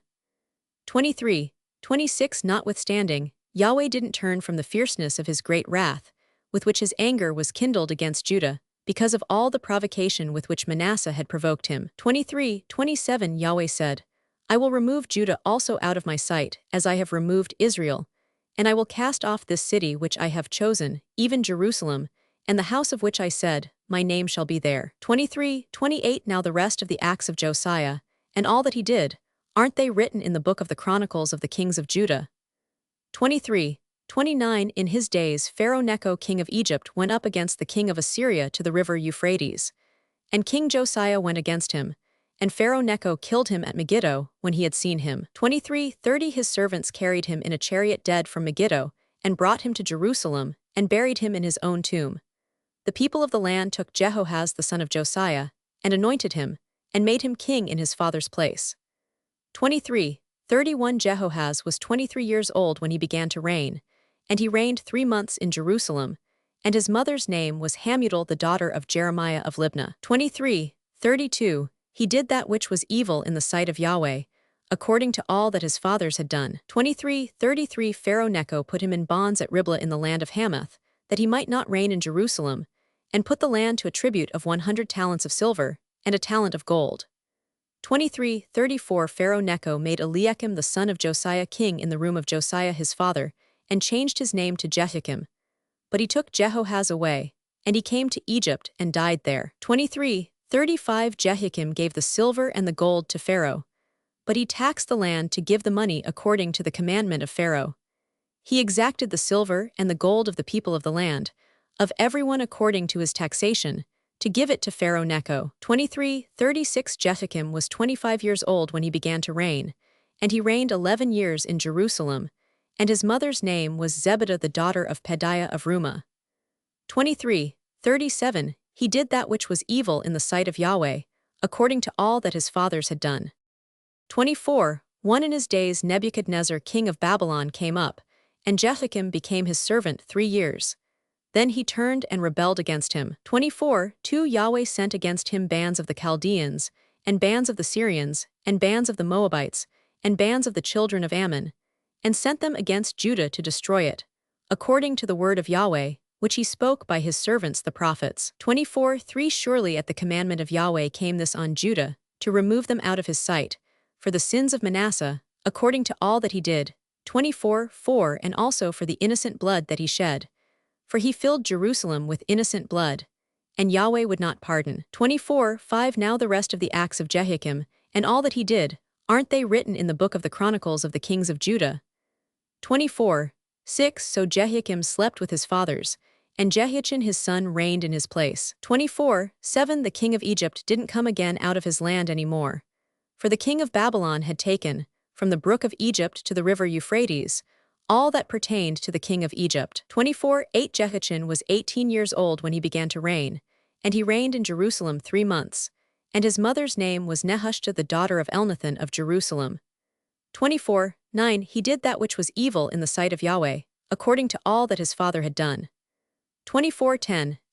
26 Notwithstanding, Yahweh didn't turn from the fierceness of his great wrath, with which his anger was kindled against Judah, because of all the provocation with which Manasseh had provoked him. 27 Yahweh said, I will remove Judah also out of my sight, as I have removed Israel, and I will cast off this city which I have chosen, even Jerusalem, and the house of which I said, My name shall be there. 28 Now the rest of the acts of Josiah, and all that he did, aren't they written in the book of the Chronicles of the kings of Judah? 29 In his days Pharaoh Necho king of Egypt went up against the king of Assyria to the river Euphrates. And King Josiah went against him, and Pharaoh Necho killed him at Megiddo when he had seen him. 30 His servants carried him in a chariot dead from Megiddo, and brought him to Jerusalem, and buried him in his own tomb. The people of the land took Jehoahaz the son of Josiah, and anointed him, and made him king in his father's place. 31 Jehoahaz was 23 years old when he began to reign, and he reigned 3 months in Jerusalem, and his mother's name was Hamutal the daughter of Jeremiah of Libnah. 32 He did that which was evil in the sight of Yahweh, according to all that his fathers had done. 33 Pharaoh Necho put him in bonds at Riblah in the land of Hamath, that he might not reign in Jerusalem, and put the land to a tribute of 100 talents of silver, and a talent of gold. 34 Pharaoh Necho made Eliakim the son of Josiah king in the room of Josiah his father, and changed his name to Jehoiakim. But he took Jehoahaz away, and he came to Egypt and died there. 35 Jehoiakim gave the silver and the gold to Pharaoh, but he taxed the land to give the money according to the commandment of Pharaoh. He exacted the silver and the gold of the people of the land, of everyone according to his taxation, to give it to Pharaoh Necho. 36 Jehoiakim was 25 years old when he began to reign, and he reigned 11 years in Jerusalem, and his mother's name was Zebidah the daughter of Pedaiah of Rumah. 37 He did that which was evil in the sight of Yahweh, according to all that his fathers had done. 24 One in his days Nebuchadnezzar king of Babylon came up, and Jehoiakim became his servant 3 years. Then he turned and rebelled against him. 24 Yahweh sent against him bands of the Chaldeans, and bands of the Syrians, and bands of the Moabites, and bands of the children of Ammon, and sent them against Judah to destroy it, according to the word of Yahweh, which he spoke by his servants the prophets. 24 Surely at the commandment of Yahweh came this on Judah, to remove them out of his sight, for the sins of Manasseh, according to all that he did. 24 And also for the innocent blood that he shed. For he filled Jerusalem with innocent blood, and Yahweh would not pardon. 24 Now the rest of the acts of Jehoiakim, and all that he did, aren't they written in the book of the Chronicles of the kings of Judah? 24 So Jehoiakim slept with his fathers, and Jehoiachin his son reigned in his place. 24 The king of Egypt didn't come again out of his land any more. For the king of Babylon had taken, from the brook of Egypt to the river Euphrates, all that pertained to the king of Egypt. 24 Jehoiachin was 18 years old when he began to reign, and he reigned in Jerusalem 3 months, and his mother's name was Nehushta the daughter of Elnathan of Jerusalem. 24 He did that which was evil in the sight of Yahweh, according to all that his father had done. 24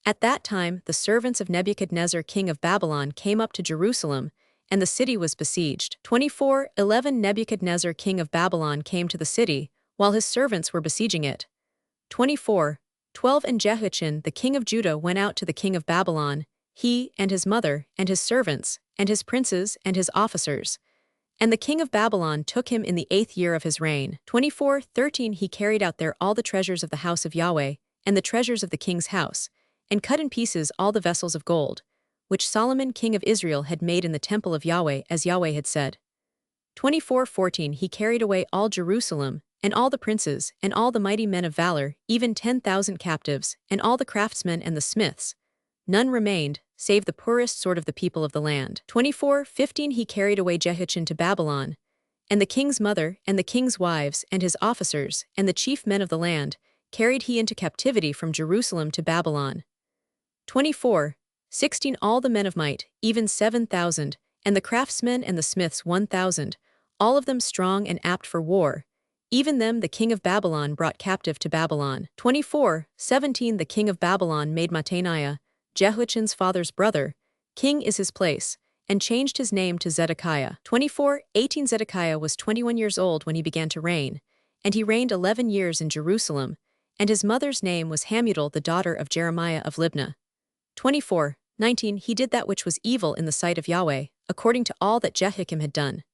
At that time the servants of Nebuchadnezzar king of Babylon came up to Jerusalem, and the city was besieged. 24:11 Nebuchadnezzar king of Babylon came to the city, while his servants were besieging it. 24:12 And Jehoiachin the king of Judah went out to the king of Babylon, he, and his mother, and his servants, and his princes, and his officers. And the king of Babylon took him in the 8th year of his reign. 24:13 He carried out there all the treasures of the house of Yahweh, and the treasures of the king's house, and cut in pieces all the vessels of gold, which Solomon king of Israel had made in the temple of Yahweh, as Yahweh had said. 24:14 He carried away all Jerusalem, and all the princes, and all the mighty men of valor, even 10,000 captives, and all the craftsmen and the smiths. None remained, save the poorest sort of the people of the land. 24:15 He carried away Jehoiachin to Babylon, and the king's mother, and the king's wives, and his officers, and the chief men of the land, carried he into captivity from Jerusalem to Babylon. 24:16 All the men of might, even 7,000, and the craftsmen and the smiths 1,000, all of them strong and apt for war. Even them the king of Babylon brought captive to Babylon. 24:17 The king of Babylon made Mattaniah, Jehoiachin's father's brother, king is his place, and changed his name to Zedekiah. 24:18 Zedekiah was 21 years old when he began to reign, and he reigned 11 years in Jerusalem, and his mother's name was Hamutal the daughter of Jeremiah of Libnah. 24:19 He did that which was evil in the sight of Yahweh, according to all that Jehoiakim had done.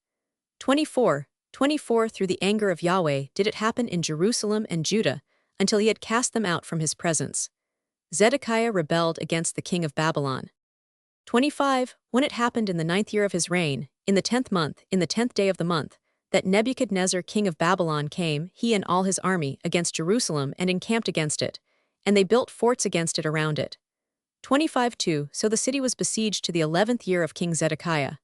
24:24 Through the anger of Yahweh did it happen in Jerusalem and Judah, until he had cast them out from his presence. Zedekiah rebelled against the king of Babylon. 25 When it happened in the 9th year of his reign, in the 10th month, in the 10th day of the month, that Nebuchadnezzar king of Babylon came, he and all his army, against Jerusalem and encamped against it, and they built forts against it around it. 25:2 So the city was besieged to the 11th year of King Zedekiah.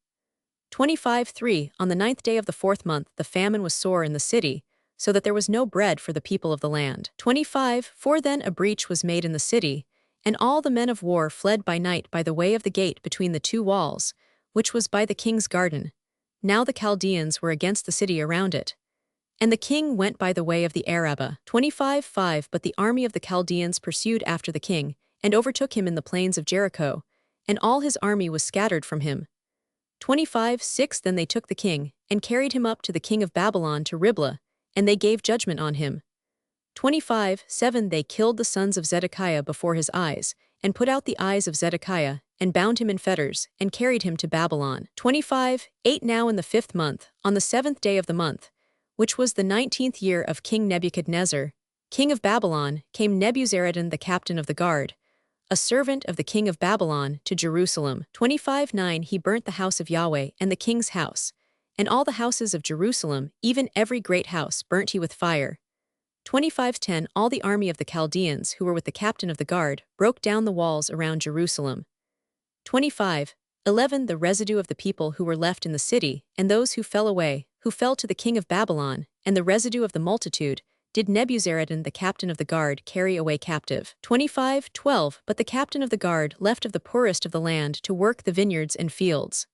25:3 On the 9th day of the 4th month the famine was sore in the city, so that there was no bread for the people of the land. 25:4 Then a breach was made in the city, and all the men of war fled by night by the way of the gate between the two walls, which was by the king's garden. Now the Chaldeans were against the city around it. And the king went by the way of the Arabah. 25:5 But the army of the Chaldeans pursued after the king, and overtook him in the plains of Jericho, and all his army was scattered from him. 25:6 Then they took the king, and carried him up to the king of Babylon to Riblah, and they gave judgment on him. 25:7 They killed the sons of Zedekiah before his eyes, and put out the eyes of Zedekiah, and bound him in fetters, and carried him to Babylon. 25:8 Now in the 5th month, on the 7th day of the month, which was the 19th year of King Nebuchadnezzar, king of Babylon, came Nebuzaradan the captain of the guard, a servant of the king of Babylon, to Jerusalem. 25:9 He burnt the house of Yahweh and the king's house, and all the houses of Jerusalem, even every great house, burnt he with fire. 25:10 All the army of the Chaldeans, who were with the captain of the guard, broke down the walls around Jerusalem. 25:11 The residue of the people who were left in the city, and those who fell away, who fell to the king of Babylon, and the residue of the multitude, did Nebuzaradan the captain of the guard carry away captive. 25:12 But the captain of the guard left of the poorest of the land to work the vineyards and fields.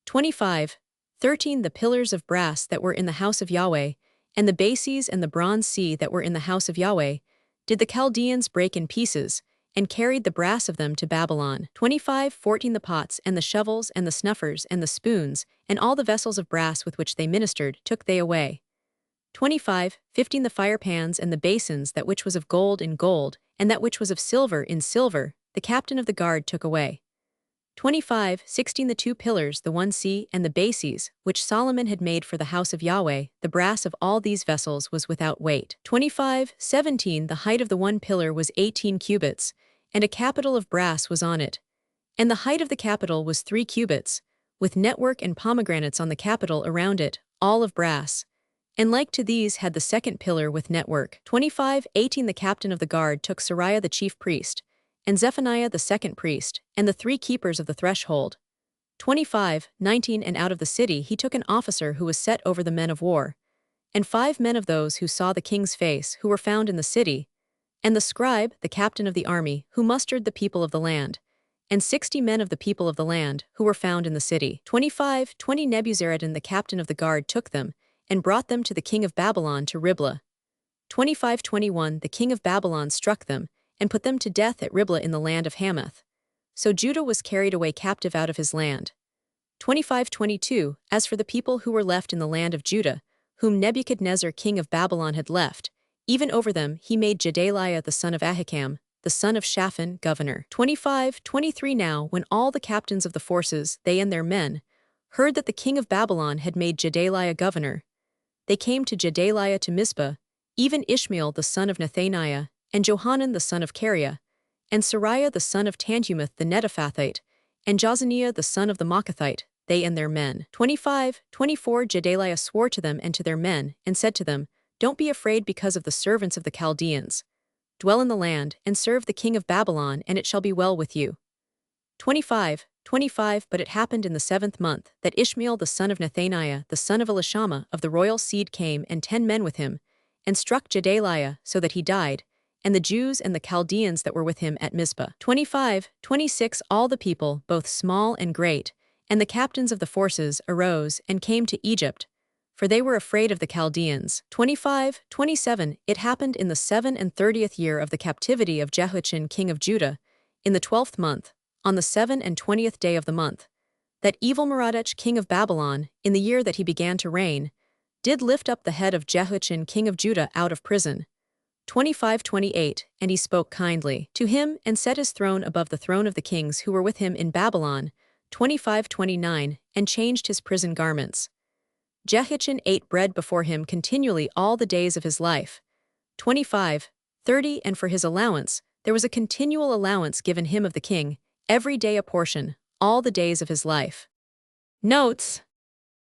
25:13 The pillars of brass that were in the house of Yahweh, and the bases and the bronze sea that were in the house of Yahweh, did the Chaldeans break in pieces, and carried the brass of them to Babylon. 25:14 The pots and the shovels and the snuffers and the spoons, and all the vessels of brass with which they ministered, took they away. 25:15 The firepans and the basins, that which was of gold in gold, and that which was of silver in silver, the captain of the guard took away. 25:16 The 2 pillars, the one sea, and the bases, which Solomon had made for the house of Yahweh, the brass of all these vessels was without weight. 25:17 The height of the one pillar was 18 cubits, and a capital of brass was on it. And the height of the capital was 3 cubits, with network and pomegranates on the capital around it, all of brass. And like to these had the 2nd pillar with network. 25:18 The captain of the guard took Sariah the chief priest, and Zephaniah the 2nd priest, and the 3 keepers of the threshold. 25:19 And out of the city he took an officer who was set over the men of war, and 5 men of those who saw the king's face, who were found in the city, and the scribe, the captain of the army, who mustered the people of the land, and 60 men of the people of the land, who were found in the city. 25:20 Nebuzaradan the captain of the guard took them, and brought them to the king of Babylon to Riblah. 25:21 The king of Babylon struck them, and put them to death at Riblah in the land of Hamath. So Judah was carried away captive out of his land. 25:22 As for the people who were left in the land of Judah, whom Nebuchadnezzar king of Babylon had left, even over them he made Gedaliah the son of Ahikam, the son of Shaphan, governor. 25:23 Now when all the captains of the forces, they and their men, heard that the king of Babylon had made Gedaliah governor, they came to Gedaliah to Mizpah, even Ishmael the son of Nethaniah, and Johanan the son of Kareah, and Sariah the son of Tanhumeth the Netophathite, and Jozaniah the son of the Maacathite, they and their men. 25:24 Gedaliah swore to them and to their men, and said to them, Don't be afraid because of the servants of the Chaldeans. Dwell in the land, and serve the king of Babylon, and it shall be well with you. 25:25 But it happened in the 7th month, that Ishmael the son of Nethaniah, the son of Elishama of the royal seed came, and 10 men with him, and struck Gedaliah, so that he died, and the Jews and the Chaldeans that were with him at Mizpah. 25:26 All the people, both small and great, and the captains of the forces, arose, and came to Egypt, for they were afraid of the Chaldeans. 25:27 It happened in the 37th year of the captivity of Jehoiachin king of Judah, in the 12th month, on the 27th day of the month, that Evil-Merodach king of Babylon, in the year that he began to reign, did lift up the head of Jehoiachin king of Judah out of prison. 25:28 And he spoke kindly to him, and set his throne above the throne of the kings who were with him in Babylon. 25:29 And changed his prison garments. Jehoiachin ate bread before him continually all the days of his life. 25:30 And for his allowance, there was a continual allowance given him of the king, every day a portion, all the days of his life. Notes: